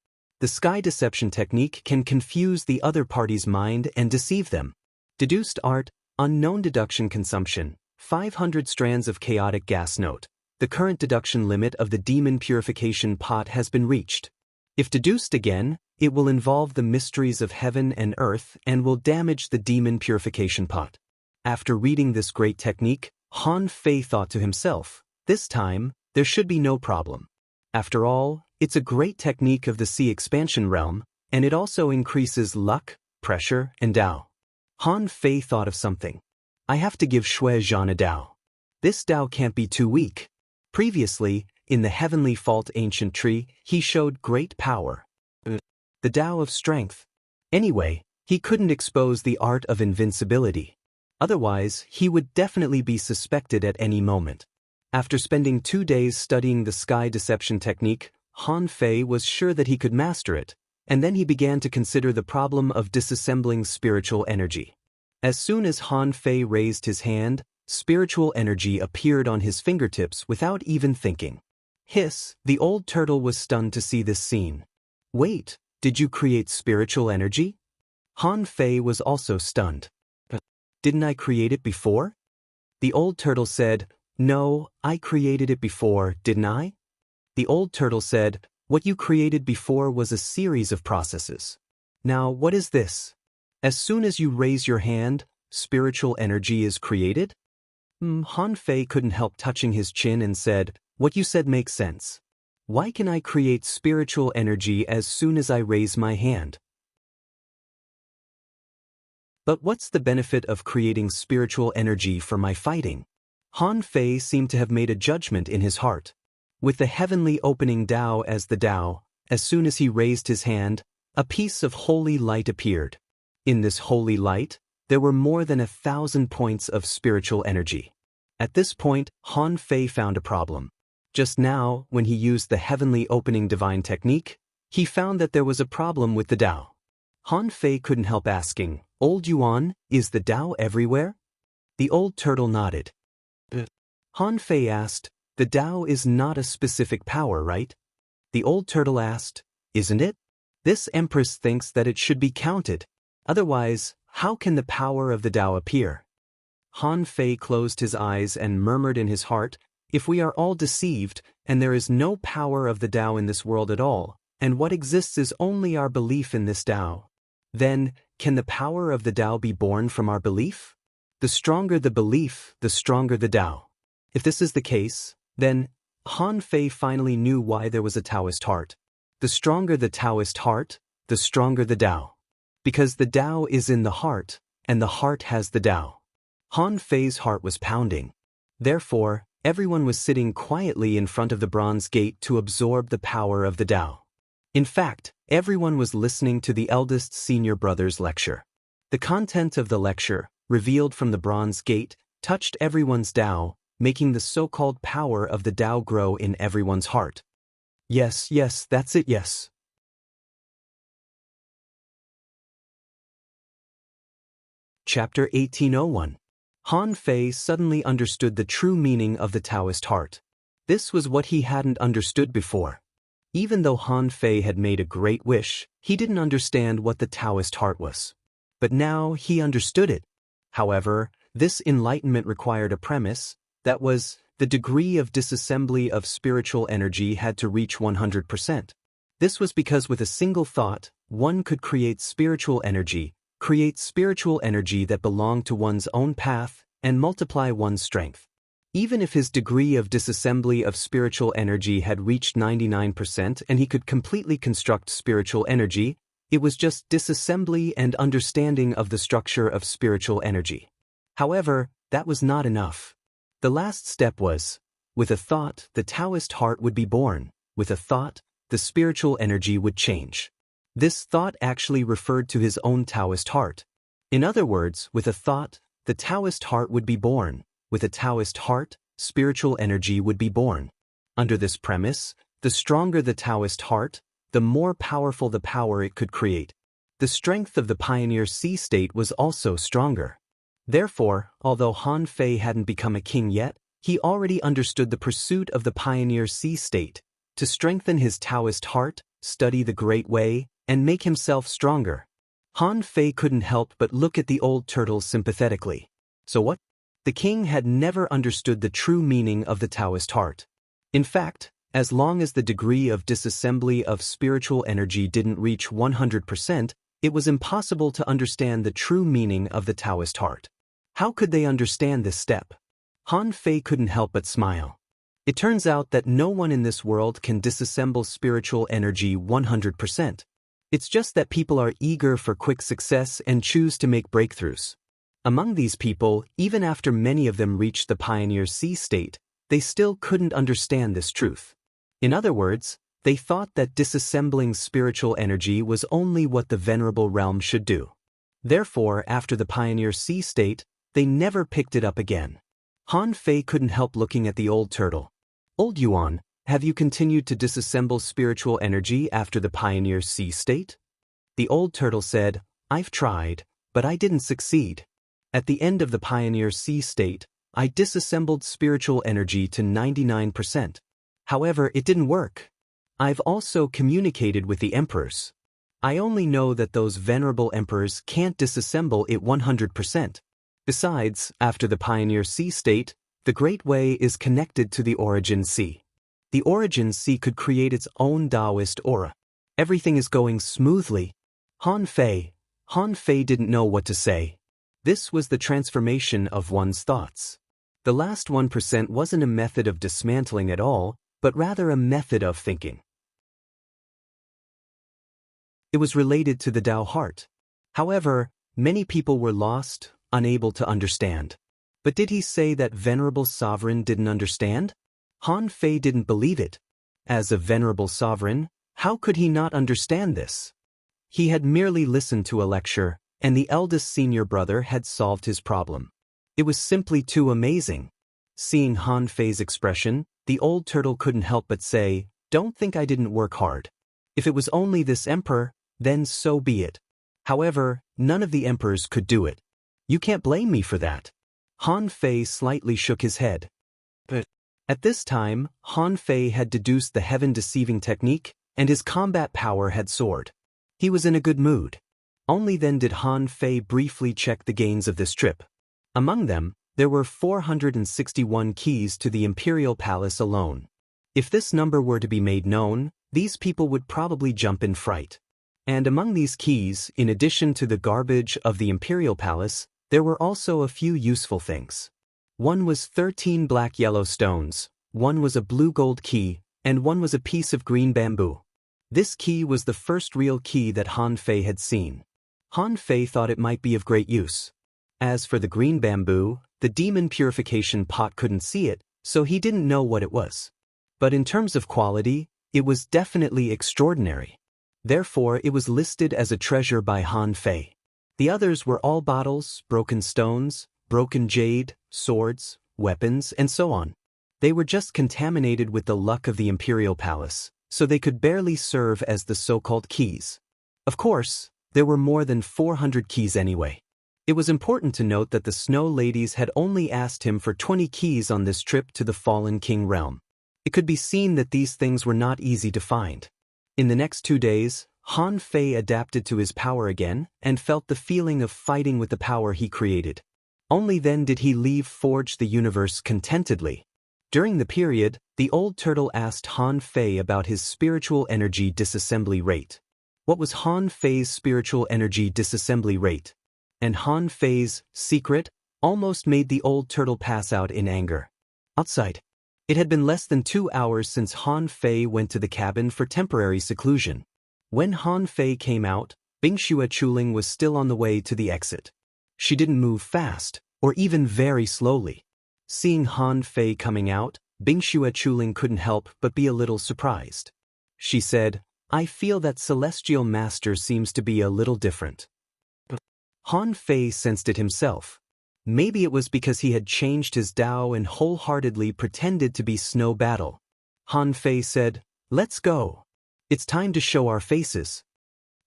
The Sky Deception Technique can confuse the other party's mind and deceive them. Deduced art, unknown deduction consumption, 500 strands of chaotic gas note. The current deduction limit of the demon purification pot has been reached. If deduced again, it will involve the mysteries of heaven and earth and will damage the demon purification pot. After reading this great technique, Han Fei thought to himself, this time, there should be no problem. After all, it's a great technique of the sea expansion realm, and it also increases luck, pressure, and Tao. Han Fei thought of something. I have to give Shui Zhan a Tao. This Tao can't be too weak. Previously, in the Heavenly Fault Ancient Tree, he showed great power. The Tao of Strength. Anyway, he couldn't expose the art of invincibility. Otherwise, he would definitely be suspected at any moment. After spending 2 days studying the Sky Deception Technique, Han Fei was sure that he could master it, and then he began to consider the problem of disassembling spiritual energy. As soon as Han Fei raised his hand, spiritual energy appeared on his fingertips without even thinking. Hiss, the old turtle was stunned to see this scene. Wait, did you create spiritual energy? Han Fei was also stunned. Didn't I create it before? The old turtle said, no, I created it before, didn't I? The old turtle said, what you created before was a series of processes. Now, what is this? As soon as you raise your hand, spiritual energy is created? Han Fei couldn't help touching his chin and said, what you said makes sense. Why can I create spiritual energy as soon as I raise my hand? But what's the benefit of creating spiritual energy for my fighting? Han Fei seemed to have made a judgment in his heart. With the heavenly opening Tao as the Tao, as soon as he raised his hand, a piece of holy light appeared. In this holy light, there were more than 1,000 points of spiritual energy. At this point, Han Fei found a problem. Just now, when he used the heavenly opening divine technique, he found that there was a problem with the Tao. Han Fei couldn't help asking, Old Yuan, is the Tao everywhere? The old turtle nodded. Han Fei asked, the Tao is not a specific power, right? The old turtle asked, isn't it? This empress thinks that it should be counted. Otherwise, how can the power of the Tao appear? Han Fei closed his eyes and murmured in his heart, if we are all deceived, and there is no power of the Tao in this world at all, and what exists is only our belief in this Tao, then, can the power of the Tao be born from our belief? The stronger the belief, the stronger the Tao. If this is the case, then, Han Fei finally knew why there was a Taoist heart. The stronger the Taoist heart, the stronger the Tao. Because the Tao is in the heart, and the heart has the Tao. Han Fei's heart was pounding. Therefore, everyone was sitting quietly in front of the bronze gate to absorb the power of the Tao. In fact, everyone was listening to the eldest senior brother's lecture. The content of the lecture, revealed from the bronze gate, touched everyone's Tao, making the so-called power of the Tao grow in everyone's heart. Yes, that's it, yes. Chapter 1801. Han Fei suddenly understood the true meaning of the Taoist heart. This was what he hadn't understood before. Even though Han Fei had made a great wish, he didn't understand what the Taoist heart was. But now he understood it. However, this enlightenment required a premise, that was, the degree of disassembly of spiritual energy had to reach 100%. This was because with a single thought, one could create spiritual energy that belonged to one's own path, and multiply one's strength. Even if his degree of disassembly of spiritual energy had reached 99% and he could completely construct spiritual energy, it was just disassembly and understanding of the structure of spiritual energy. However, that was not enough. The last step was, with a thought, the Taoist heart would be born. With a thought, the spiritual energy would change. This thought actually referred to his own Taoist heart. In other words, with a thought, the Taoist heart would be born. With a Taoist heart, spiritual energy would be born. Under this premise, the stronger the Taoist heart, the more powerful the power it could create. The strength of the pioneer sea state was also stronger. Therefore, although Han Fei hadn't become a king yet, he already understood the pursuit of the pioneer sea state, to strengthen his Taoist heart, study the Great Way, and make himself stronger. Han Fei couldn't help but look at the old turtle sympathetically. So what? The king had never understood the true meaning of the Taoist heart. In fact, as long as the degree of disassembly of spiritual energy didn't reach 100%, it was impossible to understand the true meaning of the Taoist heart. How could they understand this step? Han Fei couldn't help but smile. It turns out that no one in this world can disassemble spiritual energy 100%. It's just that people are eager for quick success and choose to make breakthroughs. Among these people, even after many of them reached the pioneer sea state, they still couldn't understand this truth. In other words, they thought that disassembling spiritual energy was only what the venerable realm should do. Therefore, after the pioneer sea state, they never picked it up again. Han Fei couldn't help looking at the old turtle. Old Yuan, have you continued to disassemble spiritual energy after the pioneer sea state? The old turtle said, I've tried, but I didn't succeed. At the end of the pioneer sea state, I disassembled spiritual energy to 99%. However, it didn't work. I've also communicated with the emperors. I only know that those venerable emperors can't disassemble it 100%. Besides, after the pioneer sea state, the Great Way is connected to the origin sea. The origin sea could create its own Taoist aura. Everything is going smoothly. Han Fei didn't know what to say. This was the transformation of one's thoughts. The last 1% wasn't a method of dismantling at all, but rather a method of thinking. It was related to the Tao heart. However, many people were lost, unable to understand. But did he say that venerable sovereign didn't understand? Han Fei didn't believe it. As a venerable sovereign, how could he not understand this? He had merely listened to a lecture, and the eldest senior brother had solved his problem. It was simply too amazing. Seeing Han Fei's expression, the old turtle couldn't help but say, Don't think I didn't work hard. If it was only this emperor, then so be it. However, none of the emperors could do it. You can't blame me for that. Han Fei slightly shook his head. But at this time, Han Fei had deduced the heaven-deceiving technique, and his combat power had soared. He was in a good mood. Only then did Han Fei briefly check the gains of this trip. Among them, there were 461 keys to the imperial palace alone. If this number were to be made known, these people would probably jump in fright. And among these keys, in addition to the garbage of the imperial palace, there were also a few useful things. One was 13 black yellow stones, one was a blue gold key, and one was a piece of green bamboo. This key was the first real key that Han Fei had seen. Han Fei thought it might be of great use. As for the green bamboo, the demon purification pot couldn't see it, so he didn't know what it was. But in terms of quality, it was definitely extraordinary. Therefore, it was listed as a treasure by Han Fei. The others were all bottles, broken stones, broken jade, swords, weapons, and so on. They were just contaminated with the luck of the imperial palace, so they could barely serve as the so-called keys. Of course, there were more than 400 keys anyway. It was important to note that the Snow Ladies had only asked him for 20 keys on this trip to the Fallen King realm. It could be seen that these things were not easy to find. In the next 2 days, Han Fei adapted to his power again and felt the feeling of fighting with the power he created. Only then did he leave Forge the Universe contentedly. During the period, the old turtle asked Han Fei about his spiritual energy disassembly rate. What was Han Fei's spiritual energy disassembly rate? And Han Fei's secret almost made the old turtle pass out in anger. Outside, it had been less than 2 hours since Han Fei went to the cabin for temporary seclusion. When Han Fei came out, Bingxue Chuling was still on the way to the exit. She didn't move fast, or even very slowly. Seeing Han Fei coming out, Bingxue Chuling couldn't help but be a little surprised. She said, "I feel that Celestial Master seems to be a little different." Han Fei sensed it himself. Maybe it was because he had changed his Dao and wholeheartedly pretended to be Snow Battle. Han Fei said, "Let's go. It's time to show our faces."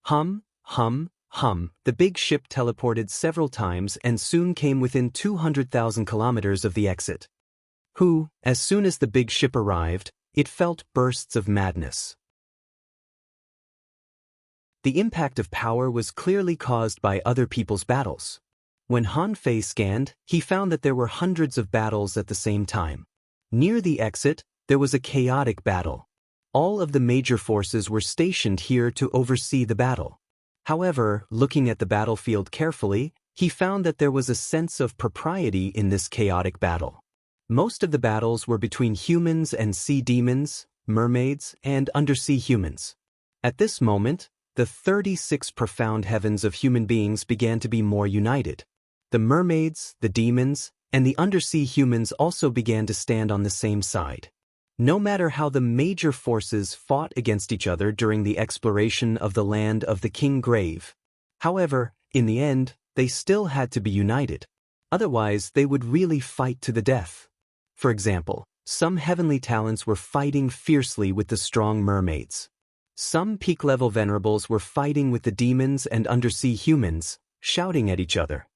Hum, hum, hum. The big ship teleported several times and soon came within 200,000 kilometers of the exit. As soon as the big ship arrived, it felt bursts of madness. The impact of power was clearly caused by other people's battles. When Han Fei scanned, he found that there were hundreds of battles at the same time. Near the exit, there was a chaotic battle. All of the major forces were stationed here to oversee the battle. However, looking at the battlefield carefully, he found that there was a sense of propriety in this chaotic battle. Most of the battles were between humans and sea demons, mermaids, and undersea humans. At this moment, the 36 profound heavens of human beings began to be more united. The mermaids, the demons, and the undersea humans also began to stand on the same side. No matter how the major forces fought against each other during the exploration of the land of the King Grave, however, in the end, they still had to be united. Otherwise, they would really fight to the death. For example, some heavenly talents were fighting fiercely with the strong mermaids. Some peak-level venerables were fighting with the demons and undersea humans, shouting at each other.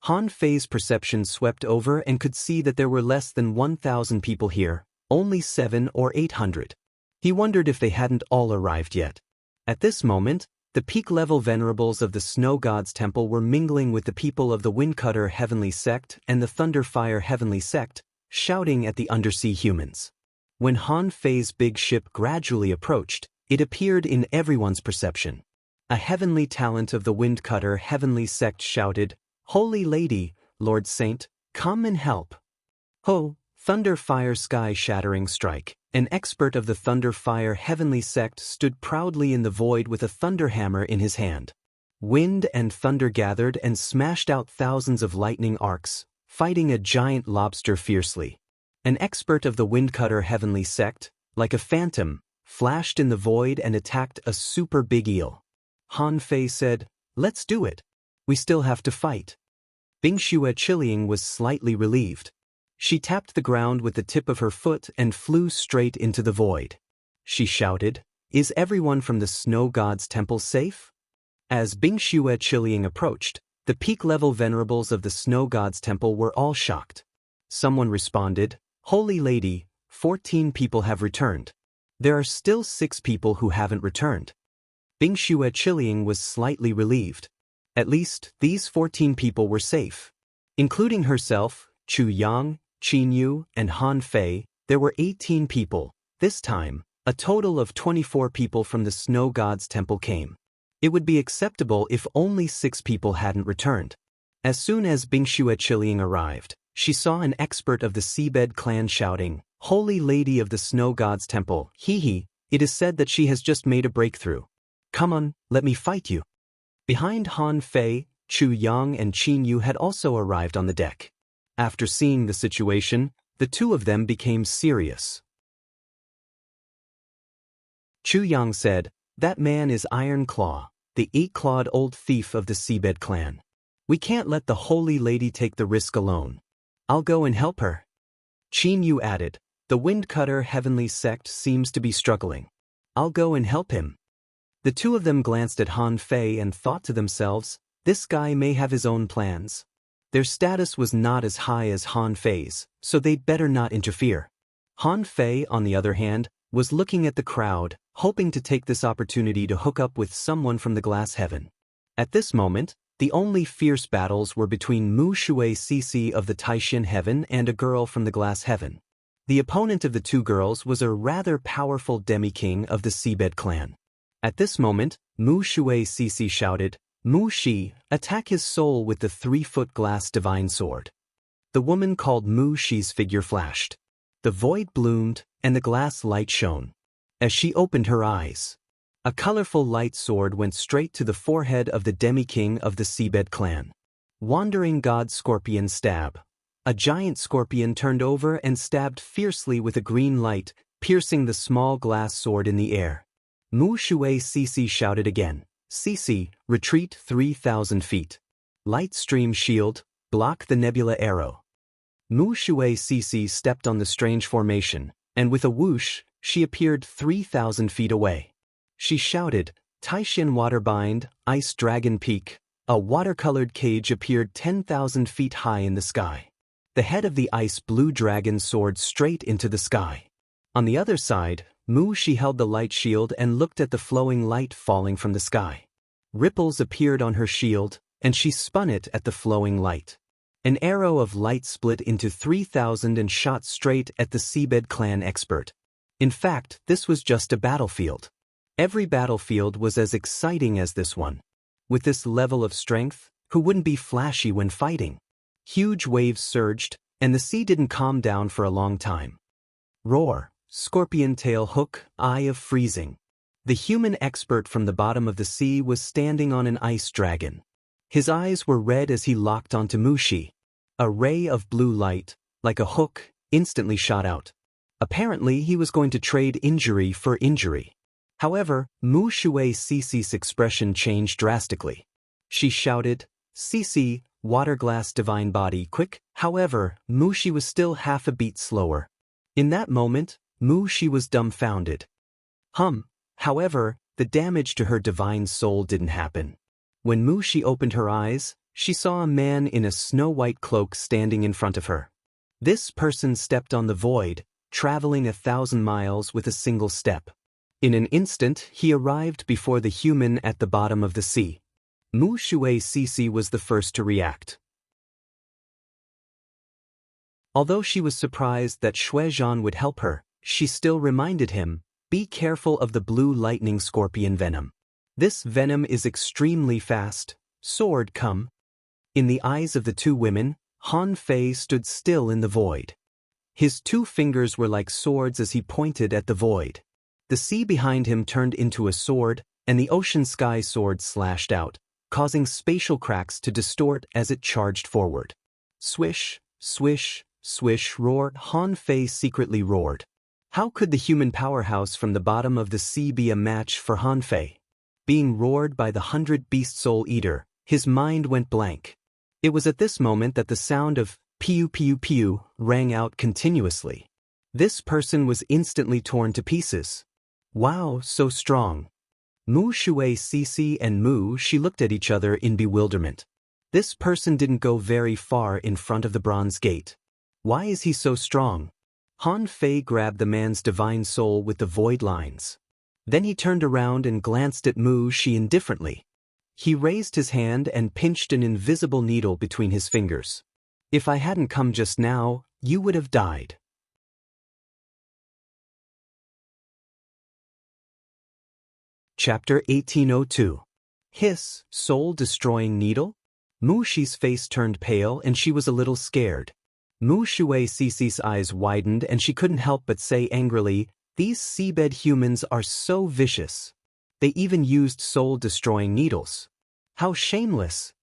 Han Fei's perception swept over and could see that there were less than 1,000 people here, only 700 or 800. He wondered if they hadn't all arrived yet. At this moment, the peak-level venerables of the Snow God's Temple were mingling with the people of the Windcutter Heavenly Sect and the Thunderfire Heavenly Sect, shouting at the undersea humans. When Han Fei's big ship gradually approached, it appeared in everyone's perception. A heavenly talent of the Windcutter Heavenly Sect shouted, "Holy Lady, Lord Saint, come and help." Ho, Thunder Fire Sky Shattering Strike. An expert of the Thunder Fire Heavenly Sect stood proudly in the void with a thunder hammer in his hand. Wind and thunder gathered and smashed out thousands of lightning arcs, fighting a giant lobster fiercely. An expert of the Windcutter Heavenly Sect, like a phantom, flashed in the void and attacked a super big eel. Han Fei said, "Let's do it. We still have to fight." Bingxue Chiliang was slightly relieved. She tapped the ground with the tip of her foot and flew straight into the void. She shouted, "Is everyone from the Snow God's Temple safe?" As Bingxue Chiliang approached, the peak-level venerables of the Snow God's Temple were all shocked. Someone responded, "Holy Lady, 14 people have returned. There are still 6 people who haven't returned." Bingxue Chiliang was slightly relieved. At least, these 14 people were safe. Including herself, Chu Yang, Qin Yu, and Han Fei, there were 18 people. This time, a total of 24 people from the Snow God's Temple came. It would be acceptable if only 6 people hadn't returned. As soon as Bingxue Chiliang arrived, she saw an expert of the Seabed clan shouting, "Holy Lady of the Snow God's Temple, hee, it is said that she has just made a breakthrough. Come on, let me fight you." Behind Han Fei, Chu Yang and Qin Yu had also arrived on the deck. After seeing the situation, the two of them became serious. Chu Yang said, "That man is Iron Claw, the 8-clawed old thief of the Seabed clan. We can't let the Holy Lady take the risk alone. I'll go and help her." Qin Yu added, "The Windcutter Heavenly Sect seems to be struggling. I'll go and help him." The two of them glanced at Han Fei and thought to themselves, this guy may have his own plans. Their status was not as high as Han Fei's, so they'd better not interfere. Han Fei, on the other hand, was looking at the crowd, hoping to take this opportunity to hook up with someone from the Glass Heaven. At this moment, the only fierce battles were between Mu Shui Cici of the Taishin Heaven and a girl from the Glass Heaven. The opponent of the two girls was a rather powerful demi-king of the Seabed clan. At this moment, Mu Shui Cici shouted, "Mu Shi, attack his soul with the 3-foot glass divine sword." The woman called Mu Shi's figure flashed. The void bloomed, and the glass light shone. As she opened her eyes, a colorful light sword went straight to the forehead of the demi-king of the Seabed clan. Wandering God Scorpion Stab. A giant scorpion turned over and stabbed fiercely with a green light, piercing the small glass sword in the air. Mu Shui Cece shouted again. Cece, retreat 3,000 feet. Light stream shield, block the nebula arrow. Mu Shui Cece stepped on the strange formation, and with a whoosh, she appeared 3,000 feet away. She shouted, Taishin Waterbind, Ice Dragon Peak. A watercolored cage appeared 10,000 feet high in the sky. The head of the ice blue dragon soared straight into the sky. On the other side, Mu Shi held the light shield and looked at the flowing light falling from the sky. Ripples appeared on her shield, and she spun it at the flowing light. An arrow of light split into 3,000 and shot straight at the Seabed clan expert. In fact, this was just a battlefield. Every battlefield was as exciting as this one. With this level of strength, who wouldn't be flashy when fighting? Huge waves surged, and the sea didn't calm down for a long time. Roar, scorpion tail hook, eye of freezing. The human expert from the bottom of the sea was standing on an ice dragon. His eyes were red as he locked onto Mushi. A ray of blue light, like a hook, instantly shot out. Apparently, he was going to trade injury for injury. However, Mu Shui Cece's expression changed drastically. She shouted, Cece, Waterglass Divine Body, quick. However, Mu Shi was still half a beat slower. In that moment, Mu Shi was dumbfounded. However, the damage to her divine soul didn't happen. When Mu Shi opened her eyes, she saw a man in a snow-white cloak standing in front of her. This person stepped on the void, traveling 1,000 miles with a single step. In an instant, he arrived before the human at the bottom of the sea. Mu Shui Cece was the first to react. Although she was surprised that Shuizhan would help her, she still reminded him, be careful of the blue lightning scorpion venom. This venom is extremely fast. Sword, come. In the eyes of the two women, Han Fei stood still in the void. His two fingers were like swords as he pointed at the void. The sea behind him turned into a sword, and the ocean sky sword slashed out, causing spatial cracks to distort as it charged forward. Swish, swish, swish, roared. Han Fei secretly roared. How could the human powerhouse from the bottom of the sea be a match for Han Fei? Being roared by the 100-beast soul eater, his mind went blank. It was at this moment that the sound of pew pew pew rang out continuously. This person was instantly torn to pieces. Wow, so strong. Mu Shui Cece and Mu Shi looked at each other in bewilderment. This person didn't go very far in front of the bronze gate. Why is he so strong? Han Fei grabbed the man's divine soul with the void lines. Then he turned around and glanced at Mu Shi indifferently. He raised his hand and pinched an invisible needle between his fingers. If I hadn't come just now, you would have died. Chapter 1802. Hiss, soul-destroying needle? Mu Shi's face turned pale and she was a little scared. Mu Shui Cece's eyes widened and she couldn't help but say angrily, these seabed humans are so vicious. They even used soul-destroying needles. How shameless!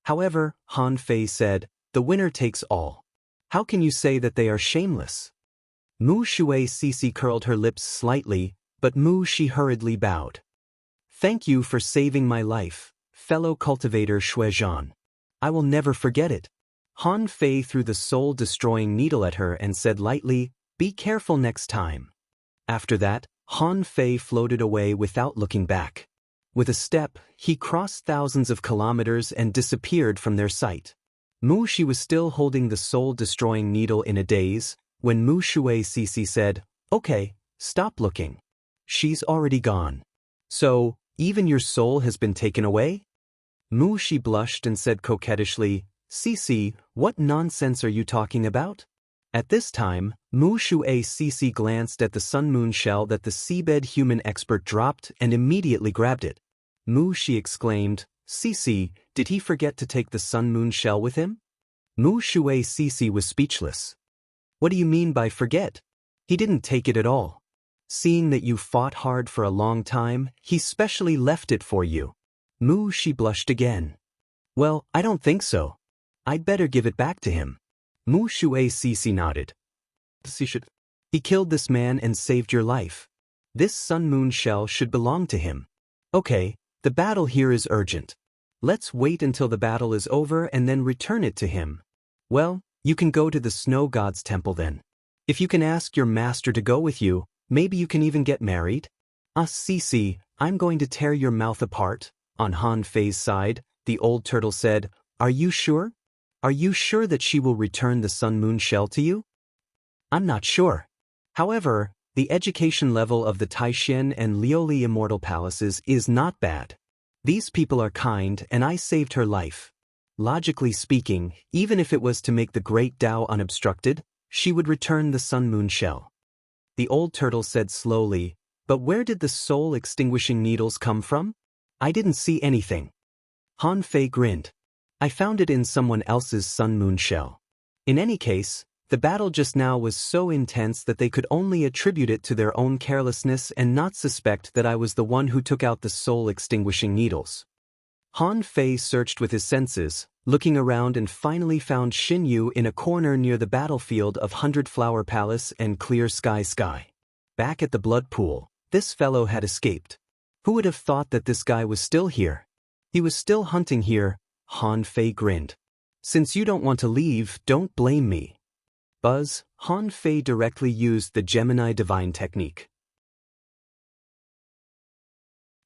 However, Han Fei said, the winner takes all. How can you say that they are shameless? Mu Shui Cece curled her lips slightly, but Mu Shi hurriedly bowed. Thank you for saving my life, fellow cultivator Shuizhan. I will never forget it. Han Fei threw the soul-destroying needle at her and said lightly, be careful next time. After that, Han Fei floated away without looking back. With a step, he crossed thousands of kilometers and disappeared from their sight. Mu Shi was still holding the soul-destroying needle in a daze, when Mu Shui Cece said, okay, stop looking. She's already gone. So, even your soul has been taken away? Mu Shi blushed and said coquettishly, Cece, what nonsense are you talking about? At this time, Mu Shui Cece glanced at the sun-moon shell that the seabed human expert dropped and immediately grabbed it. Mu Shi exclaimed, Cece, did he forget to take the sun-moon shell with him? Mu Shui Cece was speechless. What do you mean by forget? He didn't take it at all. Seeing that you fought hard for a long time, he specially left it for you. Mu Shi blushed again. Well, I don't think so. I'd better give it back to him. Mu Shui Cece nodded. He killed this man and saved your life. This sun moon shell should belong to him. Okay, the battle here is urgent. Let's wait until the battle is over and then return it to him. Well, you can go to the snow god's temple then. If you can ask your master to go with you, maybe you can even get married. Cece, I'm going to tear your mouth apart. On Han Fei's side, the old turtle said, Are you sure? Are you sure that she will return the sun moon shell to you? I'm not sure. However, the education level of the Taishan and Lioli Immortal Palaces is not bad. These people are kind and I saved her life. Logically speaking, even if it was to make the great Tao unobstructed, she would return the sun moon shell. The old turtle said slowly, But where did the soul-extinguishing needles come from? I didn't see anything. Han Fei grinned. I found it in someone else's sun moon shell. In any case, the battle just now was so intense that they could only attribute it to their own carelessness and not suspect that I was the one who took out the soul-extinguishing needles. Han Fei searched with his senses, looking around and finally found Xin Yu in a corner near the battlefield of 100 Flower Palace and Clear Sky. Back at the blood pool, this fellow had escaped. Who would have thought that this guy was still here? He was still hunting here. Han Fei grinned. Since you don't want to leave, don't blame me. Buzz, Han Fei directly used the Gemini Divine technique.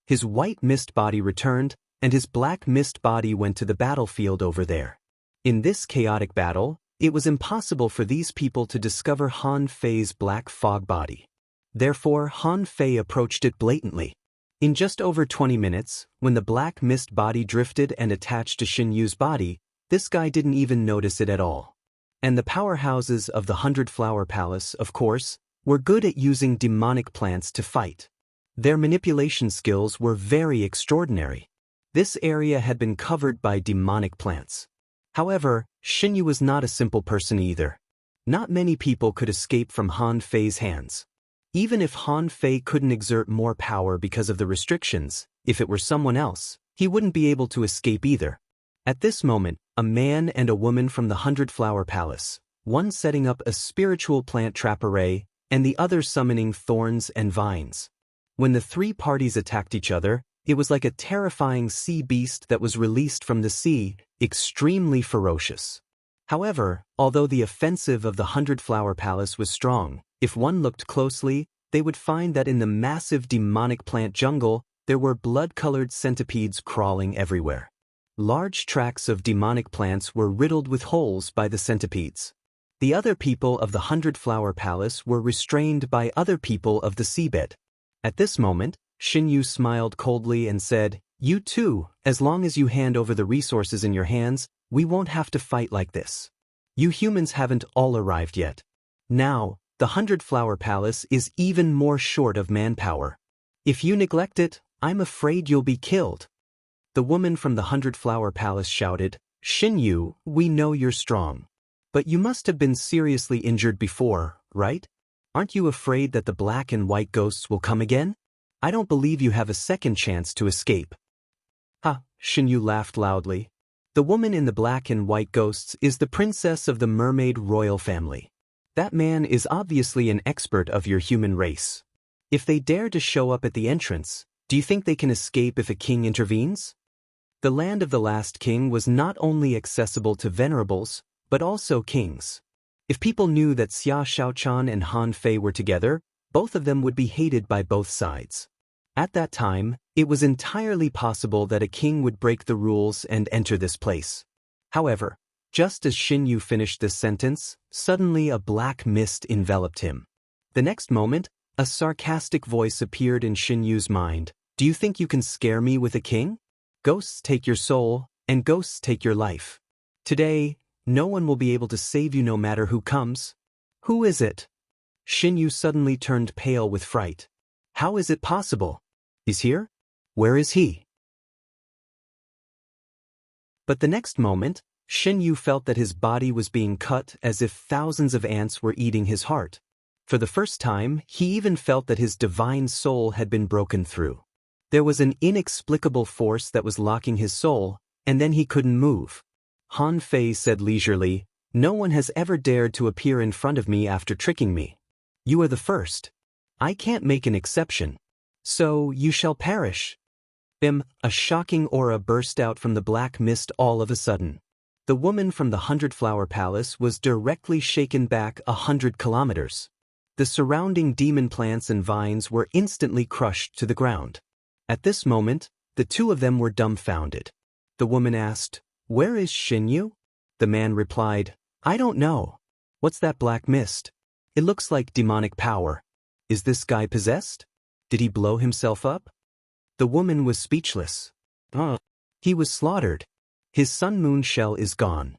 His white mist body returned, and his black mist body went to the battlefield over there. In this chaotic battle, it was impossible for these people to discover Han Fei's black fog body. Therefore, Han Fei approached it blatantly. In just over 20 minutes, when the black mist body drifted and attached to Xin Yu's body, this guy didn't even notice it at all. And the powerhouses of the 100 Flower Palace, of course, were good at using demonic plants to fight. Their manipulation skills were very extraordinary. This area had been covered by demonic plants. However, Xin Yu was not a simple person either. Not many people could escape from Han Fei's hands. Even if Han Fei couldn't exert more power because of the restrictions, if it were someone else, he wouldn't be able to escape either. At this moment, a man and a woman from the 100 Flower Palace, one setting up a spiritual plant trap array, and the other summoning thorns and vines. When the three parties attacked each other, it was like a terrifying sea beast that was released from the sea, extremely ferocious. However, although the offensive of the 100 Flower Palace was strong, if one looked closely, they would find that in the massive demonic plant jungle, there were blood-colored centipedes crawling everywhere. Large tracts of demonic plants were riddled with holes by the centipedes. The other people of the 100 Flower Palace were restrained by other people of the seabed. At this moment, Xin Yu smiled coldly and said, You too, as long as you hand over the resources in your hands, we won't have to fight like this. You humans haven't all arrived yet. Now, the 100 Flower Palace is even more short of manpower. If you neglect it, I'm afraid you'll be killed. The woman from the 100 Flower Palace shouted, Xin Yu, we know you're strong. But you must have been seriously injured before, right? Aren't you afraid that the black and white ghosts will come again? I don't believe you have a second chance to escape. Ha, Xin Yu laughed loudly. The woman in the black and white ghosts is the princess of the mermaid royal family. That man is obviously an expert of your human race. If they dare to show up at the entrance, do you think they can escape if a king intervenes? The land of the last king was not only accessible to venerables, but also kings. If people knew that Xia Shaochan and Han Fei were together, both of them would be hated by both sides. At that time, it was entirely possible that a king would break the rules and enter this place. However, just as Xin Yu finished this sentence, suddenly a black mist enveloped him. The next moment, a sarcastic voice appeared in Xin Yu's mind. Do you think you can scare me with a king? Ghosts take your soul, and ghosts take your life. Today, no one will be able to save you no matter who comes. Who is it? Xin Yu suddenly turned pale with fright. How is it possible? He's here? Where is he? But the next moment, Xin Yu felt that his body was being cut as if thousands of ants were eating his heart. For the first time, he even felt that his divine soul had been broken through. There was an inexplicable force that was locking his soul, and then he couldn't move. Han Fei said leisurely, "No one has ever dared to appear in front of me after tricking me. You are the first. I can't make an exception. So you shall perish." A shocking aura burst out from the black mist all of a sudden. The woman from the 100-Flower Palace was directly shaken back 100 kilometers. The surrounding demon plants and vines were instantly crushed to the ground. At this moment, the two of them were dumbfounded. The woman asked, "Where is Xinyu?" The man replied, "I don't know. What's that black mist? It looks like demonic power. Is this guy possessed? Did he blow himself up?" The woman was speechless. He was slaughtered. His sun-moon shell is gone.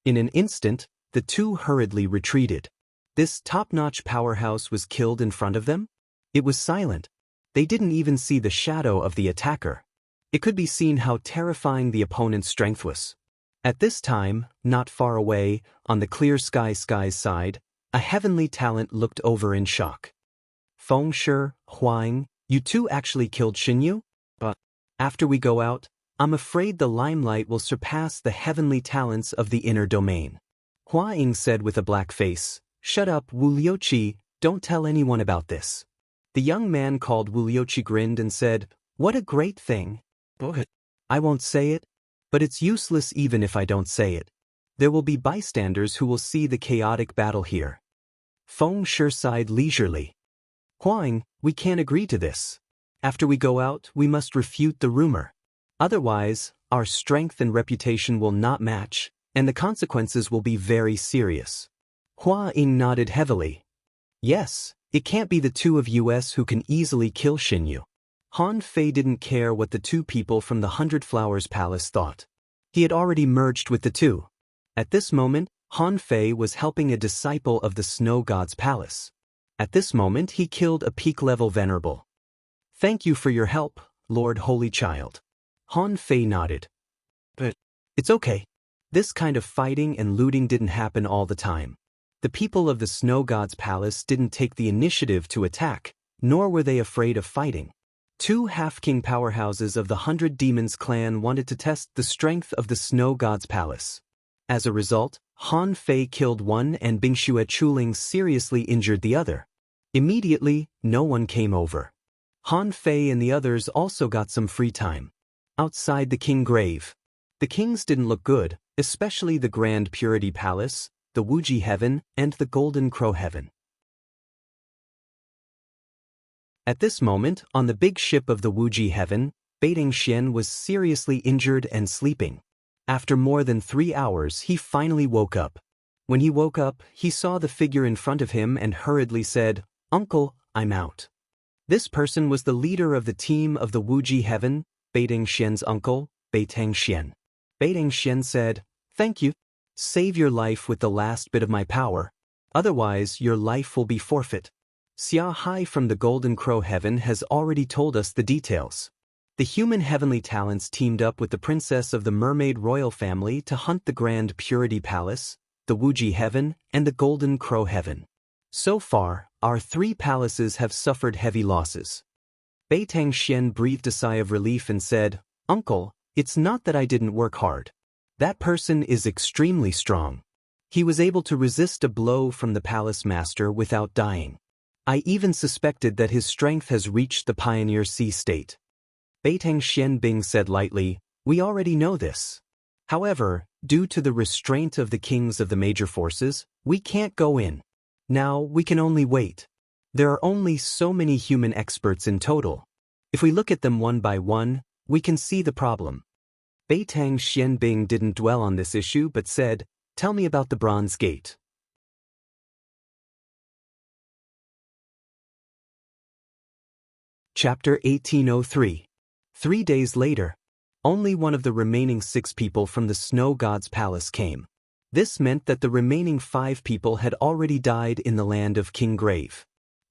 In an instant, the two hurriedly retreated. This top-notch powerhouse was killed in front of them? It was silent. They didn't even see the shadow of the attacker. It could be seen how terrifying the opponent's strength was. At this time, not far away, on the clear sky's side, a heavenly talent looked over in shock. "Feng Shi, Huang, you two actually killed Xinyu? But after we go out, I'm afraid the limelight will surpass the heavenly talents of the inner domain." Hua Ying said with a black face, "Shut up, Wu Liuqi, don't tell anyone about this." The young man called Wu Liuqi grinned and said, "What a great thing." "I won't say it, but it's useless even if I don't say it. There will be bystanders who will see the chaotic battle here." Feng Shi sighed leisurely. "Huang, we can't agree to this. After we go out, we must refute the rumor. Otherwise, our strength and reputation will not match, and the consequences will be very serious." Hua Ying nodded heavily. "Yes, it can't be the two of us who can easily kill Xinyu." Han Fei didn't care what the two people from the 100-Flowers Palace thought. He had already merged with the two. At this moment, Han Fei was helping a disciple of the Snow God's palace. At this moment, he killed a peak-level venerable. "Thank you for your help, Lord Holy Child." Han Fei nodded. "But it's okay. This kind of fighting and looting didn't happen all the time. The people of the Snow God's palace didn't take the initiative to attack, nor were they afraid of fighting. Two half-king powerhouses of the 100 Demons clan wanted to test the strength of the Snow God's palace. As a result, Han Fei killed one and Bingxue Chuling seriously injured the other. Immediately, no one came over. Han Fei and the others also got some free time. Outside the King Grave. The kings didn't look good, especially the Grand Purity Palace, the Wuji Heaven, and the Golden Crow Heaven. At this moment, on the big ship of the Wuji Heaven, Beiding Xian was seriously injured and sleeping. After more than 3 hours, he finally woke up. When he woke up, he saw the figure in front of him and hurriedly said, "Uncle, I'm out." This person was the leader of the team of the Wuji Heaven, Beiding Xian's uncle, Beitang Xian. Beiding Xian said, "Thank you. Save your life with the last bit of my power. Otherwise, your life will be forfeit." Xia Hai from the Golden Crow Heaven has already told us the details. The human heavenly talents teamed up with the princess of the Mermaid royal family to hunt the Grand Purity Palace, the Wuji Heaven, and the Golden Crow Heaven. So far, our 3 palaces have suffered heavy losses. Beitang Xian breathed a sigh of relief and said, "Uncle, it's not that I didn't work hard. That person is extremely strong. He was able to resist a blow from the palace master without dying. I even suspected that his strength has reached the Pioneer Sea state." Beitang Xianbing said lightly, "We already know this. However, due to the restraint of the kings of the major forces, we can't go in. Now we can only wait. There are only so many human experts in total. If we look at them one by one, we can see the problem." Beitang Xianbing didn't dwell on this issue but said, "Tell me about the Bronze Gate." Chapter 1803. 3 days later, only one of the remaining 6 people from the Snow God's palace came. This meant that the remaining 5 people had already died in the land of King Grave.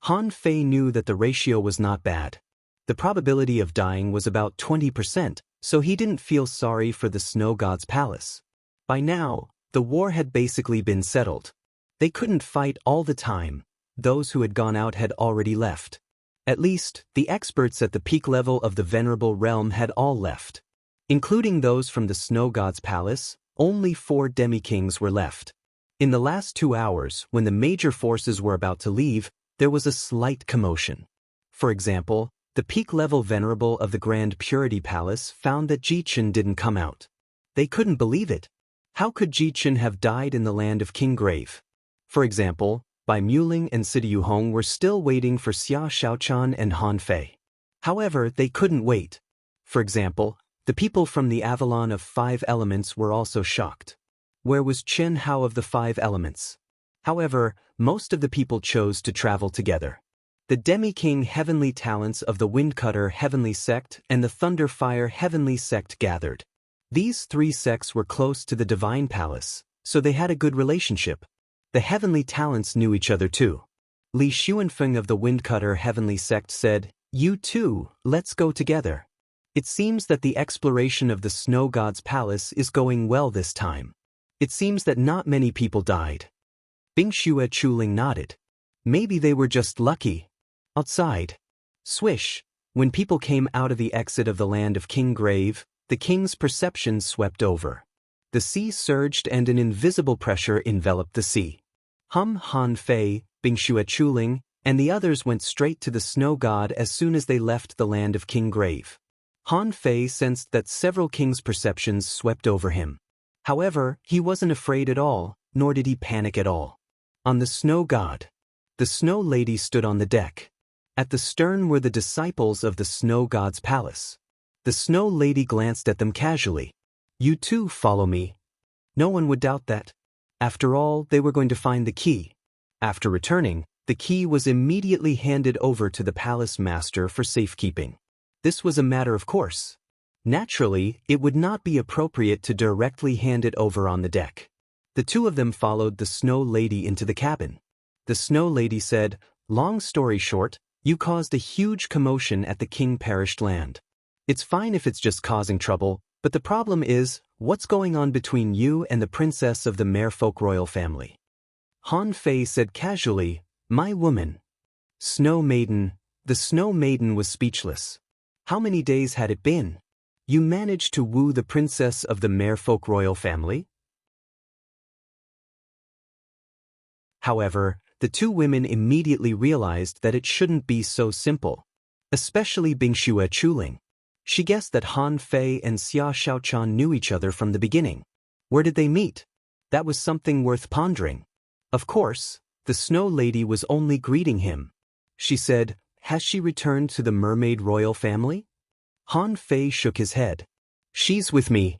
Han Fei knew that the ratio was not bad. The probability of dying was about 20%, so he didn't feel sorry for the Snow God's palace. By now, the war had basically been settled. They couldn't fight all the time. Those who had gone out had already left. At least, the experts at the peak level of the Venerable Realm had all left. Including those from the snow god's palace, only 4 demi-kings were left. In the last 2 hours, when the major forces were about to leave, there was a slight commotion. For example, the peak-level venerable of the Grand Purity Palace found that Jichen didn't come out. They couldn't believe it. How could Jichen have died in the land of King Grave? For example, Bai Muling and Sidiyu Hong were still waiting for Xia Xiaochan and Han Fei. However, they couldn't wait. For example, the people from the Avalon of 5 Elements were also shocked. Where was Chen Hao of the 5 Elements? However, most of the people chose to travel together. The Demi-King Heavenly Talents of the Windcutter Heavenly Sect and the Thunderfire Heavenly Sect gathered. These 3 sects were close to the Divine Palace, so they had a good relationship. The Heavenly Talents knew each other too. Li Xuanfeng of the Windcutter Heavenly Sect said, "You too, let's go together." It seems that the exploration of the Snow God's Palace is going well this time. It seems that not many people died. Bingxue Chuling nodded. Maybe they were just lucky. Outside. Swish. When people came out of the exit of the land of King Grave, the king's perceptions swept over. The sea surged and an invisible pressure enveloped the sea. Han Fei, Bingxue Chuling, and the others went straight to the snow god as soon as they left the land of King Grave. Han Fei sensed that several kings' perceptions swept over him. However, he wasn't afraid at all, nor did he panic at all. On the snow god. The snow lady stood on the deck. At the stern were the disciples of the snow god's palace. The snow lady glanced at them casually. "You too follow me." No one would doubt that. After all, they were going to find the key. After returning, the key was immediately handed over to the palace master for safekeeping. This was a matter of course. Naturally, it would not be appropriate to directly hand it over on the deck. The 2 of them followed the snow lady into the cabin. The snow lady said, "Long story short, you caused a huge commotion at the king-perished land. It's fine if it's just causing trouble, but the problem is, what's going on between you and the princess of the Merfolk royal family?" Han Fei said casually, "My woman." Snow Maiden. The Snow Maiden was speechless. How many days had it been? You managed to woo the princess of the Merfolk royal family? However, the 2 women immediately realized that it shouldn't be so simple. Especially Bingxue Chuling. She guessed that Han Fei and Xia Xiaochan knew each other from the beginning. Where did they meet? That was something worth pondering. Of course, the snow lady was only greeting him. She said, "Has she returned to the mermaid royal family?" Han Fei shook his head. "She's with me."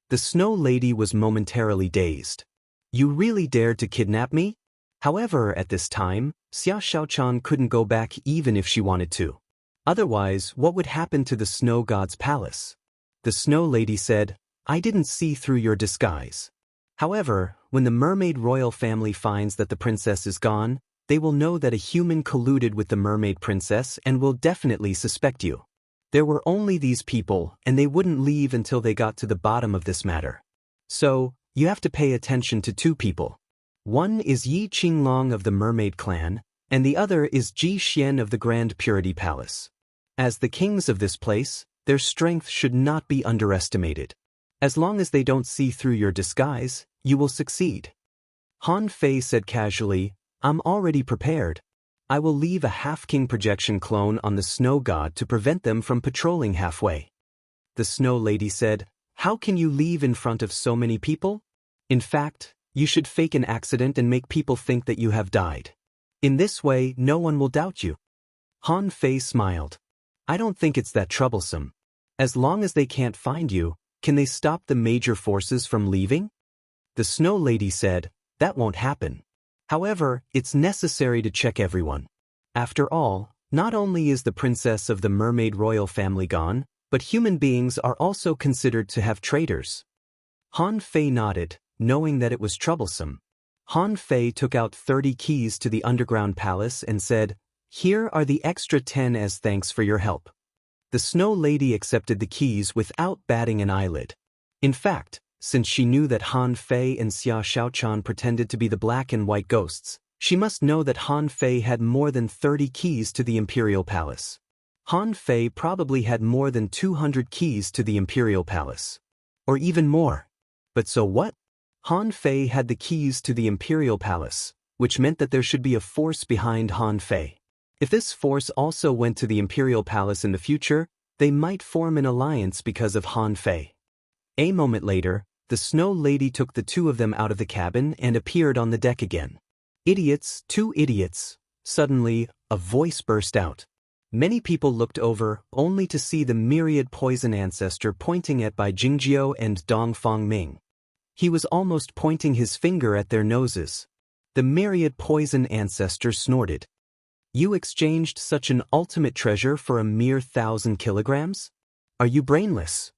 The snow lady was momentarily dazed. "You really dared to kidnap me?" However, at this time, Xia Xiaochan couldn't go back even if she wanted to. Otherwise, what would happen to the snow god's palace? The snow lady said, "I didn't see through your disguise." However, when the mermaid royal family finds that the princess is gone, they will know that a human colluded with the mermaid princess and will definitely suspect you. There were only these people, and they wouldn't leave until they got to the bottom of this matter. So, you have to pay attention to 2 people. One is Yi Qinglong of the Mermaid Clan, and the other is Ji Xian of the Grand Purity Palace. As the kings of this place, their strength should not be underestimated. As long as they don't see through your disguise, you will succeed. Han Fei said casually, "I'm already prepared. I will leave a half-king projection clone on the snow god to prevent them from patrolling halfway." The snow lady said, "How can you leave in front of so many people? In fact, you should fake an accident and make people think that you have died. In this way, no one will doubt you." Han Fei smiled. "I don't think it's that troublesome. As long as they can't find you, can they stop the major forces from leaving?" The snow lady said, "That won't happen. However, it's necessary to check everyone. After all, not only is the princess of the mermaid royal family gone, but human beings are also considered to have traitors." Han Fei nodded, knowing that it was troublesome. Han Fei took out 30 keys to the underground palace and said, "Here are the extra 10 as thanks for your help." The snow lady accepted the keys without batting an eyelid. In fact, since she knew that Han Fei and Xia Xiaochan pretended to be the black and white ghosts, she must know that Han Fei had more than 30 keys to the imperial palace. Han Fei probably had more than 200 keys to the imperial palace. Or even more. But so what? Han Fei had the keys to the imperial palace, which meant that there should be a force behind Han Fei. If this force also went to the imperial palace in the future, they might form an alliance because of Han Fei. A moment later, the Snow Lady took the two of them out of the cabin and appeared on the deck again. Idiots, two idiots. Suddenly, a voice burst out. Many people looked over, only to see the myriad poison ancestor pointing at Bai Jingjiu and Dong Fangming. He was almost pointing his finger at their noses. The myriad poison ancestor snorted. You exchanged such an ultimate treasure for a mere 1,000 kilograms? Are you brainless?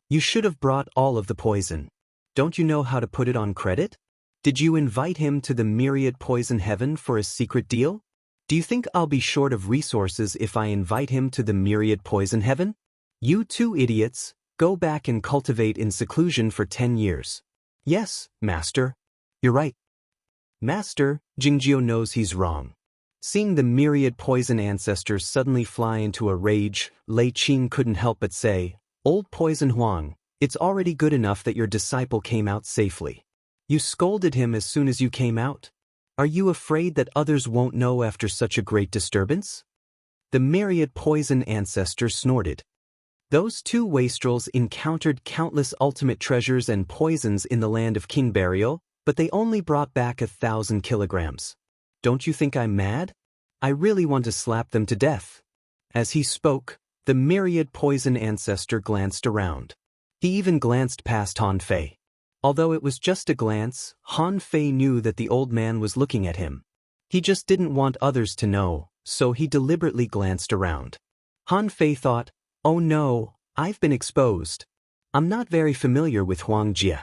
You should have brought all of the poison. Don't you know how to put it on credit? Did you invite him to the myriad poison heaven for a secret deal? Do you think I'll be short of resources if I invite him to the myriad poison heaven? You two idiots, go back and cultivate in seclusion for 10 years. Yes, Master. You're right. Master, Jingjiu knows he's wrong. Seeing the myriad poison ancestors suddenly fly into a rage, Lei Qing couldn't help but say, Old Poison Huang, it's already good enough that your disciple came out safely. You scolded him as soon as you came out. Are you afraid that others won't know after such a great disturbance? The myriad poison ancestor snorted. Those two wastrels encountered countless ultimate treasures and poisons in the land of King Burial, but they only brought back 1,000 kilograms. Don't you think I'm mad? I really want to slap them to death. As he spoke, the myriad poison ancestor glanced around. He even glanced past Han Fei. Although it was just a glance, Han Fei knew that the old man was looking at him. He just didn't want others to know, so he deliberately glanced around. Han Fei thought, oh no, I've been exposed. I'm not very familiar with Huang Jie.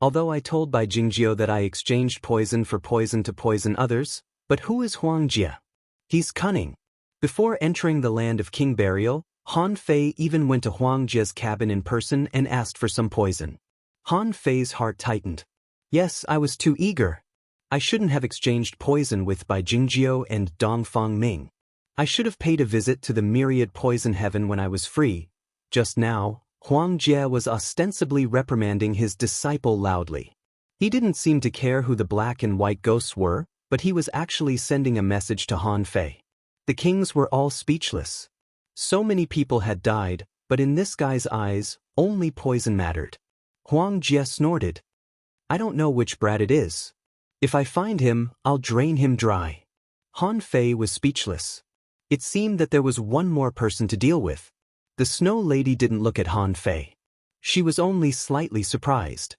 Although I told Bai Jingjiu that I exchanged poison for poison to poison others, but who is Huang Jie? He's cunning. Before entering the land of King Burial, Han Fei even went to Huang Jie's cabin in person and asked for some poison. Han Fei's heart tightened. Yes, I was too eager. I shouldn't have exchanged poison with Bai Jingjiu and Dong Fangming. I should have paid a visit to the myriad poison heaven when I was free. Just now, Huang Jie was ostensibly reprimanding his disciple loudly. He didn't seem to care who the black and white ghosts were, but he was actually sending a message to Han Fei. The kings were all speechless. So many people had died, but in this guy's eyes, only poison mattered. Huang Jie snorted. I don't know which brat it is. If I find him, I'll drain him dry. Han Fei was speechless. It seemed that there was one more person to deal with. The Snow Lady didn't look at Han Fei. She was only slightly surprised.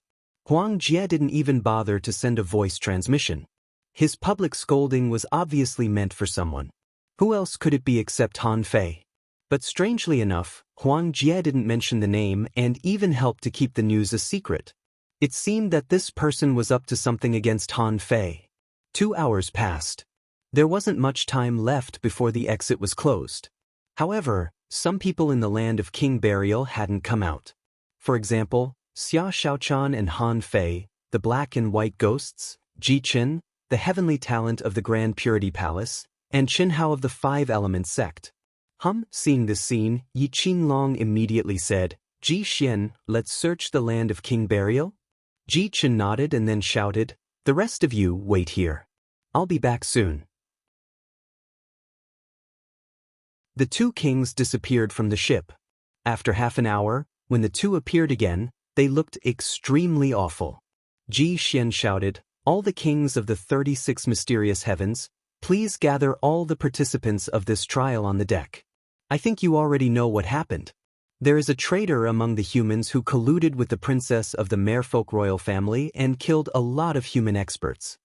Huang Jie didn't even bother to send a voice transmission. His public scolding was obviously meant for someone. Who else could it be except Han Fei? But strangely enough, Huang Jie didn't mention the name and even helped to keep the news a secret. It seemed that this person was up to something against Han Fei. 2 hours passed. There wasn't much time left before the exit was closed. However, some people in the land of King Burial hadn't come out. For example, Xia Shaochan and Han Fei, the black and white ghosts, Ji Qin, the heavenly talent of the Grand Purity Palace, and Qin Hao of the Five Elements sect. Seeing this scene, Yi Qinglong immediately said, Ji Xian, let's search the land of King Burial? Ji Qin nodded and then shouted, the rest of you wait here. I'll be back soon. The two kings disappeared from the ship. After half an hour, when the two appeared again, they looked extremely awful. Ji Xian shouted, all the kings of the 36 mysterious heavens, please gather all the participants of this trial on the deck. I think you already know what happened. There is a traitor among the humans who colluded with the princess of the merfolk royal family and killed a lot of human experts.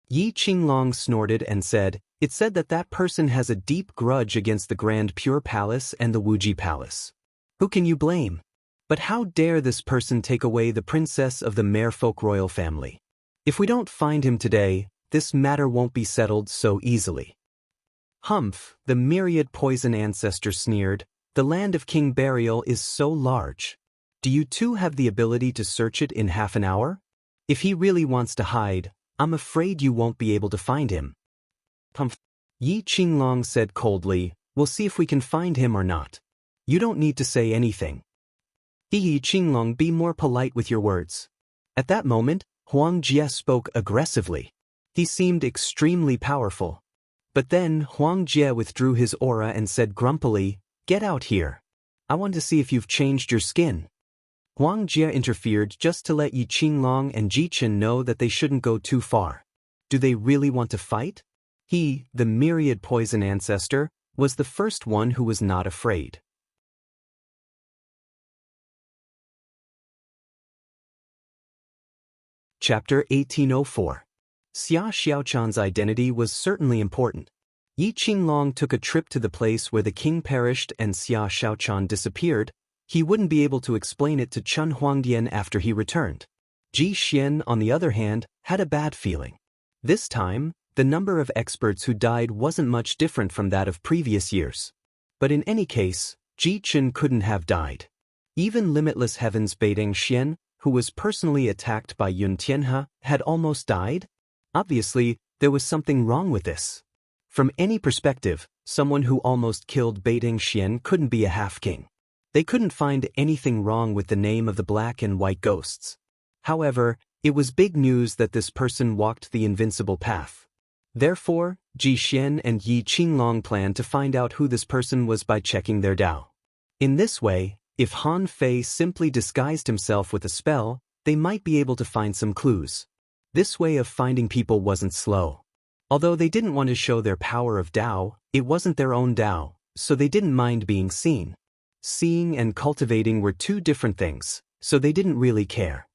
Yi Qinglong snorted and said, it said that that person has a deep grudge against the Grand Pure Palace and the Wuji Palace. Who can you blame? But how dare this person take away the princess of the merfolk royal family? If we don't find him today, this matter won't be settled so easily. Humph, the myriad poison ancestor sneered, the land of King Burial is so large. Do you two have the ability to search it in half an hour? If he really wants to hide, I'm afraid you won't be able to find him. Humph. Yi Qinglong said coldly, "We'll see if we can find him or not. You don't need to say anything." Yi Qinglong, be more polite with your words. At that moment, Huang Jie spoke aggressively. He seemed extremely powerful. But then Huang Jie withdrew his aura and said grumpily, "Get out here. I want to see if you've changed your skin." Huang Jie interfered just to let Yi Qinglong and Ji Chen know that they shouldn't go too far. Do they really want to fight? He, the myriad poison ancestor, was the first one who was not afraid. Chapter 1804. Xia Xiaochan's identity was certainly important. Yi Qinglong took a trip to the place where the king perished and Xia Xiaochan disappeared. He wouldn't be able to explain it to Chen Huangdian after he returned. Ji Xian, on the other hand, had a bad feeling. This time, the number of experts who died wasn't much different from that of previous years. But in any case, Ji Chen couldn't have died. Even Limitless Heaven's Beiding Xian, who was personally attacked by Yun Tianhe, had almost died? Obviously, there was something wrong with this. From any perspective, someone who almost killed Beiding Xian couldn't be a half-king. They couldn't find anything wrong with the name of the black and white ghosts. However, it was big news that this person walked the invincible path. Therefore, Ji Xian and Yi Qinglong planned to find out who this person was by checking their Dao. In this way, if Han Fei simply disguised himself with a spell, they might be able to find some clues. This way of finding people wasn't slow. Although they didn't want to show their power of Dao, it wasn't their own Dao, so they didn't mind being seen. Seeing and cultivating were two different things, so they didn't really care.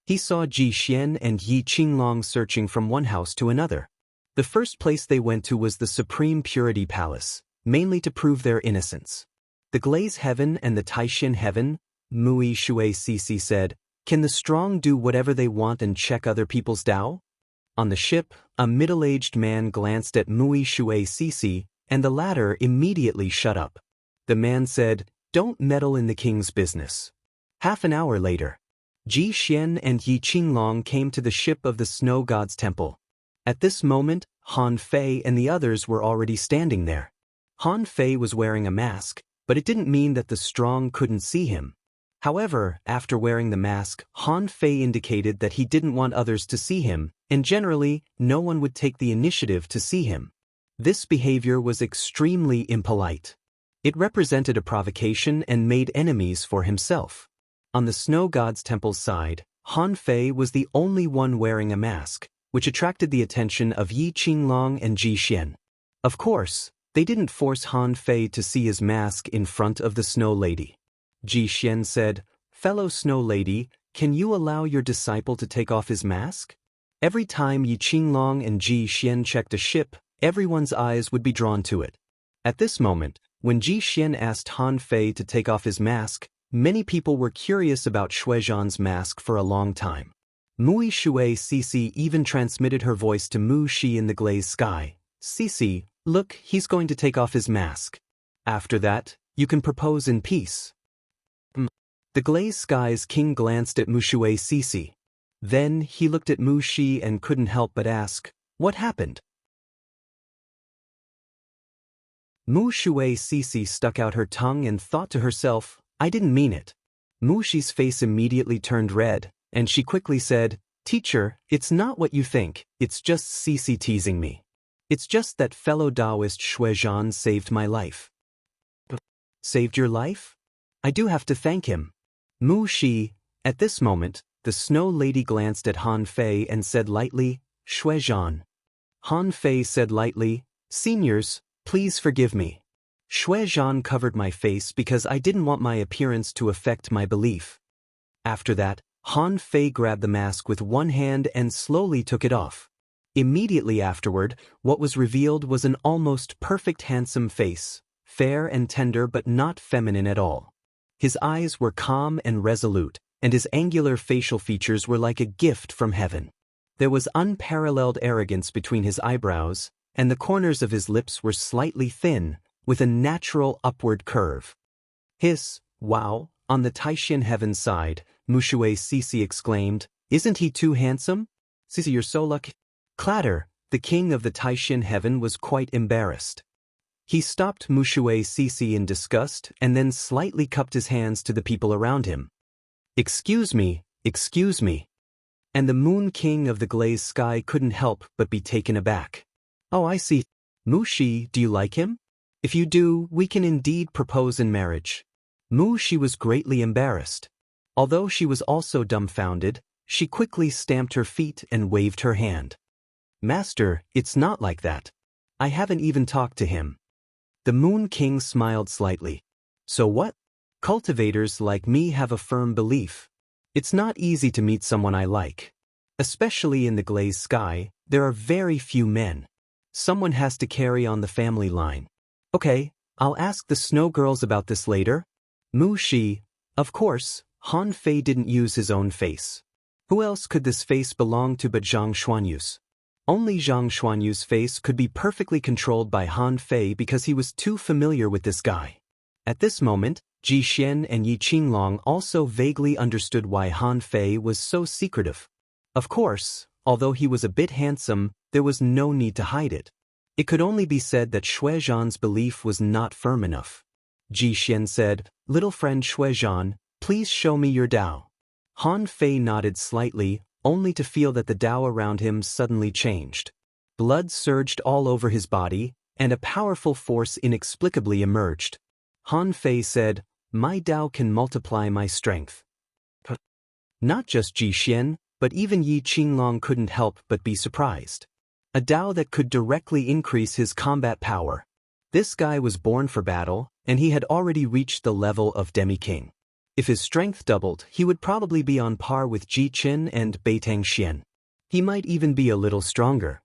He saw Ji Xian and Yi Qinglong searching from one house to another. The first place they went to was the Supreme Purity Palace, mainly to prove their innocence. The Glaze Heaven and the Taishin Heaven, Mui Shui Cece said, "Can the strong do whatever they want and check other people's Dao?" On the ship, a middle-aged man glanced at Mui Shui Cece, and the latter immediately shut up. The man said, "Don't meddle in the king's business." Half an hour later, Ji Xian and Yi Qinglong came to the ship of the Snow God's temple. At this moment, Han Fei and the others were already standing there. Han Fei was wearing a mask, but it didn't mean that the strong couldn't see him. However, after wearing the mask, Han Fei indicated that he didn't want others to see him, and generally, no one would take the initiative to see him. This behavior was extremely impolite. It represented a provocation and made enemies for himself. On the Snow God's temple's side, Han Fei was the only one wearing a mask, which attracted the attention of Yi Qinglong and Ji Xian. Of course, they didn't force Han Fei to see his mask in front of the Snow Lady. Ji Xian said, "Fellow Snow Lady, can you allow your disciple to take off his mask?" Every time Yi Qinglong and Ji Xian checked a ship, everyone's eyes would be drawn to it. At this moment, when Ji Xian asked Han Fei to take off his mask, many people were curious about Shuizhan's mask for a long time. Mui Shui Cece even transmitted her voice to Mu Shi in the glazed sky. "Cece, look, he's going to take off his mask. After that, you can propose in peace." The glazed sky's king glanced at Mu Shui Cece. Then he looked at Mu Shi and couldn't help but ask, "What happened?" Mu Shui Cece stuck out her tongue and thought to herself, "I didn't mean it." Mu Shi's face immediately turned red, and she quickly said, "Teacher, it's not what you think, it's just Cece teasing me. It's just that fellow Taoist Shuizhan saved my life." "Saved your life? I do have to thank him." Mu Shi. At this moment, the Snow Lady glanced at Han Fei and said lightly, "Shuizhan." Han Fei said lightly, "Seniors, please forgive me. Shuizhan covered my face because I didn't want my appearance to affect my belief." After that, Han Fei grabbed the mask with one hand and slowly took it off. Immediately afterward, what was revealed was an almost perfect handsome face, fair and tender but not feminine at all. His eyes were calm and resolute, and his angular facial features were like a gift from heaven. There was unparalleled arrogance between his eyebrows, and the corners of his lips were slightly thin, with a natural upward curve. "Hiss, wow," on the Taishin Heaven side, Mu Shui Cece exclaimed, "Isn't he too handsome? Cece, you're so lucky." Clatter, the king of the Taishan heaven was quite embarrassed. He stopped Mushui Sisi in disgust and then slightly cupped his hands to the people around him. Excuse me. And the Moon King of the glazed sky couldn't help but be taken aback. Oh, I see. Mushi, do you like him? If you do, we can indeed propose in marriage. Mushi was greatly embarrassed. Although she was also dumbfounded, she quickly stamped her feet and waved her hand. Master, it's not like that. I haven't even talked to him. The Moon King smiled slightly. So what? Cultivators like me have a firm belief. It's not easy to meet someone I like. Especially in the glazed sky, there are very few men. Someone has to carry on the family line. Okay, I'll ask the snow girls about this later. Mu Shi, of course, Han Fei didn't use his own face. Who else could this face belong to but Zhang Xuanyu's? Only Zhang Xuanyu's face could be perfectly controlled by Han Fei because he was too familiar with this guy. At this moment, Ji Xian and Yi Qinglong also vaguely understood why Han Fei was so secretive. Of course, although he was a bit handsome, there was no need to hide it. It could only be said that Shuizhan's belief was not firm enough. Ji Xian said, "Little friend Shuizhan, please show me your Dao." Han Fei nodded slightly, only to feel that the Dao around him suddenly changed. Blood surged all over his body, and a powerful force inexplicably emerged. Han Fei said, "My Dao can multiply my strength." Not just Ji Xian, but even Yi Qinglong couldn't help but be surprised. A Dao that could directly increase his combat power. This guy was born for battle, and he had already reached the level of Demi-King. If his strength doubled, he would probably be on par with Ji Qin and Beitang Xian. He might even be a little stronger.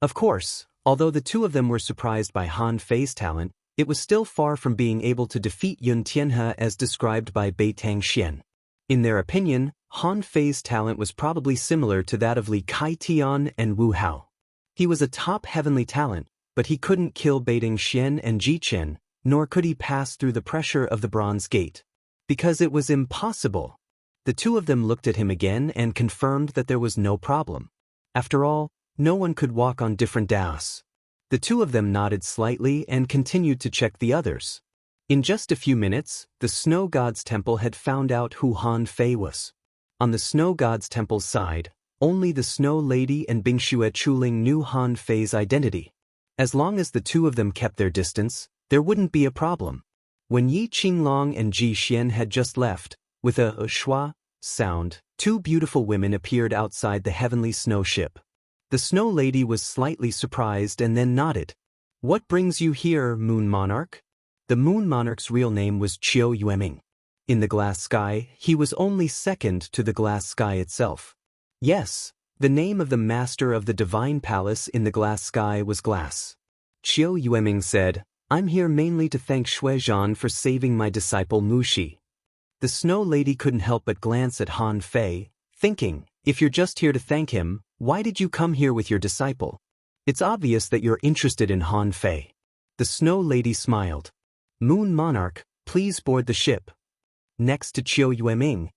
Of course, although the two of them were surprised by Han Fei's talent, it was still far from being able to defeat Yun Tianhe as described by Beitang Xian. In their opinion, Han Fei's talent was probably similar to that of Li Kaitian and Wu Hao. He was a top heavenly talent, but he couldn't kill Beitang Xian and Ji Qin, nor could he pass through the pressure of the Bronze Gate. Because it was impossible. The two of them looked at him again and confirmed that there was no problem. After all, no one could walk on different Daos. The two of them nodded slightly and continued to check the others. In just a few minutes, the Snow God's Temple had found out who Han Fei was. On the Snow God's Temple's side, only the Snow Lady and Bingxue Chuling knew Han Fei's identity. As long as the two of them kept their distance, there wouldn't be a problem. When Yi Qinglong and Ji Xian had just left, with a schwa sound, two beautiful women appeared outside the heavenly snow ship. The Snow Lady was slightly surprised and then nodded. "What brings you here, Moon Monarch?" The Moon Monarch's real name was Qiu Yueming. In the glass sky, he was only second to the glass sky itself. Yes, the name of the master of the divine palace in the glass sky was Glass. Qiu Yueming said, "I'm here mainly to thank Shuizhan for saving my disciple Mushi." The Snow Lady couldn't help but glance at Han Fei, thinking, if you're just here to thank him, why did you come here with your disciple? It's obvious that you're interested in Han Fei. The Snow Lady smiled. "Moon Monarch, please board the ship." Next to Qiu Yueming,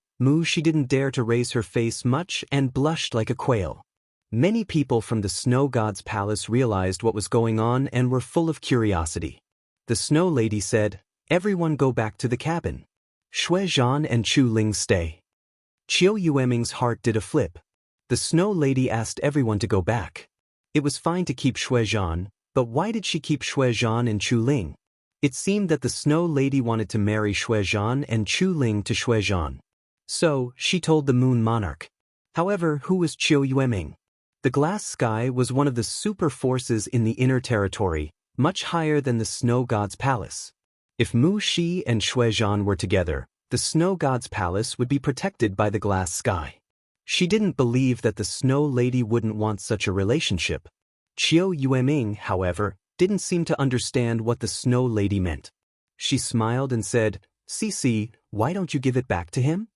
She didn't dare to raise her face much and blushed like a quail. Many people from the Snow God's palace realized what was going on and were full of curiosity. The Snow Lady said, "Everyone go back to the cabin. Shuizhan and Chu Ling stay." Qiu Yueming's heart did a flip. The Snow Lady asked everyone to go back. It was fine to keep Shuizhan, but why did she keep Shuizhan and Chu Ling? It seemed that the Snow Lady wanted to marry Shuizhan and Chu Ling to Shuizhan. So, she told the Moon Monarch. However, who was Qiu Yueming? The glass sky was one of the super forces in the inner territory, much higher than the Snow God's palace. If Mu Shi and Shuizhan were together, the Snow God's palace would be protected by the glass sky. She didn't believe that the Snow Lady wouldn't want such a relationship. Qiu Yueming, however, didn't seem to understand what the Snow Lady meant. She smiled and said, "Cici, why don't you give it back to him?"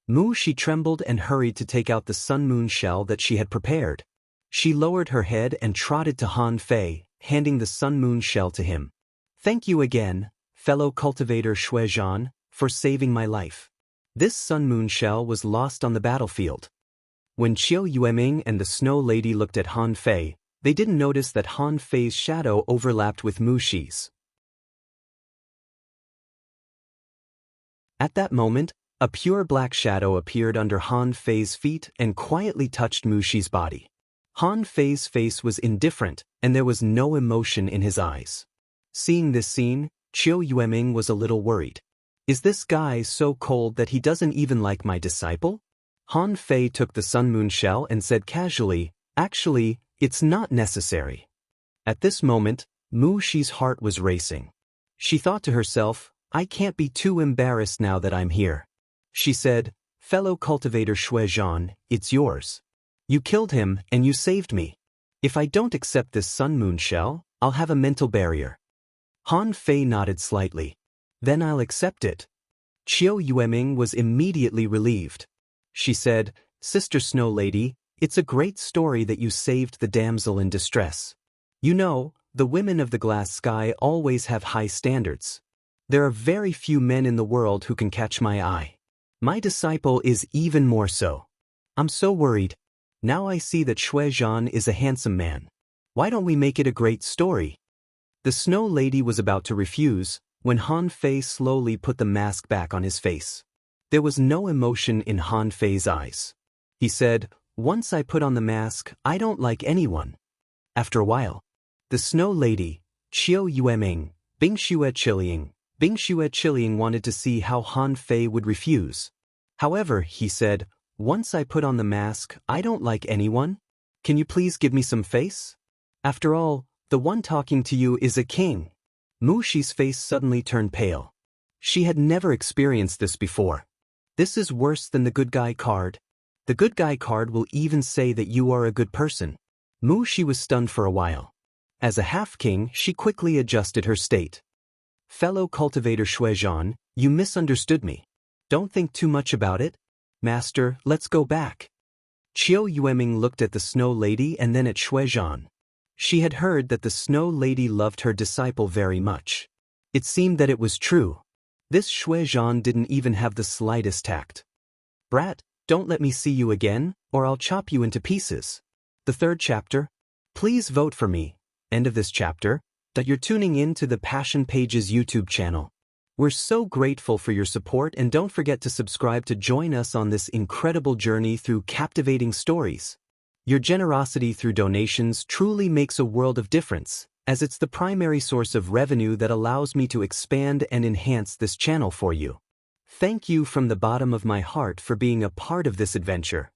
Mu Shi trembled and hurried to take out the sun moon shell that she had prepared. She lowered her head and trotted to Han Fei, handing the sun moon shell to him. "Thank you again, fellow cultivator Shuizhan, for saving my life." This sun moon shell was lost on the battlefield. When Qiu Yueming and the Snow Lady looked at Han Fei, they didn't notice that Han Fei's shadow overlapped with Mu Shi's. At that moment, a pure black shadow appeared under Han Fei's feet and quietly touched Mu Shi's body. Han Fei's face was indifferent, and there was no emotion in his eyes. Seeing this scene, Qiu Yueming was a little worried. Is this guy so cold that he doesn't even like my disciple? Han Fei took the Sun Moon shell and said casually, actually, it's not necessary. At this moment, Mu Shi's heart was racing. She thought to herself, I can't be too embarrassed now that I'm here. She said, fellow cultivator Shui Zhan, it's yours. You killed him and you saved me. If I don't accept this Sun Moon shell, I'll have a mental barrier. Han Fei nodded slightly. Then I'll accept it. Qiu Yueming was immediately relieved. She said, Sister Snow Lady, it's a great story that you saved the damsel in distress. You know, the women of the glass sky always have high standards. There are very few men in the world who can catch my eye. My disciple is even more so. I'm so worried. Now I see that Shui Zhan is a handsome man. Why don't we make it a great story? The Snow Lady was about to refuse, when Han Fei slowly put the mask back on his face. There was no emotion in Han Fei's eyes. He said, once I put on the mask, I don't like anyone. After a while, the Snow Lady, Qiu Yueming, Bingxue Chiliang wanted to see how Han Fei would refuse. However, he said, once I put on the mask, I don't like anyone. Can you please give me some face? After all, the one talking to you is a king. Mu Shi's face suddenly turned pale. She had never experienced this before. This is worse than the good guy card. The good guy card will even say that you are a good person. Mu Shi was stunned for a while. As a half-king, she quickly adjusted her state. Fellow cultivator Shui Zhan, you misunderstood me. Don't think too much about it. Master, let's go back. Qiu Yueming looked at the Snow Lady and then at Shui Zhan. She had heard that the Snow Lady loved her disciple very much. It seemed that it was true. This Shui Zhan didn't even have the slightest tact. Brat, don't let me see you again, or I'll chop you into pieces. The third chapter. Please vote for me. End of this chapter. That you're tuning in to the Passion Pages YouTube channel. We're so grateful for your support, and don't forget to subscribe to join us on this incredible journey through captivating stories. Your generosity through donations truly makes a world of difference, as it's the primary source of revenue that allows me to expand and enhance this channel for you. Thank you from the bottom of my heart for being a part of this adventure.